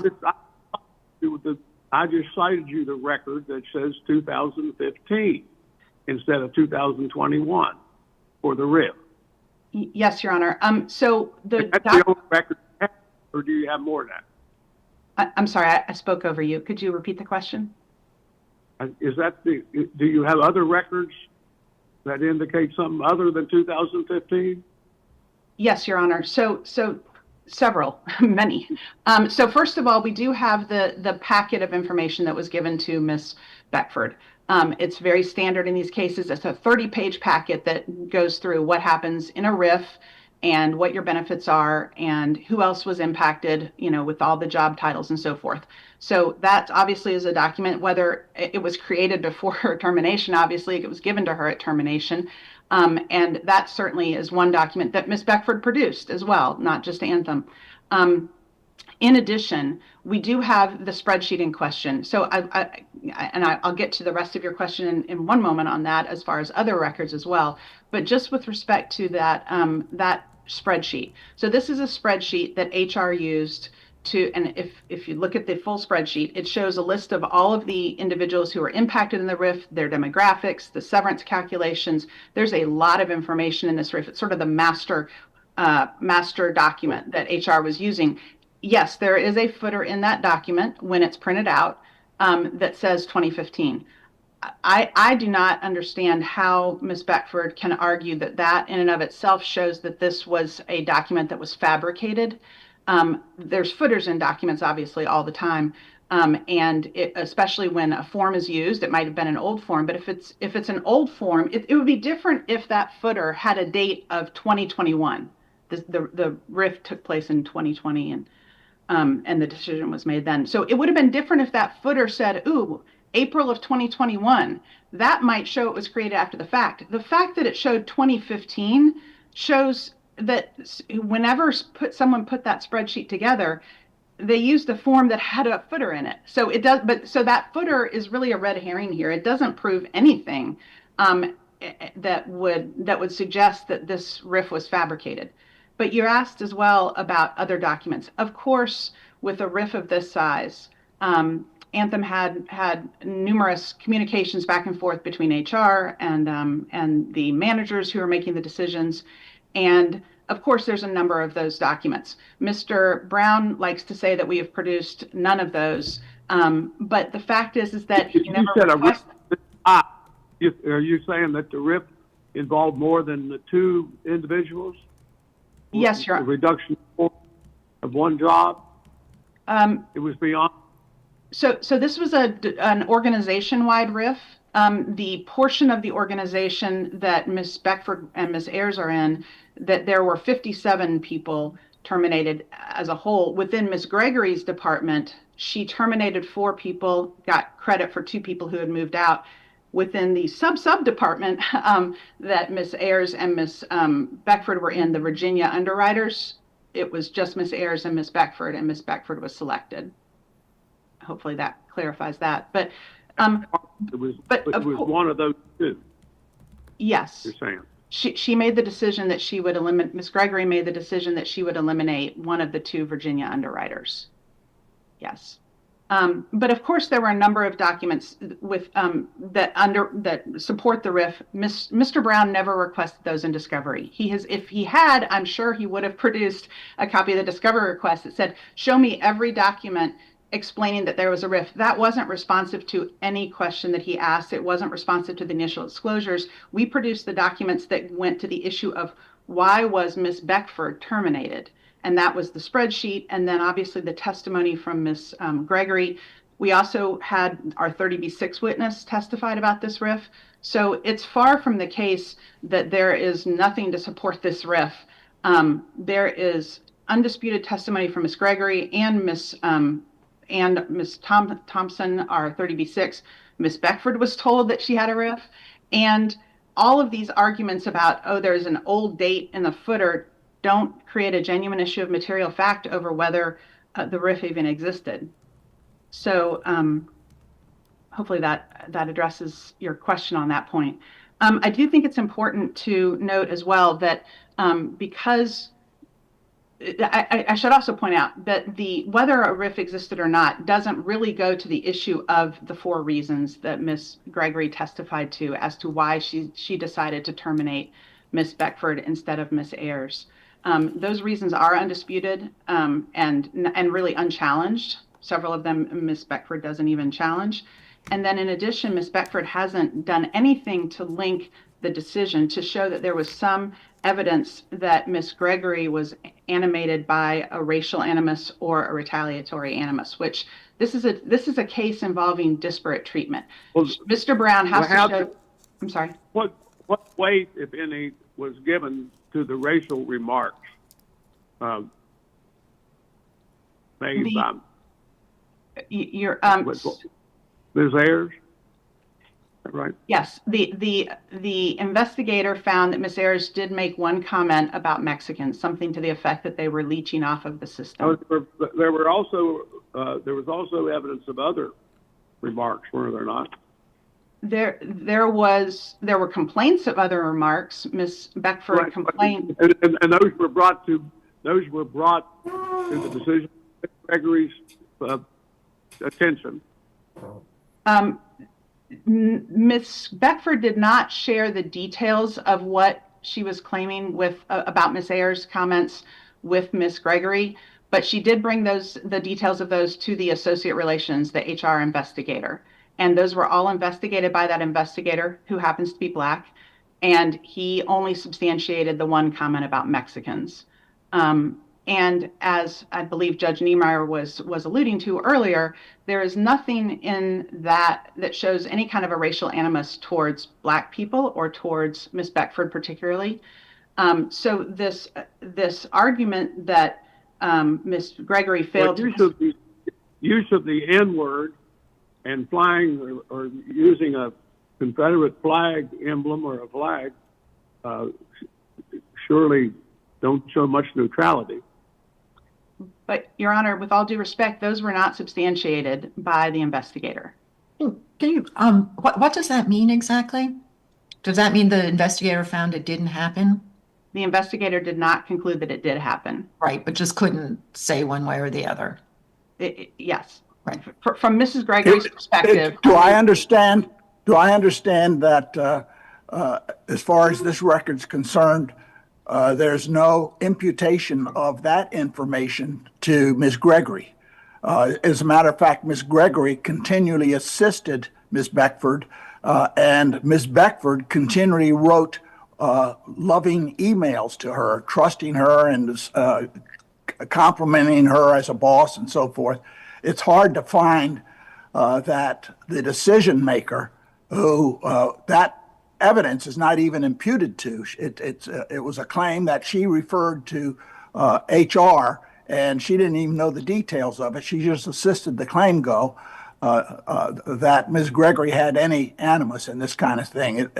I just cited you the record that says 2015 instead of 2021 for the riff. Yes, Your Honor. So that's the only record, or do you have more than that? I'm sorry, I spoke over you. Could you repeat the question? Do you have other records that indicate something other than 2015? Yes, Your Honor. So several, many. So first of all, we do have the packet of information that was given to Ms. Beckford. It's very standard in these cases. It's a 30-page packet that goes through what happens in a RIF and what your benefits are and who else was impacted, with all the job titles and so forth. So that obviously is a document, whether it was created before her termination, obviously it was given to her at termination. And that certainly is one document that Ms. Beckford produced as well, not just Anthem. In addition, we do have the spreadsheet in question. So I'll get to the rest of your question in one moment on that as far as other records as well. But just with respect to that spreadsheet. So this is a spreadsheet that HR used and if you look at the full spreadsheet, it shows a list of all of the individuals who were impacted in the RIF, their demographics, the severance calculations. There's a lot of information in this RIF. It's sort of the master document that HR was using. Yes, there is a footer in that document when it's printed out that says 2015. I do not understand how Ms. Beckford can argue that in and of itself shows that this was a document that was fabricated. There's footers in documents, obviously, all the time. And especially when a form is used, it might have been an old form, but if it's an old form, it would be different if that footer had a date of 2021. The RIF took place in 2020 and the decision was made then. So it would have been different if that footer said, ooh, April of 2021. That might show it was created after the fact. The fact that it showed 2015 shows that whenever someone put that spreadsheet together, they used a form that had a footer in it. So it does, but so that footer is really a red herring here. It doesn't prove anything that would suggest that this RIF was fabricated. But you're asked as well about other documents. Of course, with a RIF of this size, Anthem had numerous communications back and forth between HR and the managers who are making the decisions, and of course, there's a number of those documents. Mr. Brown likes to say that we have produced none of those, but the fact is that he never requested. Are you saying that the RIF involved more than the two individuals? Yes, Your Honor. The reduction of one job? It was beyond. So this was an organization-wide RIF. The portion of the organization that Ms. Beckford and Ms. Ayers are in, that there were 57 people terminated as a whole. Within Ms. Gregory's department, she terminated 4 people, got credit for 2 people who had moved out. Within the sub-department that Ms. Ayers and Ms. Beckford were in, the Virginia underwriters, it was just Ms. Ayers and Ms. Beckford, and Ms. Beckford was selected. Hopefully that clarifies that. But it was one of those two. Yes. You're saying. She made the decision that she would eliminate, Ms. Gregory made the decision that she would eliminate one of the 2 Virginia underwriters. Yes. But of course, there were a number of documents with that support the RIF. Mr. Brown never requested those in discovery. If he had, I'm sure he would have produced a copy of the discovery request that said, "Show me every document explaining that there was a RIF." That wasn't responsive to any question that he asked. It wasn't responsive to the initial disclosures. We produced the documents that went to the issue of why was Ms. Beckford terminated? And that was the spreadsheet. And then obviously the testimony from Ms. Gregory. We also had our 30B6 witness testified about this RIF. So it's far from the case that there is nothing to support this RIF. There is undisputed testimony from Ms. Gregory and Ms. Thompson, our 30B6. Ms. Beckford was told that she had a RIF. And all of these arguments about, oh, there's an old date in the footer, don't create a genuine issue of material fact over whether the RIF even existed. So hopefully that addresses your question on that point. I do think it's important to note as well that because I should also point out that whether a RIF existed or not doesn't really go to the issue of the 4 reasons that Ms. Gregory testified to as to why she decided to terminate Ms. Beckford instead of Ms. Ayers. Those reasons are undisputed and really unchallenged. Several of them Ms. Beckford doesn't even challenge. And then in addition, Ms. Beckford hasn't done anything to link the decision to show that there was some evidence that Ms. Gregory was animated by a racial animus or a retaliatory animus, which this is a case involving disparate treatment. Well, Mr. Brown has to show. I'm sorry. What weight, if any, was given to the racial remarks made by Ms. Ayers? Right. Yes, the investigator found that Ms. Ayers did make one comment about Mexicans, something to the effect that they were leeching off of the system. There was also evidence of other remarks, were there not? There were complaints of other remarks. Ms. Beckford complained, and those were brought to the decision of Gregory's attention. Ms. Beckford did not share the details of what she was claiming about Ms. Ayers' comments with Ms. Gregory, but she did bring the details of those to the associate relations, the HR investigator. And those were all investigated by that investigator, who happens to be Black, and he only substantiated the one comment about Mexicans. And as I believe Judge Niemeyer was alluding to earlier, there is nothing in that shows any kind of a racial animus towards Black people or towards Ms. Beckford particularly. So this argument that Ms. Gregory failed to use of the N-word and flying or using a Confederate flag emblem or a flag surely don't show much neutrality. But, Your Honor, with all due respect, those were not substantiated by the investigator. Can you, what does that mean exactly? Does that mean the investigator found it didn't happen? The investigator did not conclude that it did happen. Right, but just couldn't say one way or the other. Yes. Right. From Mrs. Gregory's perspective. Do I understand that as far as this record's concerned, there's no imputation of that information to Ms. Gregory? As a matter of fact, Ms. Gregory continually assisted Ms. Beckford, and Ms. Beckford continually wrote loving emails to her, trusting her and complimenting her as a boss and so forth. It's hard to find that the decision maker, who that evidence is not even imputed to, it was a claim that she referred to HR, and she didn't even know the details of it. She just assisted the claim go that Ms. Gregory had any animus in this kind of thing.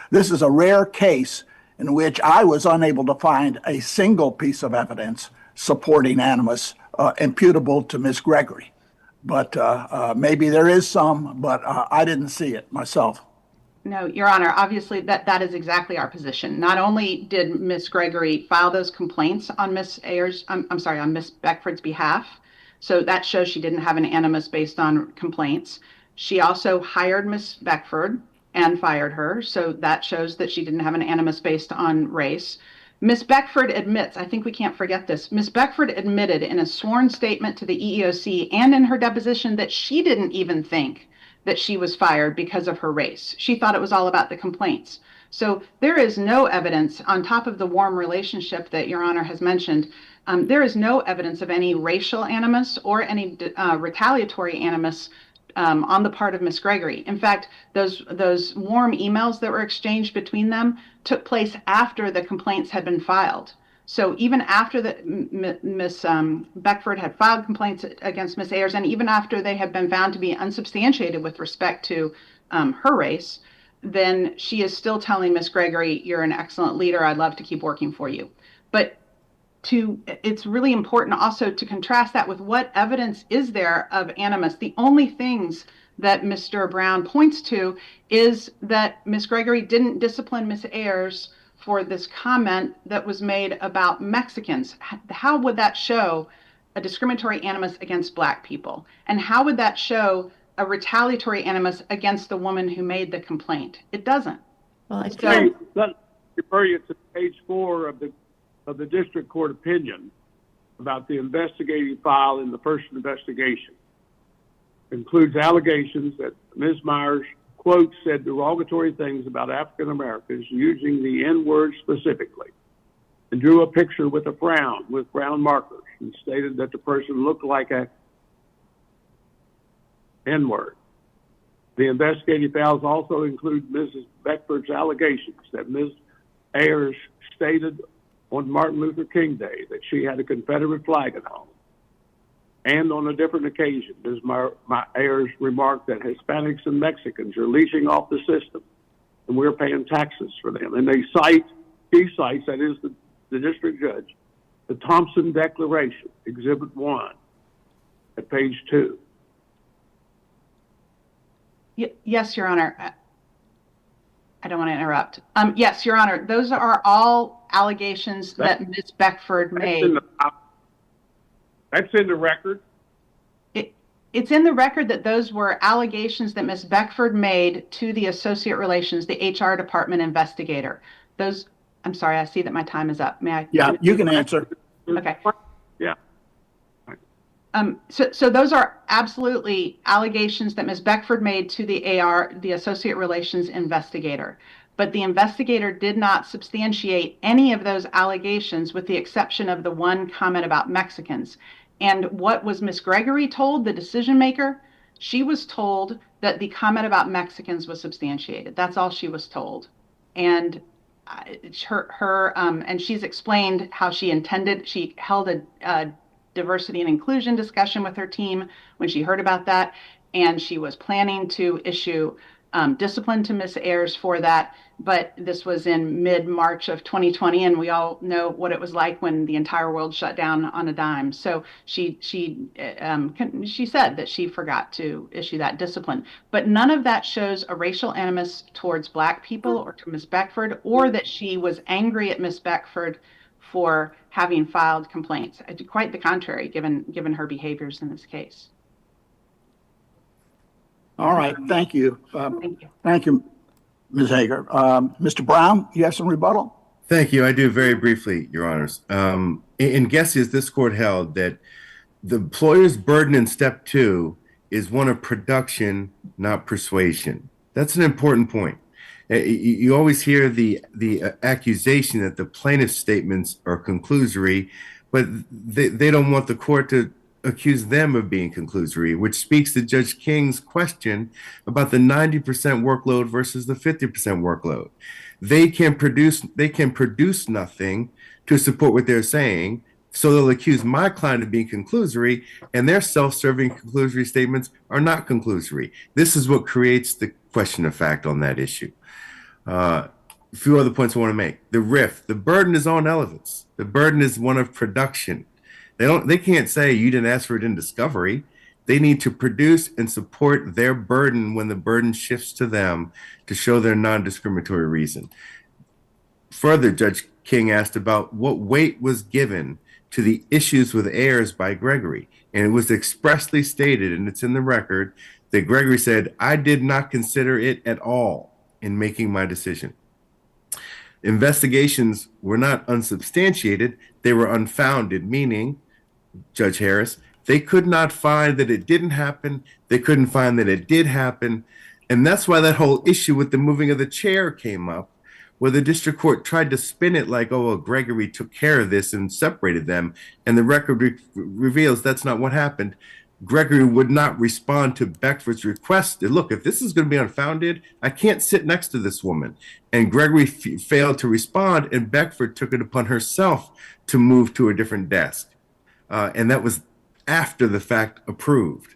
This is a rare case in which I was unable to find a single piece of evidence supporting animus imputable to Ms. Gregory. But maybe there is some, but I didn't see it myself. No, Your Honor, obviously that is exactly our position. Not only did Ms. Gregory file those complaints on Ms. Ayers, on Ms. Beckford's behalf, so that shows she didn't have an animus based on complaints. She also hired Ms. Beckford and fired her, so that shows that she didn't have an animus based on race. Ms. Beckford admits, I think we can't forget this, Ms. Beckford admitted in a sworn statement to the EEOC and in her deposition that she didn't even think that she was fired because of her race. She thought it was all about the complaints. So there is no evidence, on top of the warm relationship that Your Honor has mentioned, there is no evidence of any racial animus or any retaliatory animus on the part of Ms. Gregory. In fact, those warm emails that were exchanged between them took place after the complaints had been filed. So even after Ms. Beckford had filed complaints against Ms. Ayers, and even after they had been found to be unsubstantiated with respect to her race, then she is still telling Ms. Gregory, you're an excellent leader, I'd love to keep working for you. But it's really important also to contrast that with what evidence is there of animus. The only things that Mr. Brown points to is that Ms. Gregory didn't discipline Ms. Ayers for this comment that was made about Mexicans. How would that show a discriminatory animus against Black people? And how would that show a retaliatory animus against the woman who made the complaint? It doesn't. Well, Let me refer you to page 4 of the district court opinion about the investigating file in the first investigation. Includes allegations that Ms. Myers, quote, said derogatory things about African Americans using the N-word specifically, and drew a picture with a frown with brown markers and stated that the person looked like a N-word. The investigating files also include Mrs. Beckford's allegations that Ms. Ayers stated on Martin Luther King Day that she had a Confederate flag at home. And on a different occasion, Ms. Ayers remarked that Hispanics and Mexicans are leeching off the system, and we're paying taxes for them. And she cites, that is the district judge, the Thompson Declaration, Exhibit 1, at page 2. Yes, Your Honor. I don't want to interrupt. Yes, Your Honor, those are all allegations that Ms. Beckford made. That's in the record. It's in the record that those were allegations that Ms. Beckford made to the Associate Relations, the HR department investigator. I'm sorry, I see that my time is up. May I? Yeah, you can answer. Okay. Yeah. So those are absolutely allegations that Ms. Beckford made to the Associate Relations investigator. But the investigator did not substantiate any of those allegations with the exception of the one comment about Mexicans. And what was Ms. Gregory told, the decision maker? She was told that the comment about Mexicans was substantiated. That's all she was told. And and she's explained how she held a diversity and inclusion discussion with her team when she heard about that. And she was planning to issue discipline to Ms. Ayers for that, but this was in mid-March of 2020, and we all know what it was like when the entire world shut down on a dime. So she said that she forgot to issue that discipline, but none of that shows a racial animus towards Black people or to Ms. Beckford, or that she was angry at Ms. Beckford for having filed complaints. Quite the contrary, given her behaviors in this case. All right, thank you. Thank you. Thank you, Ms. Hager. Mr. Brown, you have some rebuttal? Thank you. I do very briefly, Your Honors. In Gessius, this court held that the employer's burden in step 2 is one of production, not persuasion. That's an important point. You always hear the accusation that the plaintiff's statements are conclusory, but they don't want the court to accuse them of being conclusory, which speaks to Judge King's question about the 90% workload versus the 50% workload. They can produce nothing to support what they're saying, so they'll accuse my client of being conclusory, and their self-serving conclusory statements are not conclusory. This is what creates the question of fact on that issue. A few other points I want to make. The RIF, the burden is on Elevance. The burden is one of production. They can't say you didn't ask for it in discovery. They need to produce and support their burden when the burden shifts to them to show their non-discriminatory reason. Further, Judge King asked about what weight was given to the issues with Ayers by Gregory. And it was expressly stated, and it's in the record, that Gregory said, I did not consider it at all in making my decision. Investigations were not unsubstantiated, they were unfounded, meaning, Judge Harris, they could not find that it didn't happen, they couldn't find that it did happen, and that's why that whole issue with the moving of the chair came up, where the district court tried to spin it like, oh, well, Gregory took care of this and separated them, and the record reveals that's not what happened. Gregory would not respond to Beckford's request. Look, if this is going to be unfounded, I can't sit next to this woman. And Gregory failed to respond, and Beckford took it upon herself to move to a different desk. And that was after the fact approved.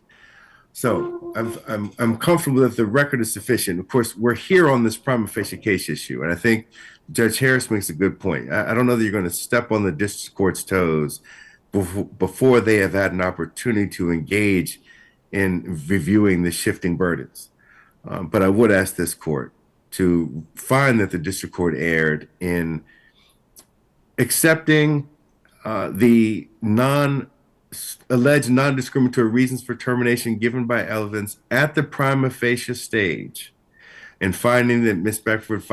So I'm comfortable that the record is sufficient. Of course, we're here on this prima facie case issue, and I think Judge Harris makes a good point. I don't know that you're going to step on the district court's toes before they have had an opportunity to engage in reviewing the shifting burdens. But I would ask this court to find that the district court erred in accepting the alleged non-discriminatory reasons for termination given by Elevance at the prima facie stage, and finding that Ms. Beckford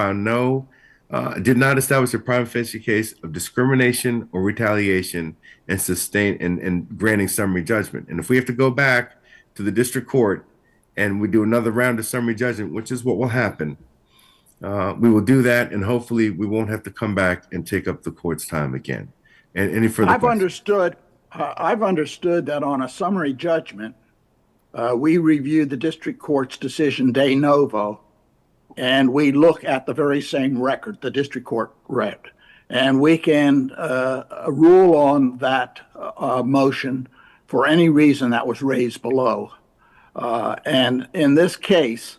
did not establish a prima facie case of discrimination or retaliation, and granting summary judgment. And if we have to go back to the district court and we do another round of summary judgment, which is what will happen, we will do that, and hopefully we won't have to come back and take up the court's time again. And any further questions? I've understood that on a summary judgment, we review the district court's decision de novo, and we look at the very same record the district court read. And we can rule on that motion for any reason that was raised below. And in this case,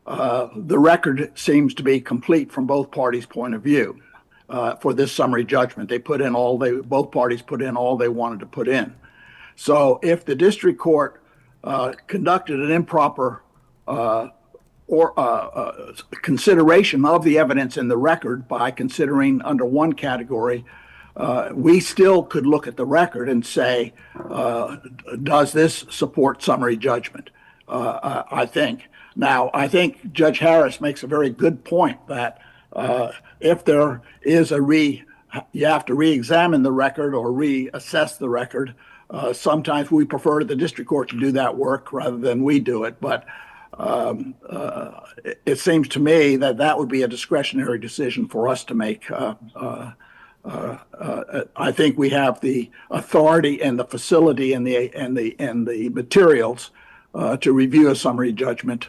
the record seems to be complete from both parties' point of view. For this summary judgment, both parties put in all they wanted to put in. So if the district court conducted an improper consideration of the evidence in the record by considering under one category, we still could look at the record and say, does this support summary judgment? I think. Now, I think Judge Harris makes a very good point that if there is you have to re-examine the record or reassess the record. Sometimes we prefer the district court to do that work rather than we do it. But it seems to me that would be a discretionary decision for us to make. I think we have the authority and the facility and the materials to review a summary judgment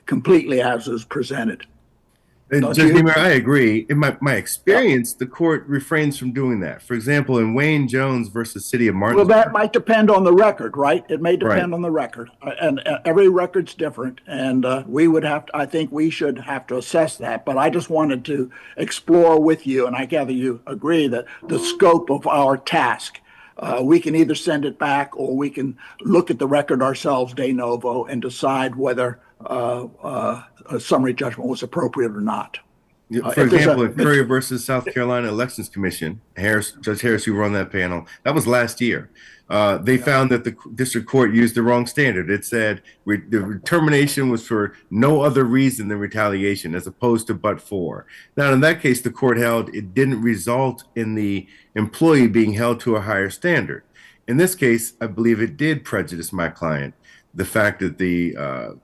completely as is presented. Don't Judge you? Niemeyer, I agree. In my experience, the court refrains from doing that. For example, in Wayne Jones versus City of Well, Martinsburg. that might depend on the record, right? It may Right. depend on the record, and every record's different, and we would have to, I think we should have to assess that. But I just wanted to explore with you, and I gather you agree that the scope of our task, we can either send it back or we can look at the record ourselves de novo and decide whether a summary judgment was appropriate or not. For example, in Curry versus South Carolina Elections Commission, Judge Harris, you were on that panel. That was last year. They found that the district court used the wrong standard. It said the termination was for no other reason than retaliation, as opposed to but for. Now, in that case, the court held it didn't result in the employee being held to a higher standard. In this case, I believe it did prejudice my client. The fact that the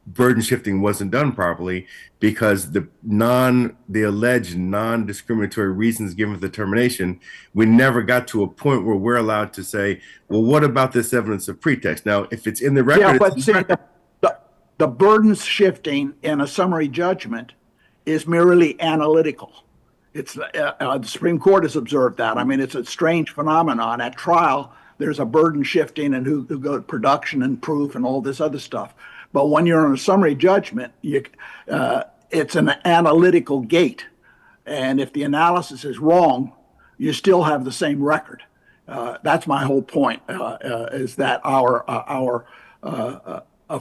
burden shifting wasn't done properly because the alleged non-discriminatory reasons given for the termination, we never got to a point where we're allowed to say, well, what about this evidence of pretext? Now, if it's in the record, yeah, but see, the burden shifting in a summary judgment is merely analytical. It's the Supreme Court has observed that. I mean, it's a strange phenomenon. At trial, there's a burden shifting and who go to production and proof and all this other stuff. But when you're on a summary judgment, it's an analytical gate. And if the analysis is wrong, you still have the same record. That's my whole point, is that our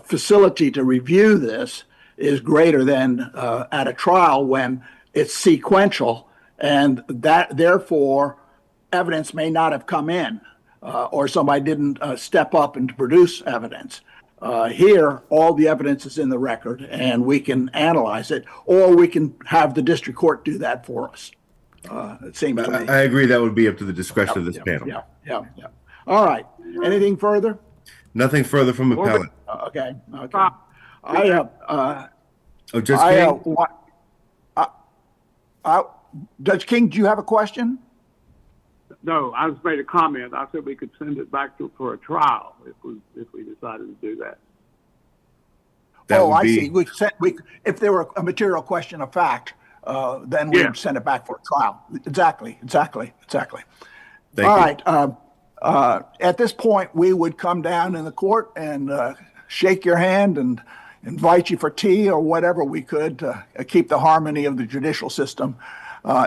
facility to review this is greater than at a trial when it's sequential, and that therefore evidence may not have come in, or somebody didn't step up and produce evidence. Here, all the evidence is in the record, and we can analyze it, or we can have the district court do that for us. It seems to me. I agree that would be up to the discretion of this panel. Yeah. All right. Anything further? Nothing further from appellant. Okay. I have. Judge King? Judge King, do you have a question? No, I just made a comment. I said we could send it back for a trial if we decided to do that. I see. If there were a material question of fact, then we'd send it back for a trial. Exactly. Thank All you. right. At this point, we would come down in the court and shake your hand and invite you for tea or whatever we could to keep the harmony of the judicial system.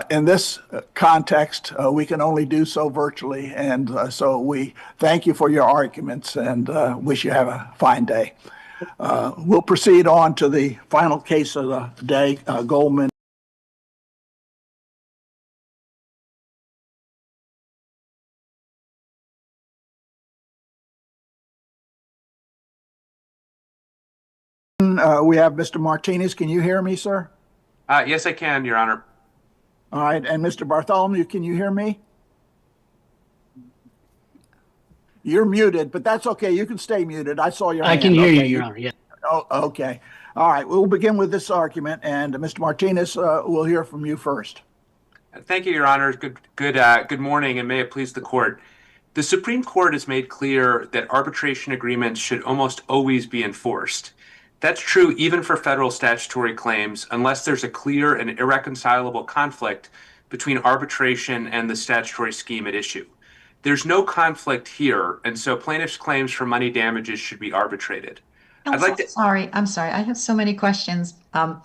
In this context, we can only do so virtually, and so we thank you for your arguments and wish you have a fine day. We'll proceed on to the final case of the day, Goldman. We have Mr. Martinez. Can you hear me, sir? Yes, I can, Your Honor. All right. And Mr. Bartholomew, can you hear me? You're muted, but that's okay. You can stay muted. I saw your hand. I can hear you, Your Honor. Yeah. Oh, okay. All right. We'll begin with this argument, and Mr. Martinez, we'll hear from you first. Thank you, Your Honor. Good morning, and may it please the court. The Supreme Court has made clear that arbitration agreements should almost always be enforced. That's true even for federal statutory claims, unless there's a clear and irreconcilable conflict between arbitration and the statutory scheme at issue. There's no conflict here, and so plaintiffs' claims for money damages should be arbitrated. I'm sorry. I have so many questions, and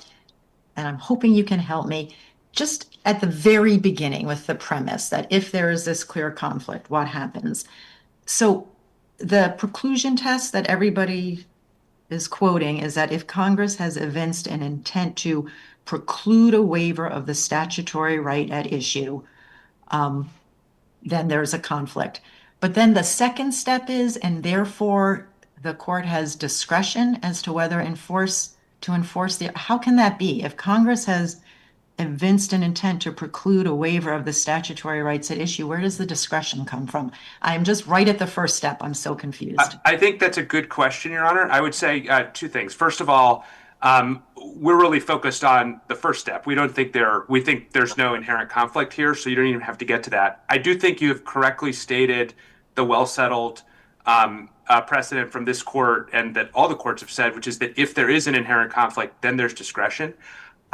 I'm hoping you can help me. Just at the very beginning with the premise that if there is this clear conflict, what happens? So the preclusion test that everybody is quoting is that if Congress has evinced an intent to preclude a waiver of the statutory right at issue, then there's a conflict. But then the second step is, and therefore the court has discretion as to whether to enforce how can that be? If Congress has evinced an intent to preclude a waiver of the statutory rights at issue, where does the discretion come from? I'm just right at the first step. I'm so confused. I think that's a good question, Your Honor. I would say two things. First of all, we're really focused on the first step. We think there's no inherent conflict here, so you don't even have to get to that. I do think you have correctly stated the well-settled precedent from this court and that all the courts have said, which is that if there is an inherent conflict, then there's discretion.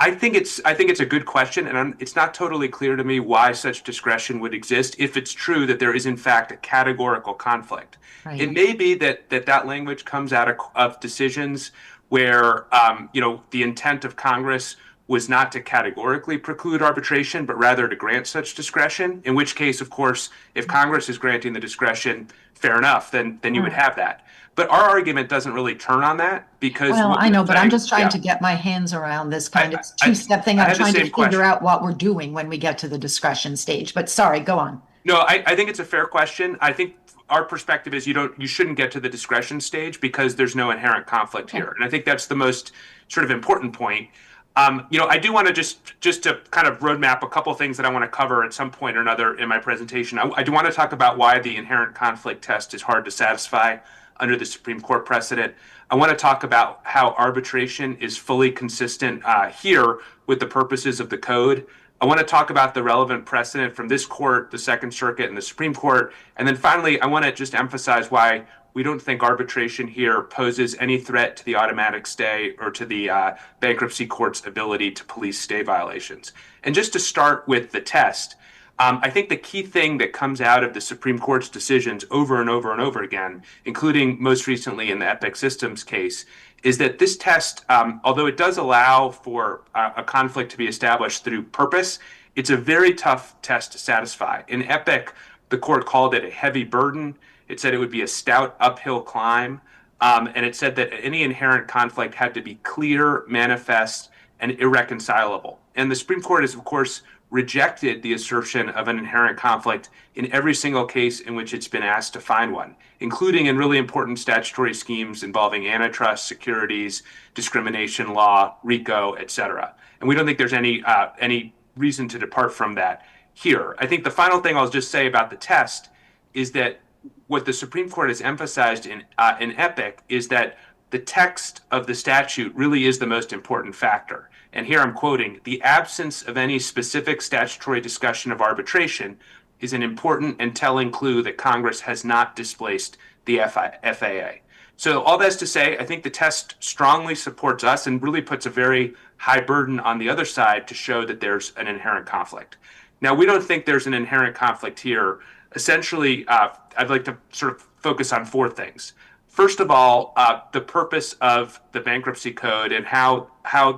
I think it's a good question, and it's not totally clear to me why such discretion would exist if it's true that there is in fact a categorical conflict. Right. It may be that language comes out of decisions where the intent of Congress was not to categorically preclude arbitration, but rather to grant such discretion. In which case, of course, if Congress is granting the discretion, fair enough, then you would have that. But our argument doesn't really turn on that because. Well, I know, but I'm just trying yeah. to get my hands around this kind of two-step thing. I I'm had the trying to same figure question. out what we're doing when we get to the discretion stage. But sorry, go on. No, I think it's a fair question. I think our perspective is you shouldn't get to the discretion stage because there's no inherent conflict here. And I think that's the most sort of important point. I do want to just to kind of roadmap a couple things that I want to cover at some point or another in my presentation. I do want to talk about why the inherent conflict test is hard to satisfy under the Supreme Court precedent. I want to talk about how arbitration is fully consistent here with the purposes of the code. I want to talk about the relevant precedent from this court, the Second Circuit, and the Supreme Court. And then finally, I want to just emphasize why we don't think arbitration here poses any threat to the automatic stay or to the bankruptcy court's ability to police stay violations. And just to start with the test, I think the key thing that comes out of the Supreme Court's decisions over and over and over again, including most recently in the Epic Systems case, is that this test, although it does allow for a conflict to be established through purpose, it's a very tough test to satisfy. In Epic, the court called it a heavy burden. It said it would be a stout uphill climb. And it said that any inherent conflict had to be clear, manifest, and irreconcilable. And the Supreme Court has, of course, rejected the assertion of an inherent conflict in every single case in which it's been asked to find one, including in really important statutory schemes involving antitrust, securities, discrimination law, RICO, et cetera. And we don't think there's any reason to depart from that here. I think the final thing I'll just say about the test is that what the Supreme Court has emphasized in Epic is that the text of the statute really is the most important factor. And here I'm quoting, "The absence of any specific statutory discussion of arbitration is an important and telling clue that Congress has not displaced the FAA." So all that's to say, I think the test strongly supports us and really puts a very high burden on the other side to show that there's an inherent conflict. Now, we don't think there's an inherent conflict here. Essentially, I'd like to sort of focus on four things. First of all, the purpose of the bankruptcy code and how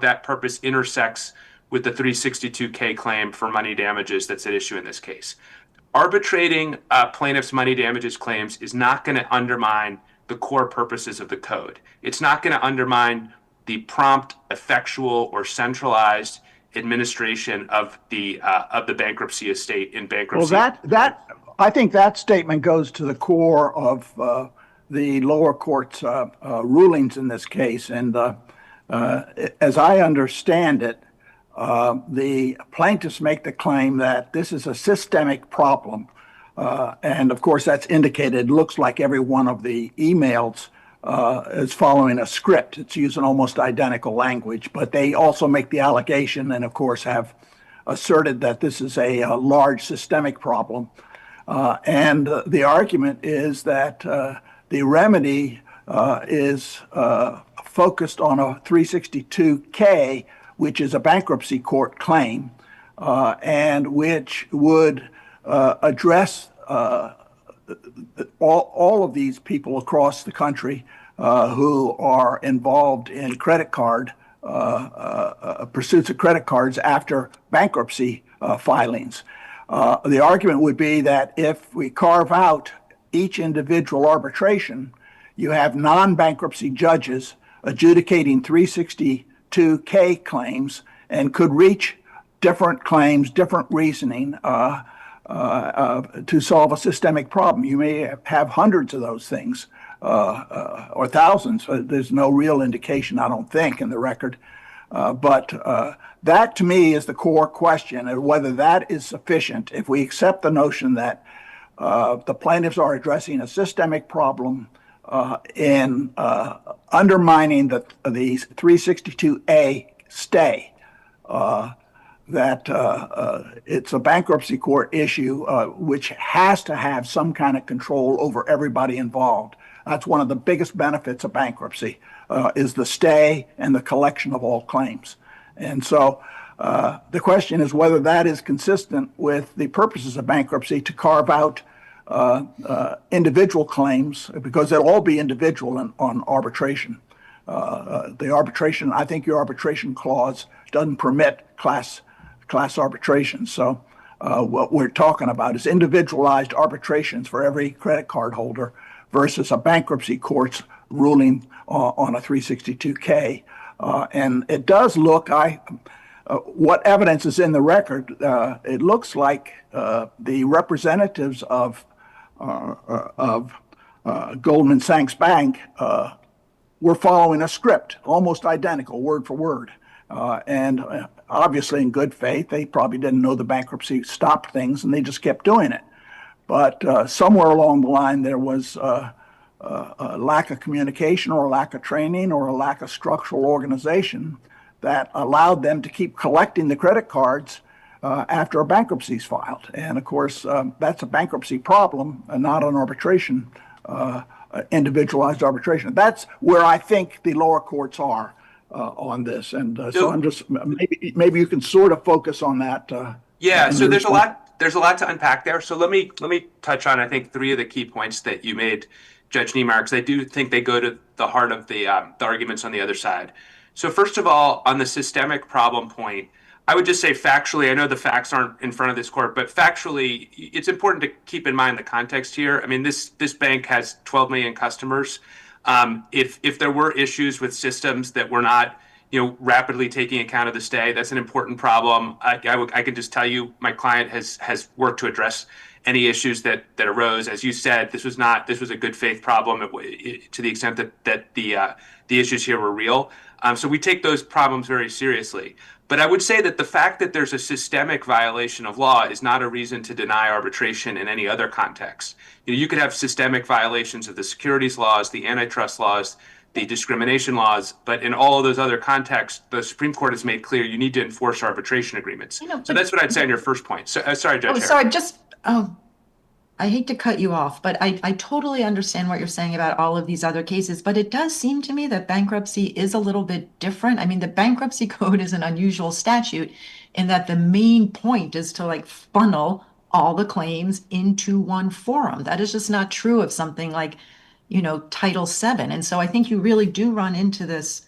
that purpose intersects with the 362K claim for money damages that's at issue in this case. Arbitrating plaintiffs' money damages claims is not going to undermine the core purposes of the code. It's not going to undermine the prompt, effectual, or centralized administration of the bankruptcy estate in bankruptcy. Well, I think that statement goes to the core of the lower court's rulings in this case. And as I understand it, the plaintiffs make the claim that this is a systemic problem. And of course, that's indicated, looks like every one of the emails is following a script. It's using almost identical language, but they also make the allegation and of course have asserted that this is a large systemic problem. And the argument is that the remedy is focused on a 362K, which is a bankruptcy court claim, and which would address all of these people across the country who are involved in credit card pursuits of credit cards after bankruptcy filings. The argument would be that if we carve out each individual arbitration, you have non-bankruptcy judges adjudicating 362K claims and could reach different claims, different reasoning to solve a systemic problem. You may have hundreds of those things or thousands. There's no real indication, I don't think, in the record. But that, to me, is the core question, and whether that is sufficient. If we accept the notion that the plaintiffs are addressing a systemic problem in undermining the 362A stay, that it's a bankruptcy court issue which has to have some kind of control over everybody involved. That's one of the biggest benefits of bankruptcy, is the stay and the collection of all claims. And so the question is whether that is consistent with the purposes of bankruptcy to carve out individual claims, because they'll all be individual on arbitration. The arbitration, I think your arbitration clause doesn't permit class arbitration. So what we're talking about is individualized arbitrations for every credit card holder versus a bankruptcy court's ruling on a 362K. And it does look, what evidence is in the record, it looks like the representatives of Goldman Sachs Bank were following a script, almost identical, word for word. And obviously, in good faith, they probably didn't know the bankruptcy stopped things, and they just kept doing it. But somewhere along the line, there was a lack of communication or a lack of training or a lack of structural organization that allowed them to keep collecting the credit cards after a bankruptcy is filed. And of course, that's a bankruptcy problem and not an arbitration, individualized arbitration. That's where I think the lower courts are on this. And so I'm just, maybe you can sort of focus on that. Yeah, so there's a lot to unpack there. So let me touch on, I think, three of the key points that you made, Judge Niemeyer, because I do think they go to the heart of the arguments on the other side. So first of all, on the systemic problem point, I would just say factually, I know the facts aren't in front of this court, but factually, it's important to keep in mind the context here. I mean, this bank has 12 million customers. If there were issues with systems that were not, rapidly taking account of the stay, that's an important problem. I can just tell you, my client has worked to address any issues that arose. As you said, this was a good faith problem to the extent that the issues here were real. So we take those problems very seriously. But I would say that the fact that there's a systemic violation of law is not a reason to deny arbitration in any other context. You could have systemic violations of the securities laws, the antitrust laws, the discrimination laws, but in all of those other contexts, the Supreme Court has made clear you need to enforce arbitration agreements. So that's what I'd say on your first point. So, sorry, Judge. I hate to cut you off, but I totally understand what you're saying about all of these other cases, but it does seem to me that bankruptcy is a little bit different. I mean, the bankruptcy code is an unusual statute in that the main point is to funnel all the claims into one forum. That is just not true of something like, Title VII. And so I think you really do run into this.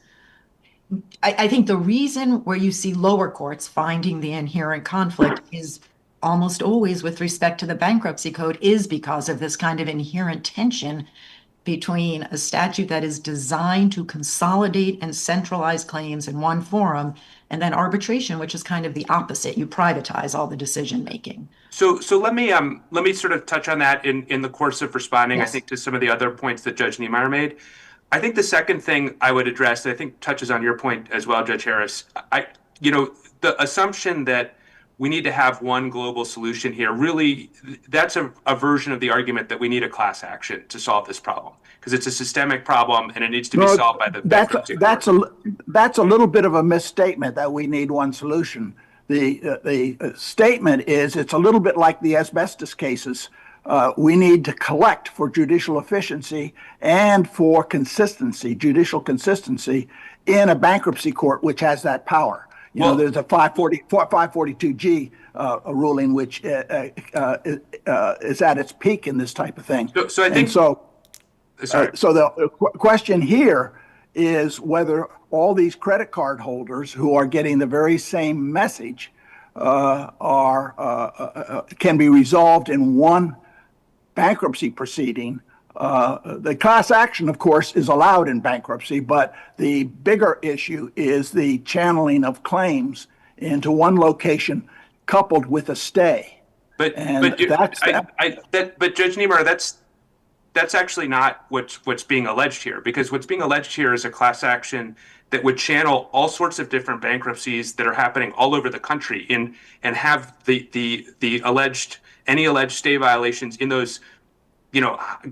I think the reason where you see lower courts finding the inherent conflict is almost always with respect to the bankruptcy code is because of this kind of inherent tension between a statute that is designed to consolidate and centralize claims in one forum and then arbitration, which is kind of the opposite. You privatize all the decision making. So let me sort of touch on that in the course of responding, yes, I think, to some of the other points that Judge Niemeyer made. I think the second thing I would address, that I think touches on your point as well, Judge Harris, the assumption that we need to have one global solution here, really, that's a version of the argument that we need a class action to solve this problem, because it's a systemic problem and it needs to be solved by the bankruptcy court. That's a little bit of a misstatement that we need one solution. The statement is it's a little bit like the asbestos cases. We need to collect for judicial efficiency and for consistency, judicial consistency in a bankruptcy court, which has that power. There's a 542G ruling, which is at its peak in this type of thing. So I think so the question here is whether all these credit card holders who are getting the very same message can be resolved in one bankruptcy proceeding. The class action, of course, is allowed in bankruptcy, but the bigger issue is the channeling of claims into one location coupled with a stay. But Judge Niemeyer, that's actually not what's being alleged here, because what's being alleged here is a class action that would channel all sorts of different bankruptcies that are happening all over the country and have the alleged stay violations in those.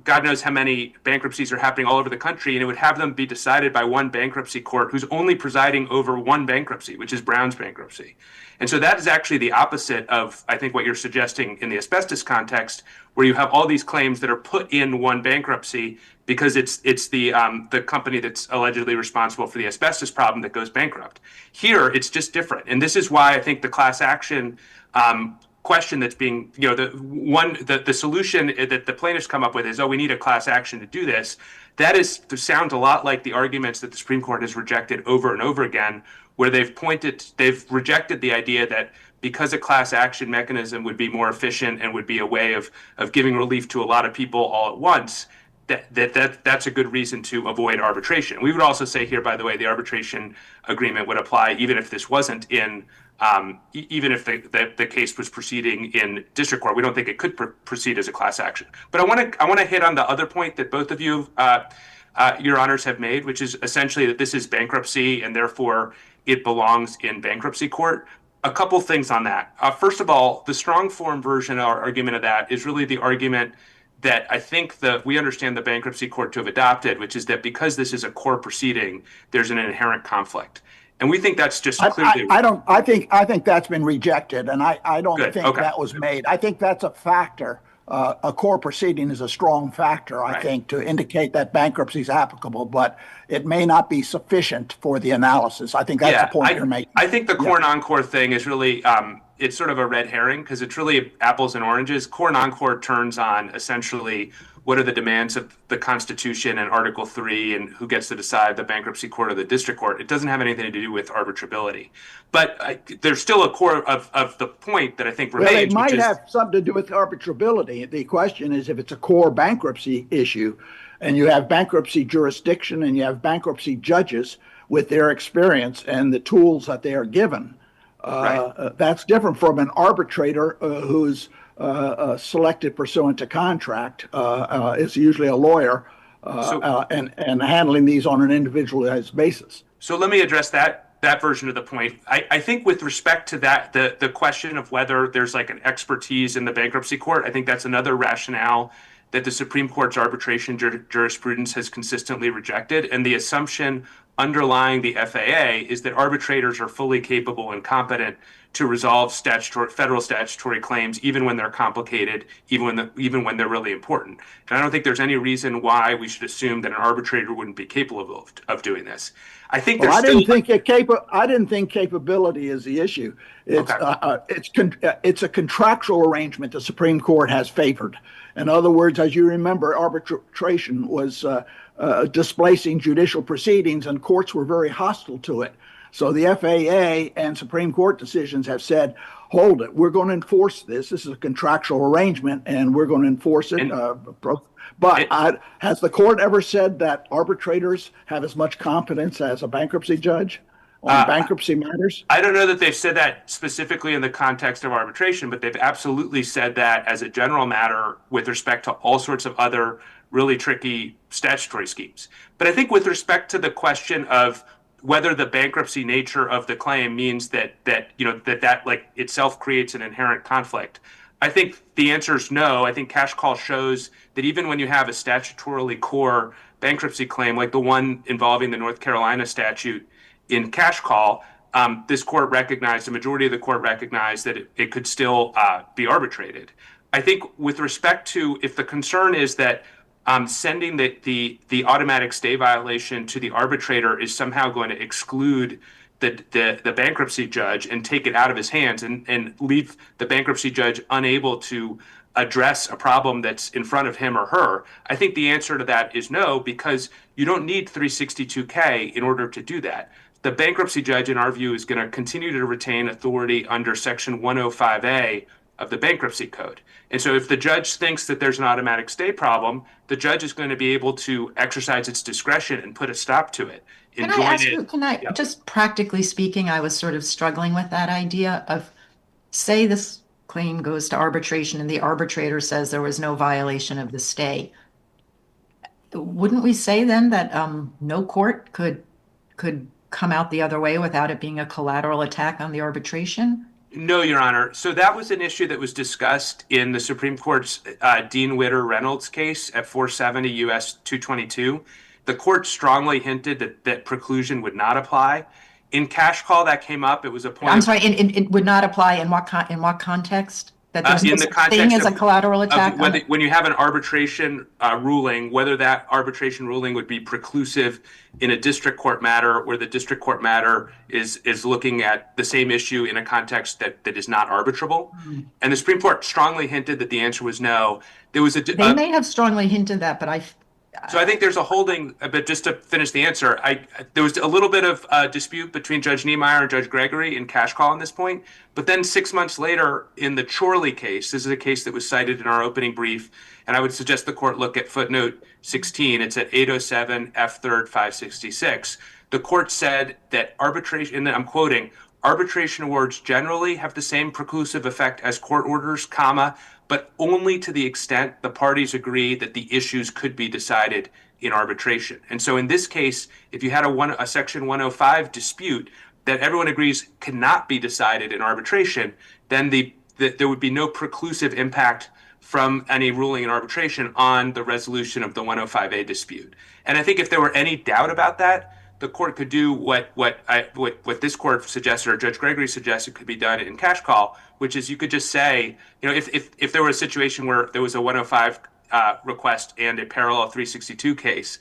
God knows how many bankruptcies are happening all over the country, and it would have them be decided by one bankruptcy court who's only presiding over one bankruptcy, which is Brown's bankruptcy. And so that is actually the opposite of, I think, what you're suggesting in the asbestos context, where you have all these claims that are put in one bankruptcy because it's the company that's allegedly responsible for the asbestos problem that goes bankrupt. Here, it's just different, and this is why I think the class action question that's being, the solution that the plaintiffs come up with is, oh, we need a class action to do this. That sounds a lot like the arguments that the Supreme Court has rejected over and over again, where they've rejected the idea that because a class action mechanism would be more efficient and would be a way of giving relief to a lot of people all at once, that's a good reason to avoid arbitration. We would also say here, by the way, the arbitration agreement would apply even if this wasn't in, even if the case was proceeding in district court. We don't think it could proceed as a class action. But I want to hit on the other point that both of you, your honors, have made, which is essentially that this is bankruptcy and therefore it belongs in bankruptcy court. A couple things on that. First of all, the strong form version or argument of that is really the argument that I think that we understand the bankruptcy court to have adopted, which is that because this is a core proceeding, there's an inherent conflict. And we think that's just clearly. I think that's been rejected, and I don't think that was made. I think that's a factor. A core proceeding is a strong factor, I think, to indicate that bankruptcy is applicable, but it may not be sufficient for the analysis. I think that's the point you're making. I think the core non-core thing is really, it's sort of a red herring because it's really apples and oranges. Core non-core turns on essentially what are the demands of the Constitution and Article 3 and who gets to decide, the bankruptcy court or the district court. It doesn't have anything to do with arbitrability. But there's still a core of the point that I think remains. Well, it might have something to do with arbitrability. The question is if it's a core bankruptcy issue and you have bankruptcy jurisdiction and you have bankruptcy judges with their experience and the tools that they are given. That's different from an arbitrator who's selected pursuant to contract, is usually a lawyer and handling these on an individualized basis. So let me address that version of the point. I think with respect to that, the question of whether there's like an expertise in the bankruptcy court, I think that's another rationale that the Supreme Court's arbitration jurisprudence has consistently rejected. And the assumption underlying the FAA is that arbitrators are fully capable and competent to resolve federal statutory claims, even when they're complicated, even when they're really important. And I don't think there's any reason why we should assume that an arbitrator wouldn't be capable of doing this. I think I didn't think capability is the issue. It's a contractual arrangement the Supreme Court has favored. In other words, as you remember, arbitration was displacing judicial proceedings, and courts were very hostile to it. So the FAA and Supreme Court decisions have said, hold it, we're going to enforce this. This is a contractual arrangement, and we're going to enforce it. Has the court ever said that arbitrators have as much competence as a bankruptcy judge on bankruptcy matters? I don't know that they've said that specifically in the context of arbitration, but they've absolutely said that as a general matter with respect to all sorts of other really tricky statutory schemes. But I think with respect to the question of whether the bankruptcy nature of the claim means that like itself creates an inherent conflict, I think the answer is no. I think cash call shows that even when you have a statutorily core bankruptcy claim, like the one involving the North Carolina statute in cash call, this court recognized, the majority of the court recognized that it could still be arbitrated. I think with respect to, if the concern is that sending the automatic stay violation to the arbitrator is somehow going to exclude the bankruptcy judge and take it out of his hands and leave the bankruptcy judge unable to address a problem that's in front of him or her, I think the answer to that is no, because you don't need 362K in order to do that. The bankruptcy judge, in our view, is going to continue to retain authority under Section 105A of the Bankruptcy Code. And so if the judge thinks that there's an automatic stay problem, the judge is going to be able to exercise its discretion and put a stop to it. Just practically speaking, I was sort of struggling with that idea of, say this claim goes to arbitration and the arbitrator says there was no violation of the stay. Wouldn't we say then that no court could come out the other way without it being a collateral attack on the arbitration? No, Your Honor. So that was an issue that was discussed in the Supreme Court's Dean Witter Reynolds case at 470 U.S. 222. The court strongly hinted that preclusion would not apply. In cash call, that came up. It was a point. I'm sorry. It would not apply in what context? That there's in no the such context thing as a of collateral attack? when you have an arbitration ruling, whether that arbitration ruling would be preclusive in a district court matter where the district court matter is looking at the same issue in a context that is not arbitrable. And the Supreme Court strongly hinted that the answer was no. There was They may have strongly hinted that, but so I think there's a holding, but just to finish the answer, there was a little bit of dispute between Judge Niemeyer and Judge Gregory in cash call on this point. But then 6 months later, in the Chorley case, this is a case that was cited in our opening brief, and I would suggest the court look at footnote 16. It's at 807 F 3rd 566. The court said that arbitration, and I'm quoting, arbitration awards generally have the same preclusive effect as court orders, comma, but only to the extent the parties agree that the issues could be decided in arbitration. And so in this case, if you had a Section 105 dispute that everyone agrees cannot be decided in arbitration, then there would be no preclusive impact from any ruling in arbitration on the resolution of the 105A dispute. And I think if there were any doubt about that, the court could do what this court suggested, or Judge Gregory suggested could be done in cash call, which is you could just say, if there were a situation where there was a 105 request and a parallel 362 case,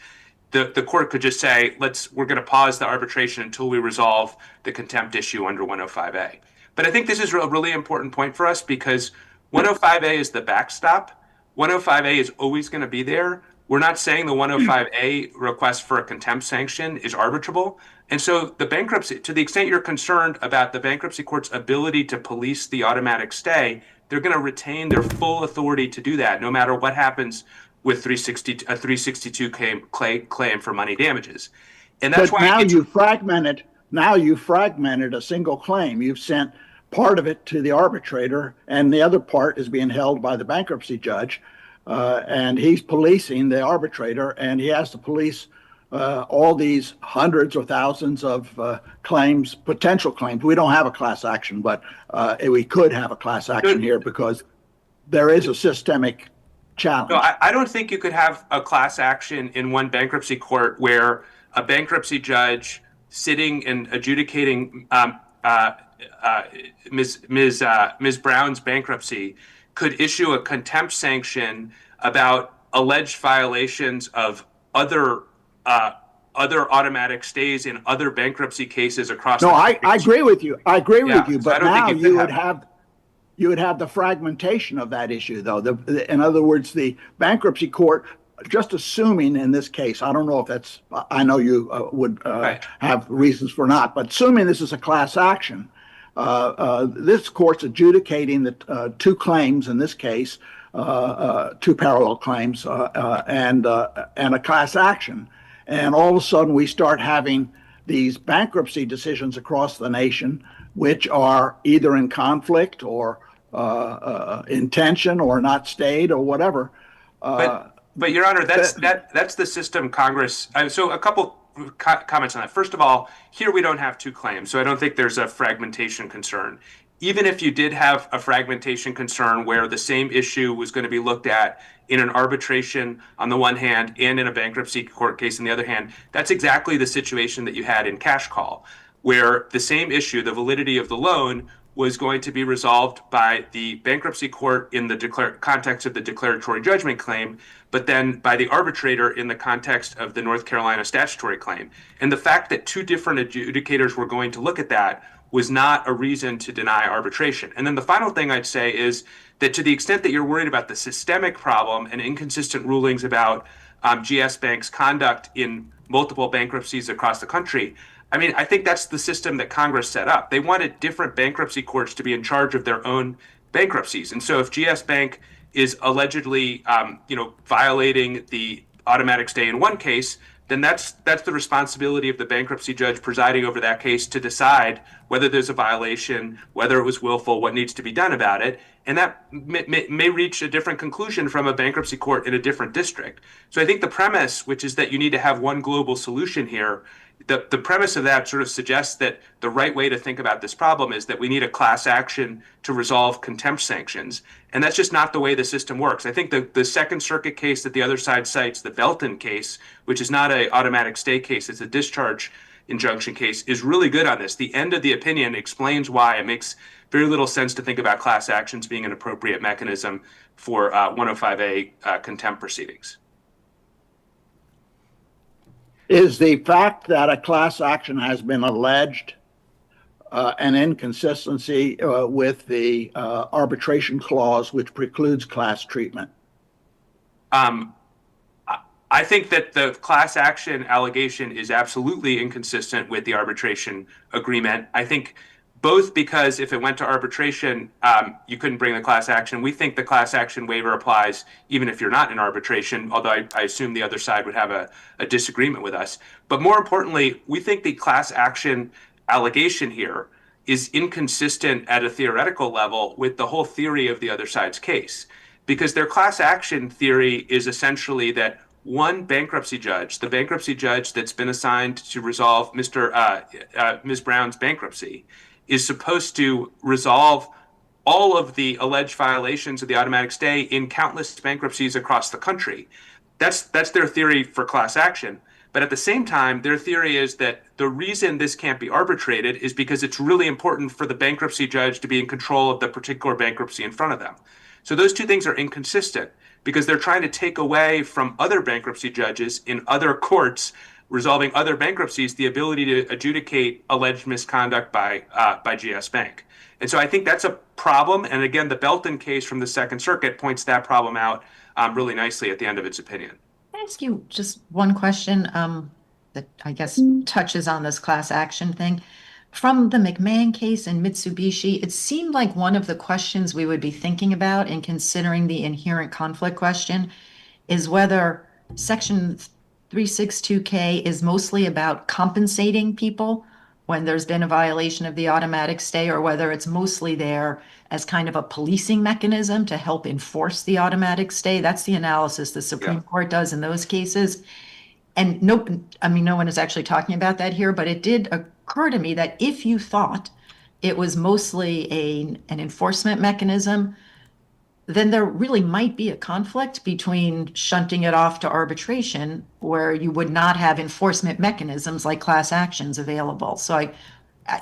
the court could just say, we're going to pause the arbitration until we resolve the contempt issue under 105A. But I think this is a really important point for us because 105A is the backstop. 105A is always going to be there. We're not saying the 105A request for a contempt sanction is arbitrable. And so the bankruptcy, to the extent you're concerned about the bankruptcy court's ability to police the automatic stay, they're going to retain their full authority to do that, no matter what happens with a 362 claim for money damages. And that's why now you fragmented a single claim. You've sent part of it to the arbitrator, and the other part is being held by the bankruptcy judge. And he's policing the arbitrator, and he has to police all these hundreds or thousands of claims, potential claims. We don't have a class action, but we could have a class action here because there is a systemic challenge. No, I don't think you could have a class action in one bankruptcy court where a bankruptcy judge sitting and adjudicating Ms. Brown's bankruptcy could issue a contempt sanction about alleged violations of other automatic stays in other bankruptcy cases across. No, I agree with you. I agree with you. So but now you would have the fragmentation of that issue, though. In other words, the bankruptcy court, just assuming in this case, I don't know if that's, I know you would have reasons for not, but assuming this is a class action, this court's adjudicating the two claims in this case, two parallel claims, and a class action. And all of a sudden we start having these bankruptcy decisions across the nation, which are either in conflict or in tension or not stayed or whatever. But Your Honor, that's the system Congress. So a couple comments on that. First of all, here we don't have two claims, so I don't think there's a fragmentation concern. Even if you did have a fragmentation concern where the same issue was going to be looked at in an arbitration on the one hand and in a bankruptcy court case on the other hand, that's exactly the situation that you had in cash call, where the same issue, the validity of the loan, was going to be resolved by the bankruptcy court in the context of the declaratory judgment claim, but then by the arbitrator in the context of the North Carolina statutory claim. And the fact that two different adjudicators were going to look at that was not a reason to deny arbitration. And then the final thing I'd say is that to the extent that you're worried about the systemic problem and inconsistent rulings about GS Bank's conduct in multiple bankruptcies across the country, I mean, I think that's the system that Congress set up. They wanted different bankruptcy courts to be in charge of their own bankruptcies. And so if GS Bank is allegedly, violating the automatic stay in one case, then that's the responsibility of the bankruptcy judge presiding over that case to decide whether there's a violation, whether it was willful, what needs to be done about it. And that may reach a different conclusion from a bankruptcy court in a different district. So I think the premise, which is that you need to have one global solution here, the premise of that sort of suggests that the right way to think about this problem is that we need a class action to resolve contempt sanctions. And that's just not the way the system works. I think the Second Circuit case that the other side cites, the Belton case, which is not an automatic stay case, it's a discharge injunction case is really good on this. The end of the opinion explains why it makes very little sense to think about class actions being an appropriate mechanism for 105A contempt proceedings. Is the fact that a class action has been alleged an inconsistency with the arbitration clause, which precludes class treatment? I think that the class action allegation is absolutely inconsistent with the arbitration agreement. I think both because if it went to arbitration, you couldn't bring the class action. We think the class action waiver applies even if you're not in arbitration, although I assume the other side would have a disagreement with us. But more importantly, we think the class action allegation here is inconsistent at a theoretical level with the whole theory of the other side's case. Because their class action theory is essentially that one bankruptcy judge, the bankruptcy judge that's been assigned to resolve Ms. Brown's bankruptcy, is supposed to resolve all of the alleged violations of the automatic stay in countless bankruptcies across the country. That's their theory for class action. But at the same time, their theory is that the reason this can't be arbitrated is because it's really important for the bankruptcy judge to be in control of the particular bankruptcy in front of them. So those two things are inconsistent because they're trying to take away from other bankruptcy judges in other courts resolving other bankruptcies the ability to adjudicate alleged misconduct by GS Bank. And so I think that's a problem. And again, the Belton case from the Second Circuit points that problem out really nicely at the end of its opinion. Can I ask you just one question that I guess touches on this class action thing? From the McMahon case in Mitsubishi, it seemed like one of the questions we would be thinking about in considering the inherent conflict question is whether Section 362K is mostly about compensating people when there's been a violation of the automatic stay, or whether it's mostly there as kind of a policing mechanism to help enforce the automatic stay. That's the analysis the Supreme Court does in those cases. And no one is actually talking about that here, but it did occur to me that if you thought it was mostly an enforcement mechanism, then there really might be a conflict between shunting it off to arbitration, where you would not have enforcement mechanisms like class actions available. So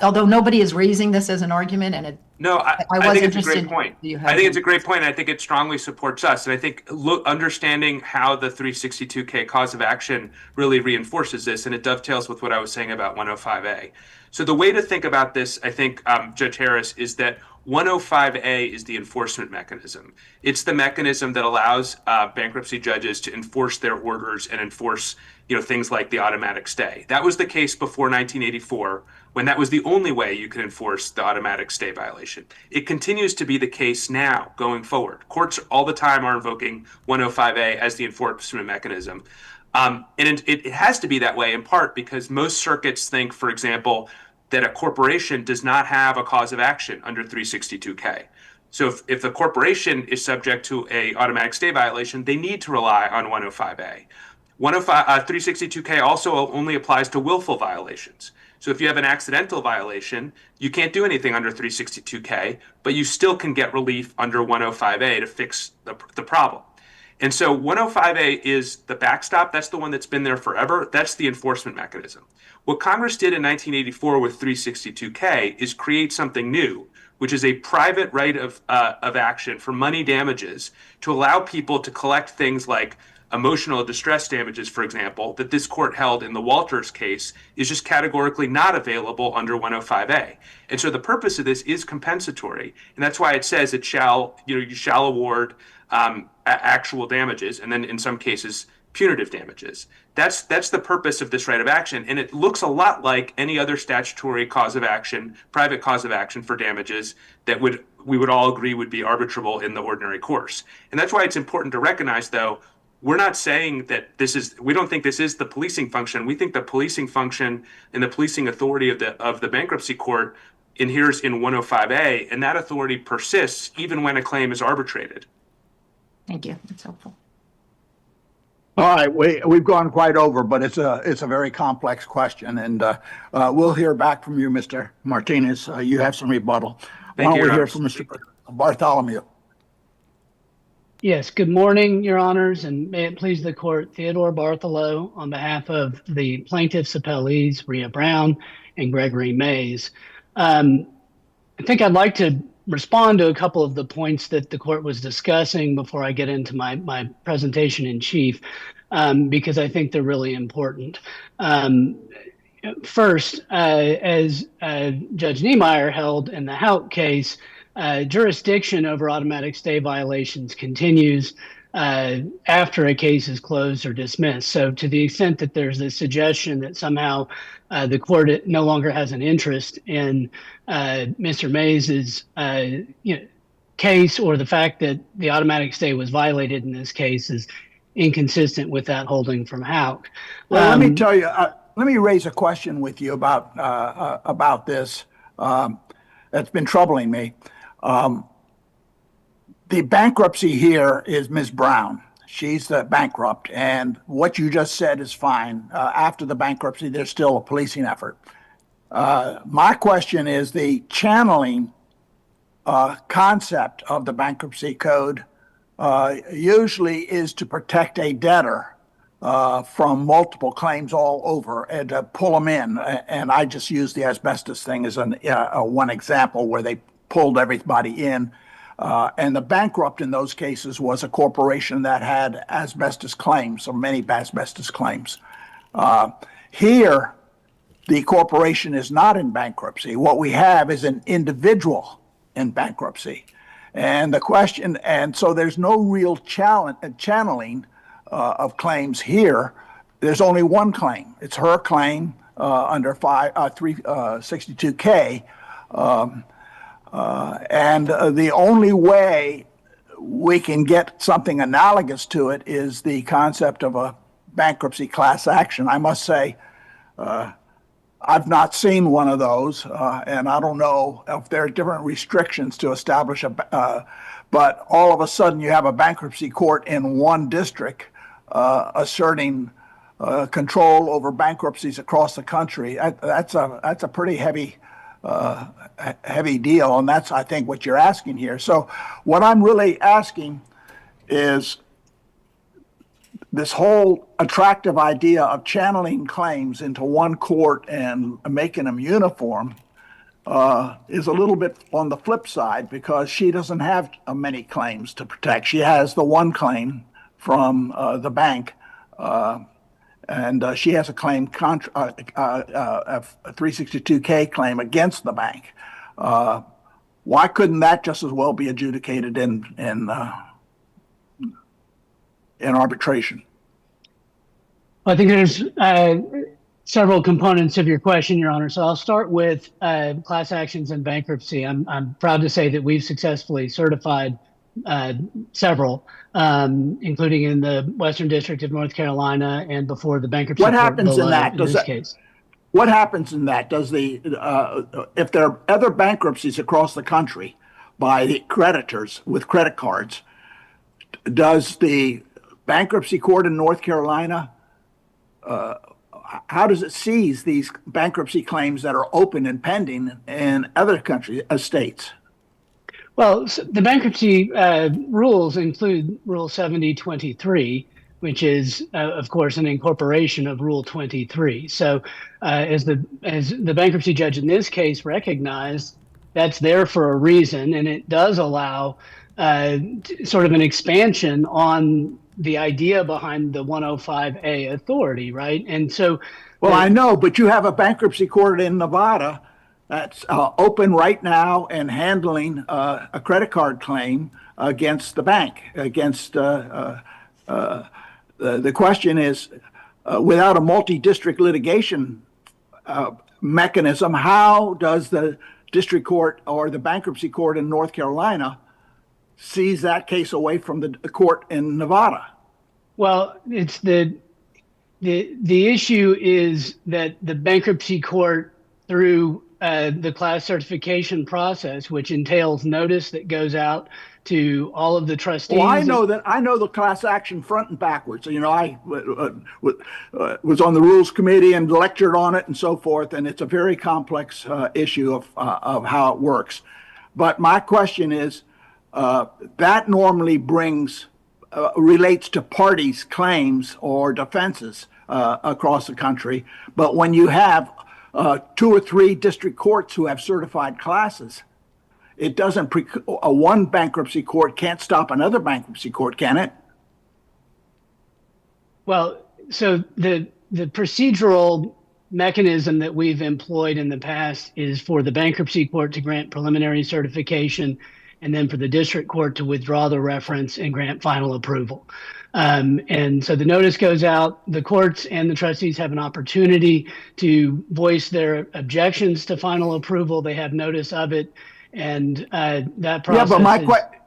although nobody is raising this as an argument, and I think it's a great point. I think it's a great point. I think it strongly supports us. And I think understanding how the 362K cause of action really reinforces this, and it dovetails with what I was saying about 105A. So the way to think about this, I think, Judge Harris, is that 105A is the enforcement mechanism. It's the mechanism that allows bankruptcy judges to enforce their orders and enforce things like the automatic stay. That was the case before 1984, when that was the only way you could enforce the automatic stay violation. It continues to be the case now going forward. Courts all the time are invoking 105A as the enforcement mechanism. And it has to be that way in part because most circuits think, for example, that a corporation does not have a cause of action under 362K. So if the corporation is subject to a automatic stay violation, they need to rely on 105A. 362K also only applies to willful violations. So if you have an accidental violation, you can't do anything under 362K, but you still can get relief under 105A to fix the problem. And so 105A is the backstop. That's the one that's been there forever. That's the enforcement mechanism. What Congress did in 1984 with 362K is create something new, which is a private right of action for money damages to allow people to collect things like emotional distress damages, for example, that this court held in the Walters case is just categorically not available under 105A. And so the purpose of this is compensatory. And that's why it says you shall award actual damages, and then in some cases, punitive damages. That's the purpose of this right of action. And it looks a lot like any other statutory cause of action, private cause of action for damages that we would all agree would be arbitrable in the ordinary course. And that's why it's important to recognize, though, we're not saying that we don't think this is the policing function. We think the policing function and the policing authority of the bankruptcy court inheres in 105A, and that authority persists even when a claim is arbitrated. Thank you. That's helpful. All right, we've gone quite over, but it's a very complex question, and we'll hear back from you, Mr. Martinez. You have some rebuttal. Thank you, Why don't we hear from Mr. Bartholomew? Yes, good morning, Your Honors, and may it please the court, Theodore Bartholow on behalf of the plaintiffs' appellees, Rhea Brown and Gregory Mays. I think I'd like to respond to a couple of the points that the court was discussing before I get into my presentation in chief, because I think they're really important. First, as Judge Niemeyer held in the Hout case, jurisdiction over automatic stay violations continues after a case is closed or dismissed. So to the extent that there's a suggestion that somehow the court no longer has an interest in Mr. Mays's case, or the fact that the automatic stay was violated in this case, is inconsistent with that holding from Hout. Well, let me tell you, let me raise a question with you about this that's been troubling me. The bankruptcy here is Ms. Brown. She's the bankrupt, and what you just said is fine. After the bankruptcy, there's still a policing effort. My question is the channeling concept of the bankruptcy code usually is to protect a debtor from multiple claims all over and to pull them in. And I just use the asbestos thing as one example where they pulled everybody in. And the bankrupt in those cases was a corporation that had asbestos claims, or many asbestos claims. Here, the corporation is not in bankruptcy. What we have is an individual in bankruptcy. And the question, and so there's no real channeling of claims here. There's only one claim. It's her claim under 362K. And the only way we can get something analogous to it is the concept of a bankruptcy class action. I must say, I've not seen one of those, and I don't know if there are different restrictions to establish but all of a sudden you have a bankruptcy court in one district asserting control over bankruptcies across the country. That's a pretty heavy deal, and that's, I think, what you're asking here. So what I'm really asking is this whole attractive idea of channeling claims into one court and making them uniform is a little bit on the flip side, because she doesn't have many claims to protect. She has the one claim from the bank, and she has a claim, a 362K claim against the bank. Why couldn't that just as well be adjudicated in arbitration? I think there's several components of your question, Your Honor. So I'll start with class actions and bankruptcy. I'm proud to say that we've successfully certified several, including in the Western District of North Carolina and before the bankruptcy What court happens below in that? in this case. What happens in that? Does if there are other bankruptcies across the country by the creditors with credit cards, does the bankruptcy court in North Carolina, how does it seize these bankruptcy claims that are open and pending in other countries, states? Well, the bankruptcy rules include Rule 7023, which is, of course, an incorporation of Rule 23. So as the bankruptcy judge in this case recognized, that's there for a reason, and it does allow sort of an expansion on the idea behind the 105A authority, right? And so... Well, I know, but you have a bankruptcy court in Nevada that's open right now and handling a credit card claim against the bank, against... the question is, without a multi-district litigation mechanism, how does the district court or the bankruptcy court in North Carolina seize that case away from the court in Nevada? Well, it's the issue is that the bankruptcy court, through the class certification process, which entails notice that goes out to all of the trustees. Well, I know the class action front and backwards. You know, I was on the rules committee and lectured on it and so forth, and it's a very complex issue of how it works. But my question is, that normally relates to parties' claims or defenses across the country. But when you have 2 or 3 district courts who have certified classes, it doesn't, one bankruptcy court can't stop another bankruptcy court, can it? Well, so the procedural mechanism that we've employed in the past is for the bankruptcy court to grant preliminary certification and then for the district court to withdraw the reference and grant final approval. And so the notice goes out, the courts and the trustees have an opportunity to voice their objections to final approval. They have notice of it. And that process.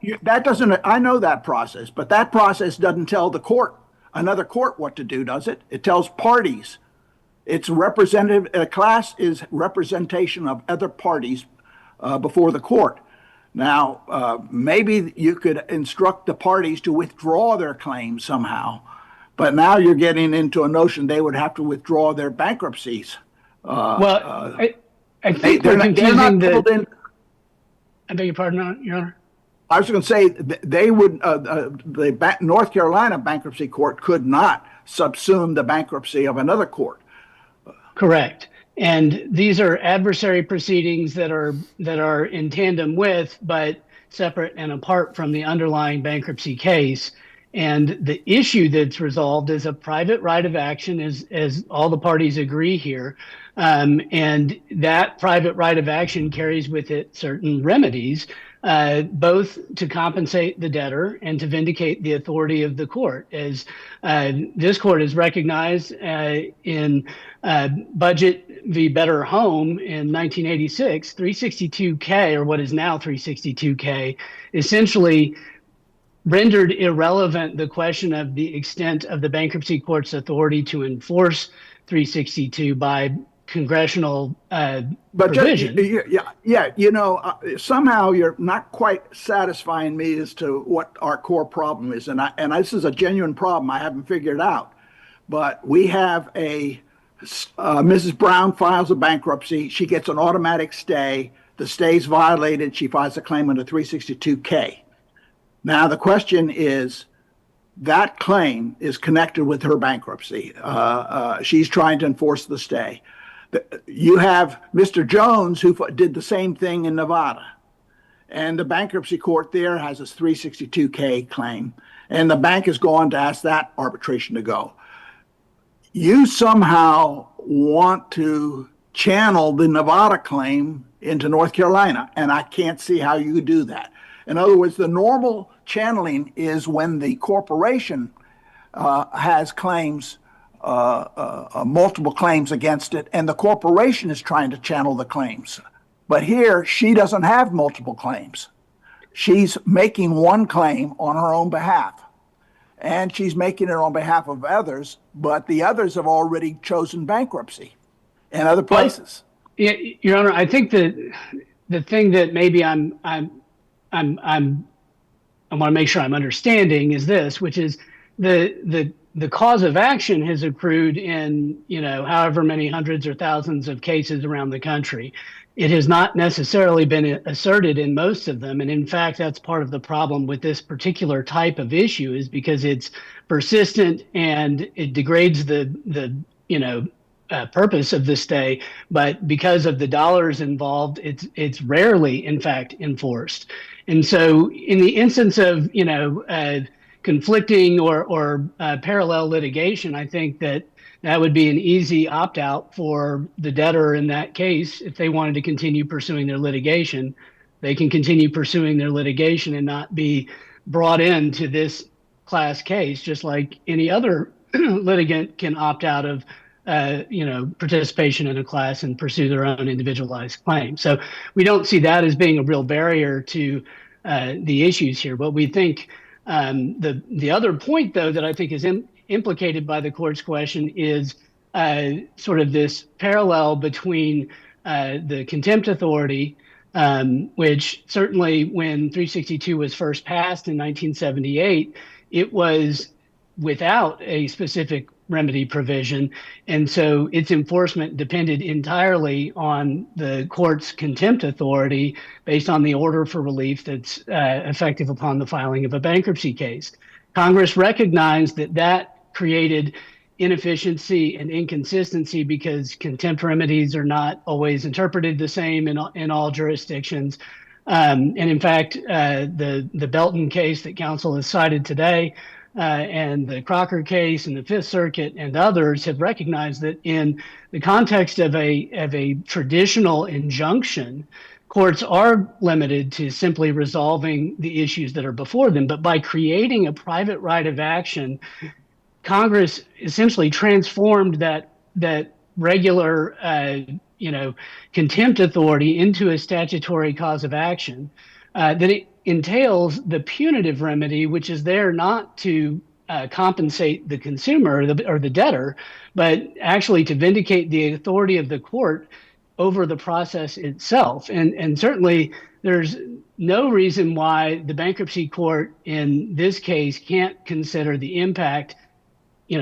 Yeah, but that doesn't, I know that process, but that process doesn't tell the court, another court, what to do, does it? It tells parties. It's representative, a class is representation of other parties before the court. Now, maybe you could instruct the parties to withdraw their claims somehow, but now you're getting into a notion they would have to withdraw their bankruptcies. I think they're confusing I beg your pardon, Your Honor? I was going to say they would, the North Carolina bankruptcy court could not subsume the bankruptcy of another court. Correct. And these are adversary proceedings that are in tandem with, but separate and apart from the underlying bankruptcy case. And the issue that's resolved is a private right of action, as all the parties agree here. And that private right of action carries with it certain remedies, both to compensate the debtor and to vindicate the authority of the court. As this court has recognized in Budget v. Better Home in 1986, 362K, or what is now 362K, essentially rendered irrelevant the question of the extent of the bankruptcy court's authority to enforce 362 by congressional provision. Somehow you're not quite satisfying me as to what our core problem is, and this is a genuine problem I haven't figured out. But we have Mrs. Brown files a bankruptcy, she gets an automatic stay, the stay's violated, she files a claim under 362K. Now the question is, that claim is connected with her bankruptcy. She's trying to enforce the stay. You have Mr. Jones, who did the same thing in Nevada. And the bankruptcy court there has a 362K claim. And the bank has gone to ask that arbitration to go. You somehow want to channel the Nevada claim into North Carolina, and I can't see how you do that. In other words, the normal channeling is when the corporation has claims, multiple claims against it, and the corporation is trying to channel the claims. But here, she doesn't have multiple claims. She's making one claim on her own behalf, and she's making it on behalf of others, but the others have already chosen bankruptcy in other places. Yeah, Your Honor, I think that the thing that maybe I want to make sure I'm understanding is this, which is the cause of action has accrued in, however many hundreds or thousands of cases around the country. It has not necessarily been asserted in most of them. And in fact, that's part of the problem with this particular type of issue, is because it's persistent and it degrades the purpose of the stay. But because of the dollars involved, it's rarely, in fact, enforced. And so in the instance of, conflicting or parallel litigation, I think that would be an easy opt-out for the debtor in that case. If they wanted to continue pursuing their litigation, they can continue pursuing their litigation and not be brought into this class case, just like any other litigant can opt out of participation in a class and pursue their own individualized claim. So we don't see that as being a real barrier to the issues here. But we think the other point, though, that I think is implicated by the court's question is sort of this parallel between the contempt authority, which certainly when 362 was first passed in 1978, it was without a specific remedy provision. And so its enforcement depended entirely on the court's contempt authority based on the order for relief that's effective upon the filing of a bankruptcy case. Congress recognized that that created inefficiency and inconsistency because contempt remedies are not always interpreted the same in all jurisdictions. And in fact, the Belton case that counsel has cited today, and the Crocker case and the Fifth Circuit and others have recognized that in the context of a traditional injunction, courts are limited to simply resolving the issues that are before them. But by creating a private right of action, Congress essentially transformed that regular contempt authority into a statutory cause of action that it entails the punitive remedy, which is there not to compensate the consumer or the debtor, but actually to vindicate the authority of the court over the process itself. And certainly there's no reason why the bankruptcy court in this case can't consider the impact.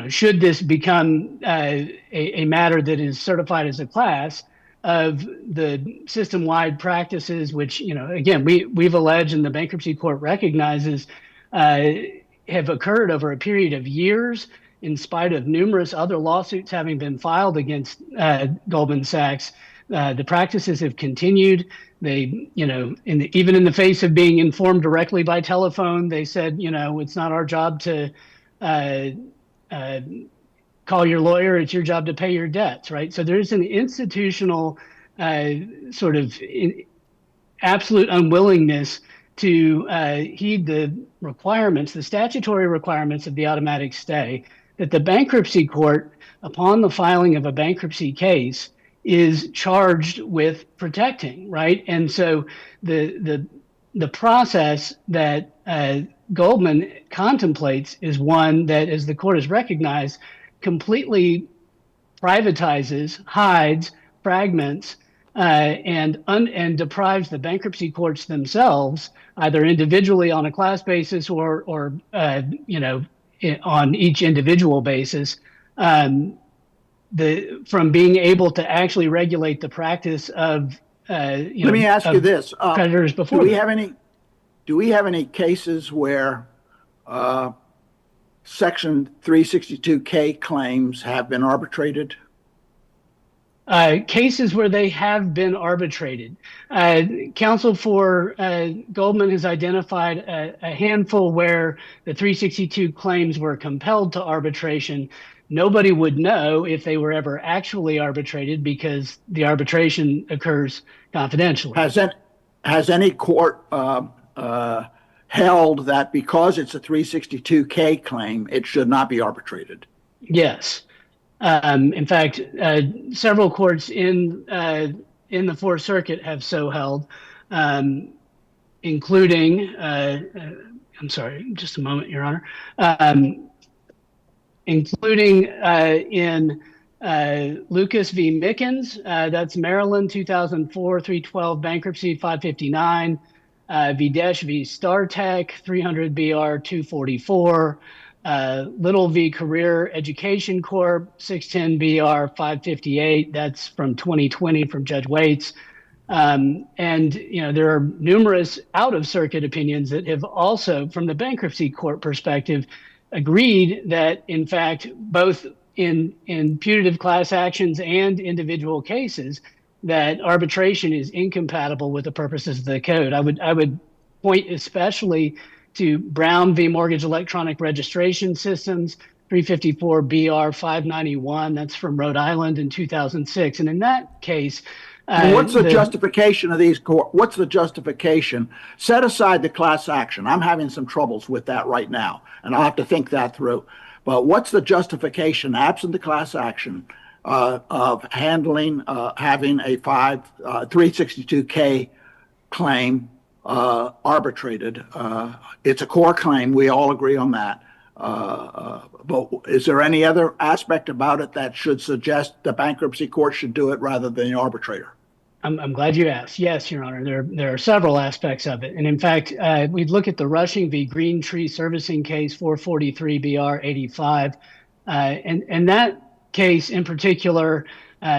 Should this become a matter that is certified as a class of the system-wide practices, which, again, we've alleged and the bankruptcy court recognizes have occurred over a period of years in spite of numerous other lawsuits having been filed against Goldman Sachs. The practices have continued. They, even in the face of being informed directly by telephone, they said, it's not our job to call your lawyer, it's your job to pay your debts, right? So there's an institutional sort of absolute unwillingness to heed the requirements, the statutory requirements of the automatic stay that the bankruptcy court, upon the filing of a bankruptcy case, is charged with protecting, right? And so the process that Goldman contemplates is one that, as the court has recognized, completely privatizes, hides, fragments, and deprives the bankruptcy courts themselves, either individually on a class basis or on each individual basis, from being able to actually regulate the practice of Let me ask you this: creditors before. Do we have any cases where Section 362K claims have been arbitrated? Cases where they have been arbitrated. Counsel for Goldman has identified a handful where the 362 claims were compelled to arbitration. Nobody would know if they were ever actually arbitrated because the arbitration occurs confidentially. Has any court held that because it's a 362K claim, it should not be arbitrated? Yes. In fact, several courts in the Fourth Circuit have so held, including, I'm sorry, just a moment, Your Honor, including in Lucas v. Mickens, that's Maryland, 2004, 312 Bankruptcy 559, Videsh v. StarTech, 300 BR 244, Little v. Career Education Corp, 610 BR 558. That's from 2020 from Judge Waits. And, there are numerous out-of-circuit opinions that have also, from the bankruptcy court perspective, agreed that, in fact, both in putative class actions and individual cases, that arbitration is incompatible with the purposes of the code. I would point especially to Brown v. Mortgage Electronic Registration Systems, 354 BR 591. That's from Rhode Island in 2006. And in that case, what's the justification of these court? What's the justification? Set aside the class action. I'm having some troubles with that right now, and I'll have to think that through. But what's the justification, absent the class action, of handling, having a 362K claim arbitrated? It's a core claim. We all agree on that. But is there any other aspect about it that should suggest the bankruptcy court should do it rather than the arbitrator? I'm glad you asked. Yes, Your Honor, there are several aspects of it. And in fact, we'd look at the Rushing v. Green Tree Servicing case, 443 BR 85. And that case in particular,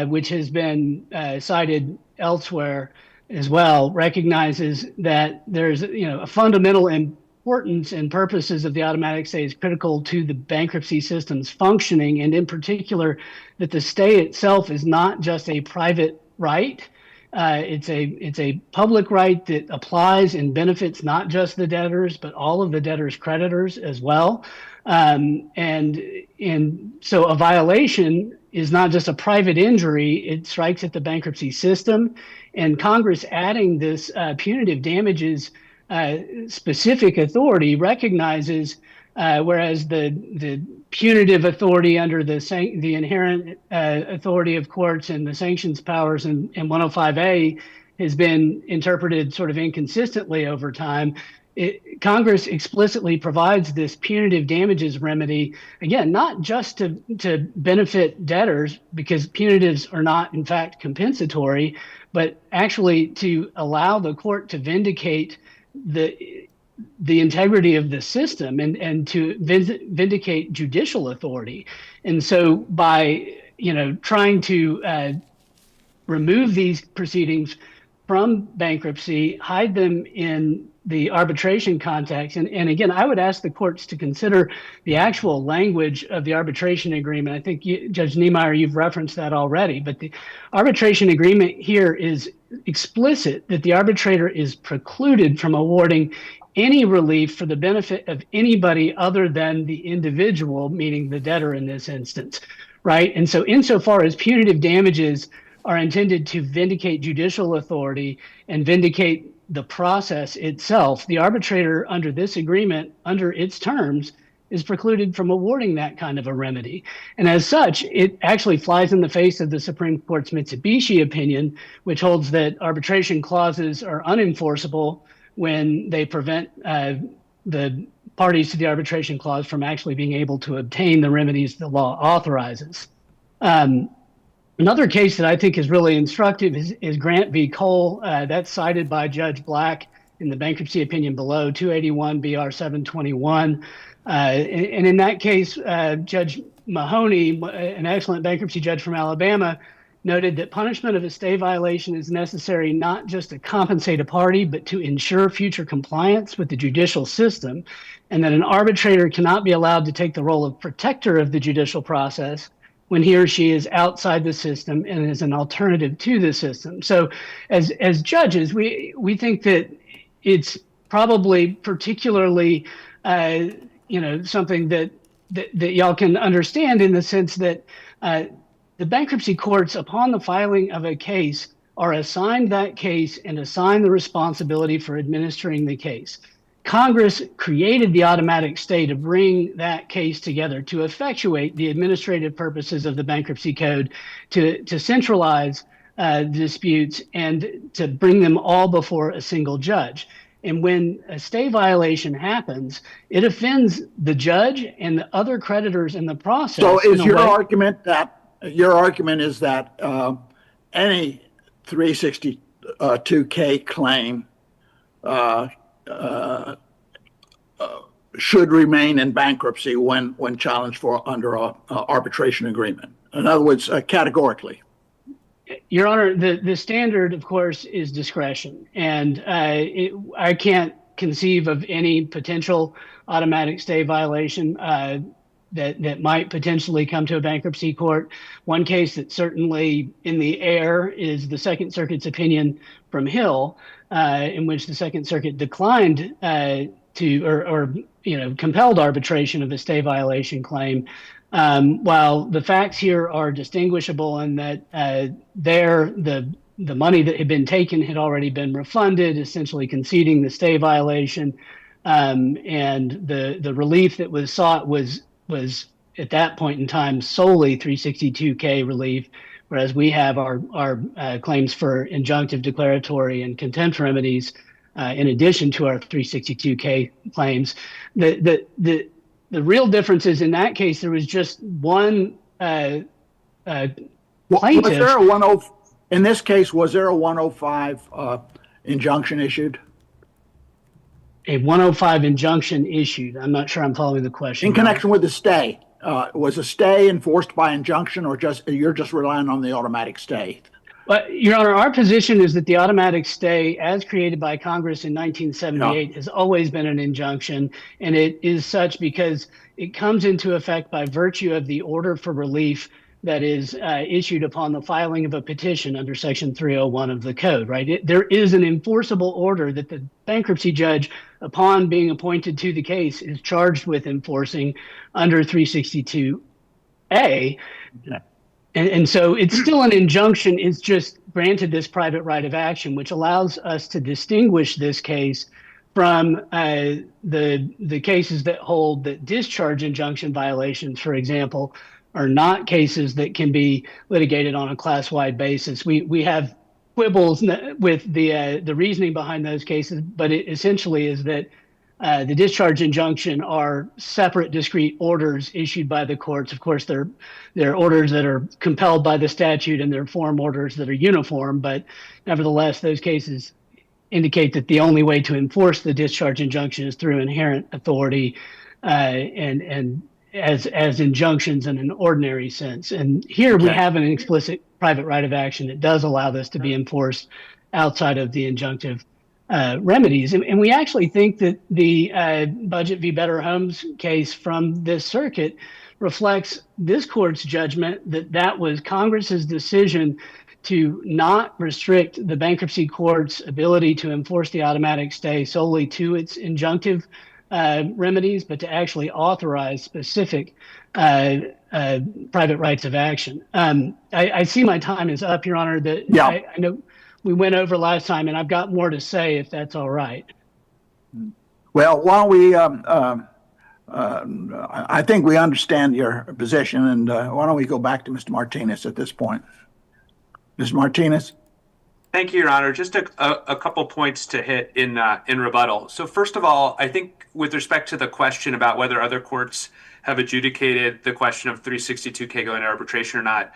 which has been cited elsewhere as well, recognizes that there's a fundamental importance and purposes of the automatic stay is critical to the bankruptcy system's functioning, and in particular that the stay itself is not just a private right. It's a public right that applies and benefits not just the debtors, but all of the debtors' creditors as well. And so a violation is not just a private injury, it strikes at the bankruptcy system. And Congress adding this punitive damages specific authority recognizes, whereas the punitive authority under the inherent authority of courts and the sanctions powers in 105A has been interpreted sort of inconsistently over time. Congress explicitly provides this punitive damages remedy, again, not just to benefit debtors, because punitives are not, in fact, compensatory, but actually to allow the court to vindicate the integrity of the system and to vindicate judicial authority. And so by trying to remove these proceedings from bankruptcy, hide them in the arbitration context. And again, I would ask the courts to consider the actual language of the arbitration agreement. I think, Judge Niemeyer, you've referenced that already, but the arbitration agreement here is explicit that the arbitrator is precluded from awarding any relief for the benefit of anybody other than the individual, meaning the debtor in this instance, right? And so insofar as punitive damages are intended to vindicate judicial authority and vindicate the process itself, the arbitrator under this agreement, under its terms, is precluded from awarding that kind of a remedy. And as such, it actually flies in the face of the Supreme Court's Mitsubishi opinion, which holds that arbitration clauses are unenforceable when they prevent the parties to the arbitration clause from actually being able to obtain the remedies the law authorizes. Another case that I think is really instructive is Grant v. Cole. That's cited by Judge Black in the bankruptcy opinion below, 281 BR 721. And in that case, Judge Mahoney, an excellent bankruptcy judge from Alabama, noted that punishment of a stay violation is necessary not just to compensate a party, but to ensure future compliance with the judicial system, and that an arbitrator cannot be allowed to take the role of protector of the judicial process when he or she is outside the system and is an alternative to the system. So as judges, we think that it's probably particularly something that y'all can understand, in the sense that the bankruptcy courts, upon the filing of a case, are assigned that case and assigned the responsibility for administering the case. Congress created the automatic stay to bring that case together, to effectuate the administrative purposes of the bankruptcy code, to centralize disputes and to bring them all before a single judge. And when a stay violation happens, it offends the judge and the other creditors in the process. So is your argument is that any 362K claim should remain in bankruptcy when challenged for under an arbitration agreement? In other words, categorically. Your Honor, the standard, of course, is discretion. And I can't conceive of any potential automatic stay violation that might potentially come to a bankruptcy court. One case that's certainly in the air is the Second Circuit's opinion from Hill, in which the Second Circuit declined compelled arbitration of a stay violation claim. While the facts here are distinguishable in that the money that had been taken had already been refunded, essentially conceding the stay violation, and the relief that was sought was at that point in time solely 362K relief, whereas we have our claims for injunctive, declaratory, and contempt remedies in addition to our 362K claims. The real difference is, in that case, there was just one plaintiff. In this case, was there a 105 injunction issued? A 105 injunction issued. I'm not sure I'm following the question. In connection with the stay? was a stay enforced by injunction, or you're just relying on the automatic stay? But, Your Honor, our position is that the automatic stay, as created by Congress in 1978, has always been an injunction, and it is such because it comes into effect by virtue of the order for relief that is issued upon the filing of a petition under Section 301 of the Code, right? There is an enforceable order that the bankruptcy judge, upon being appointed to the case, is charged with enforcing under 362A. And so it's still an injunction. It's just granted this private right of action, which allows us to distinguish this case from the cases that hold that discharge injunction violations, for example, are not cases that can be litigated on a class-wide basis. We have quibbles with the reasoning behind those cases, but it essentially is that the discharge injunction are separate, discrete orders issued by the courts. Of course, they're orders that are compelled by the statute, and they're form orders that are uniform. But nevertheless, those cases indicate that the only way to enforce the discharge injunction is through inherent authority, and as injunctions in an ordinary sense. And here we have an explicit private right of action that does allow this to be enforced outside of the injunctive remedies. And we actually think that the Budget v. Better Homes case from this circuit reflects this court's judgment that that was Congress's decision to not restrict the bankruptcy court's ability to enforce the automatic stay solely to its injunctive remedies, but to actually authorize specific private rights of action. I see my time is up, Your Honor. I know we went over last time, and I've got more to say if that's all right. Well, while we, I think we understand your position, and why don't we go back to Mr. Martinez at this point? Mr. Martinez? Thank you, Your Honor. Just a couple points to hit in rebuttal. So first of all, I think with respect to the question about whether other courts have adjudicated the question of 362K going to arbitration or not,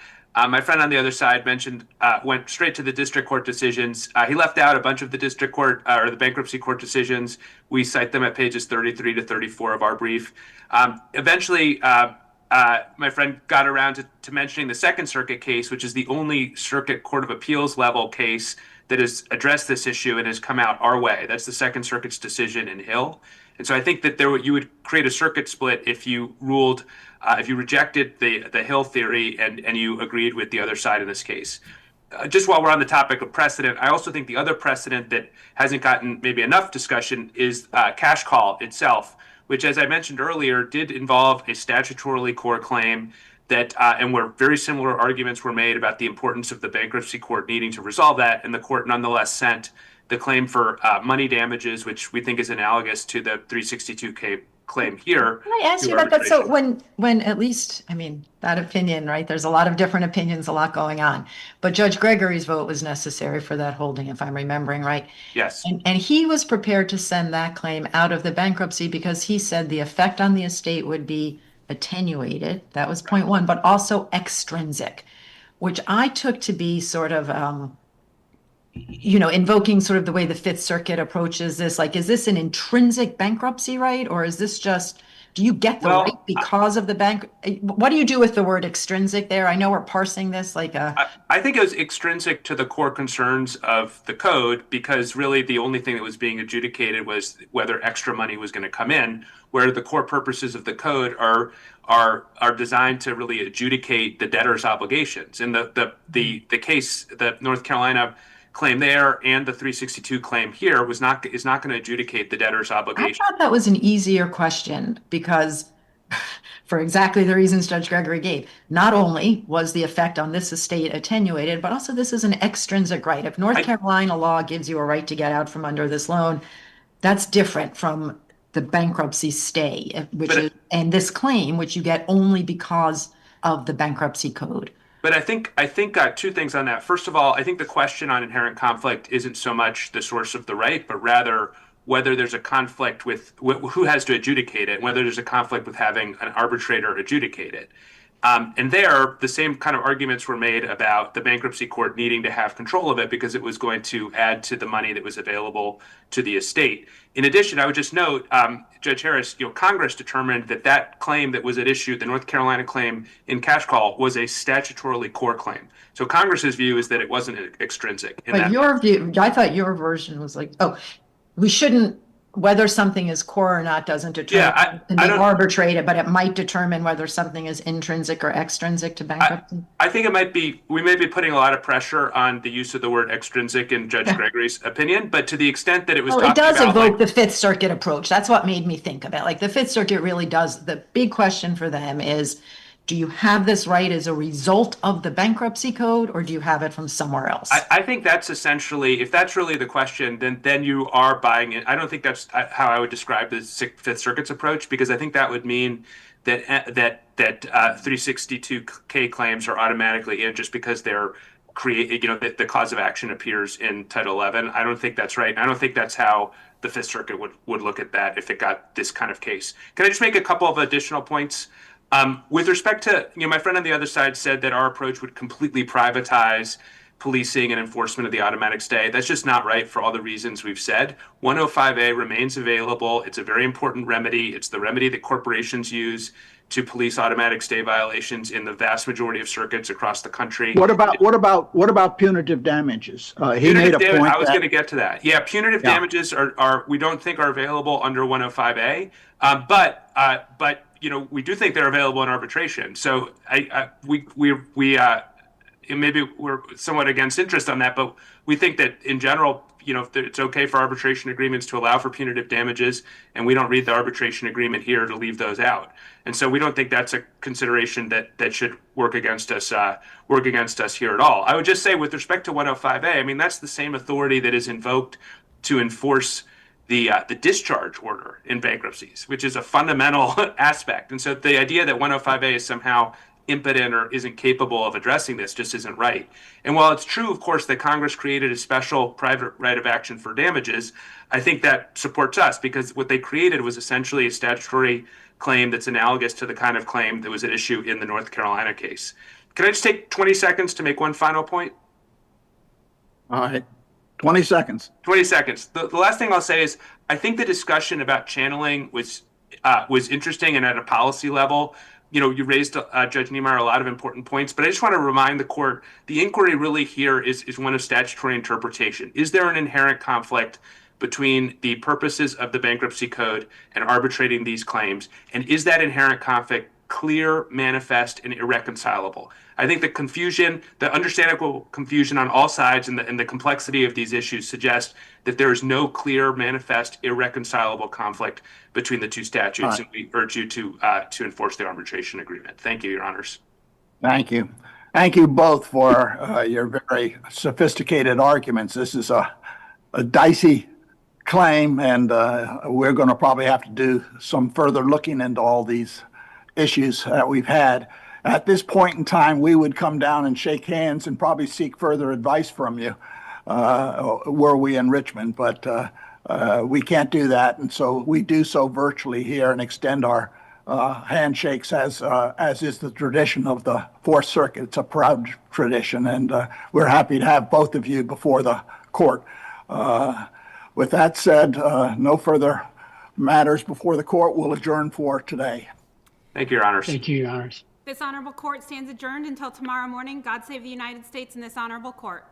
my friend on the other side went straight to the district court decisions. He left out a bunch of the district court or the bankruptcy court decisions. We cite them at pages 33 to 34 of our brief. Eventually, my friend got around to mentioning the Second Circuit case, which is the only Circuit Court of Appeals level case that has addressed this issue and has come out our way. That's the Second Circuit's decision in Hill. And so I think that you would create a circuit split if you ruled, if you rejected the Hill theory and you agreed with the other side in this case. Just while we're on the topic of precedent, I also think the other precedent that hasn't gotten maybe enough discussion is cash call itself, which, as I mentioned earlier, did involve a statutorily core claim that, and where very similar arguments were made about the importance of the bankruptcy court needing to resolve that, and the court nonetheless sent the claim for money damages, which we think is analogous to the 362K claim here. Can I ask you about that? So when at least, I mean, that opinion, right? There's a lot of different opinions, a lot going on. But Judge Gregory's vote was necessary for that holding, if I'm remembering right. Yes. And he was prepared to send that claim out of the bankruptcy because he said the effect on the estate would be attenuated. That was point one, but also extrinsic, which I took to be sort of, invoking sort of the way the Fifth Circuit approaches this. Like, is this an intrinsic bankruptcy right? Or is this just, do you get the right because of the bank? What do you do with the word extrinsic there? I know we're parsing this like a... I think it was extrinsic to the core concerns of the code, because really the only thing that was being adjudicated was whether extra money was going to come in, where the core purposes of the code are designed to really adjudicate the debtor's obligations. And the case, the North Carolina claim there and the 362 claim here is not going to adjudicate the debtor's obligation. I thought that was an easier question because for exactly the reasons Judge Gregory gave, not only was the effect on this estate attenuated, but also this is an extrinsic right. If North Carolina law gives you a right to get out from under this loan, that's different from the bankruptcy stay, and this claim, which you get only because of the bankruptcy code. But I think two things on that. First of all, I think the question on inherent conflict isn't so much the source of the right, but rather whether there's a conflict with who has to adjudicate it, whether there's a conflict with having an arbitrator adjudicate it. And there, the same kind of arguments were made about the bankruptcy court needing to have control of it because it was going to add to the money that was available to the estate. In addition, I would just note, Judge Harris, Congress determined that that claim that was at issue, the North Carolina claim in cash call, was a statutorily core claim. So Congress's view is that it wasn't extrinsic. But your view, I thought your version was like, oh, we shouldn't, whether something is core or not doesn't determine can be arbitrated, but it might determine whether something is intrinsic or extrinsic to bankruptcy. I think we may be putting a lot of pressure on the use of the word extrinsic in Judge Gregory's opinion, but to the extent that it was talking about, it does evoke the Fifth Circuit approach. That's what made me think of it. Like the Fifth Circuit really does. The big question for them is, do you have this right as a result of the bankruptcy code, or do you have it from somewhere else? I think that's essentially, if that's really the question, then you are buying it. I don't think that's how I would describe the Fifth Circuit's approach, because I think that would mean that 362K claims are automatically in just because they're the cause of action appears in Title 11. I don't think that's right. And I don't think that's how the Fifth Circuit would look at that if it got this kind of case. Can I just make a couple of additional points? With respect to, my friend on the other side said that our approach would completely privatize policing and enforcement of the automatic stay. That's just not right for all the reasons we've said. 105A remains available. It's a very important remedy. It's the remedy that corporations use to police automatic stay violations in the vast majority of circuits across the country. What about punitive damages? He made a point. I was going to get to that. Yeah, punitive damages are we don't think are available under 105A, but we do think they're available in arbitration. So maybe we're somewhat against interest on that, but we think that in general, it's okay for arbitration agreements to allow for punitive damages, and we don't read the arbitration agreement here to leave those out. And so we don't think that's a consideration that should work against us here at all. I would just say with respect to 105A, that's the same authority that is invoked to enforce the discharge order in bankruptcies, which is a fundamental aspect. And so the idea that 105A is somehow impotent or isn't capable of addressing this just isn't right. And while it's true, of course, that Congress created a special private right of action for damages, I think that supports us, because what they created was essentially a statutory claim that's analogous to the kind of claim that was at issue in the North Carolina case. Can I just take 20 seconds to make one final point? All right. 20 seconds. 20 seconds. The last thing I'll say is I think the discussion about channeling was interesting, and at a policy level, you raised, Judge Niemeyer, a lot of important points, but I just want to remind the court, the inquiry really here is one of statutory interpretation. Is there an inherent conflict between the purposes of the bankruptcy code and arbitrating these claims? And is that inherent conflict clear, manifest, and irreconcilable? I think the understandable confusion on all sides and the complexity of these issues suggest that there is no clear, manifest, irreconcilable conflict between the two statutes, and we urge you to enforce the arbitration agreement. Thank you, Your Honors. Thank you. Thank you both for your very sophisticated arguments. This is a dicey claim, and we're going to probably have to do some further looking into all these issues that we've had. At this point in time, we would come down and shake hands and probably seek further advice from you, were we in Richmond, but we can't do that. And so we do so virtually here and extend our handshakes as is the tradition of the Fourth Circuit. It's a proud tradition, and we're happy to have both of you before the court. With that said, no further matters before the court. We'll adjourn for today. Thank you, Your Honors. Thank you, Your Honors. This honorable court stands adjourned until tomorrow morning. God save the United States and this honorable court.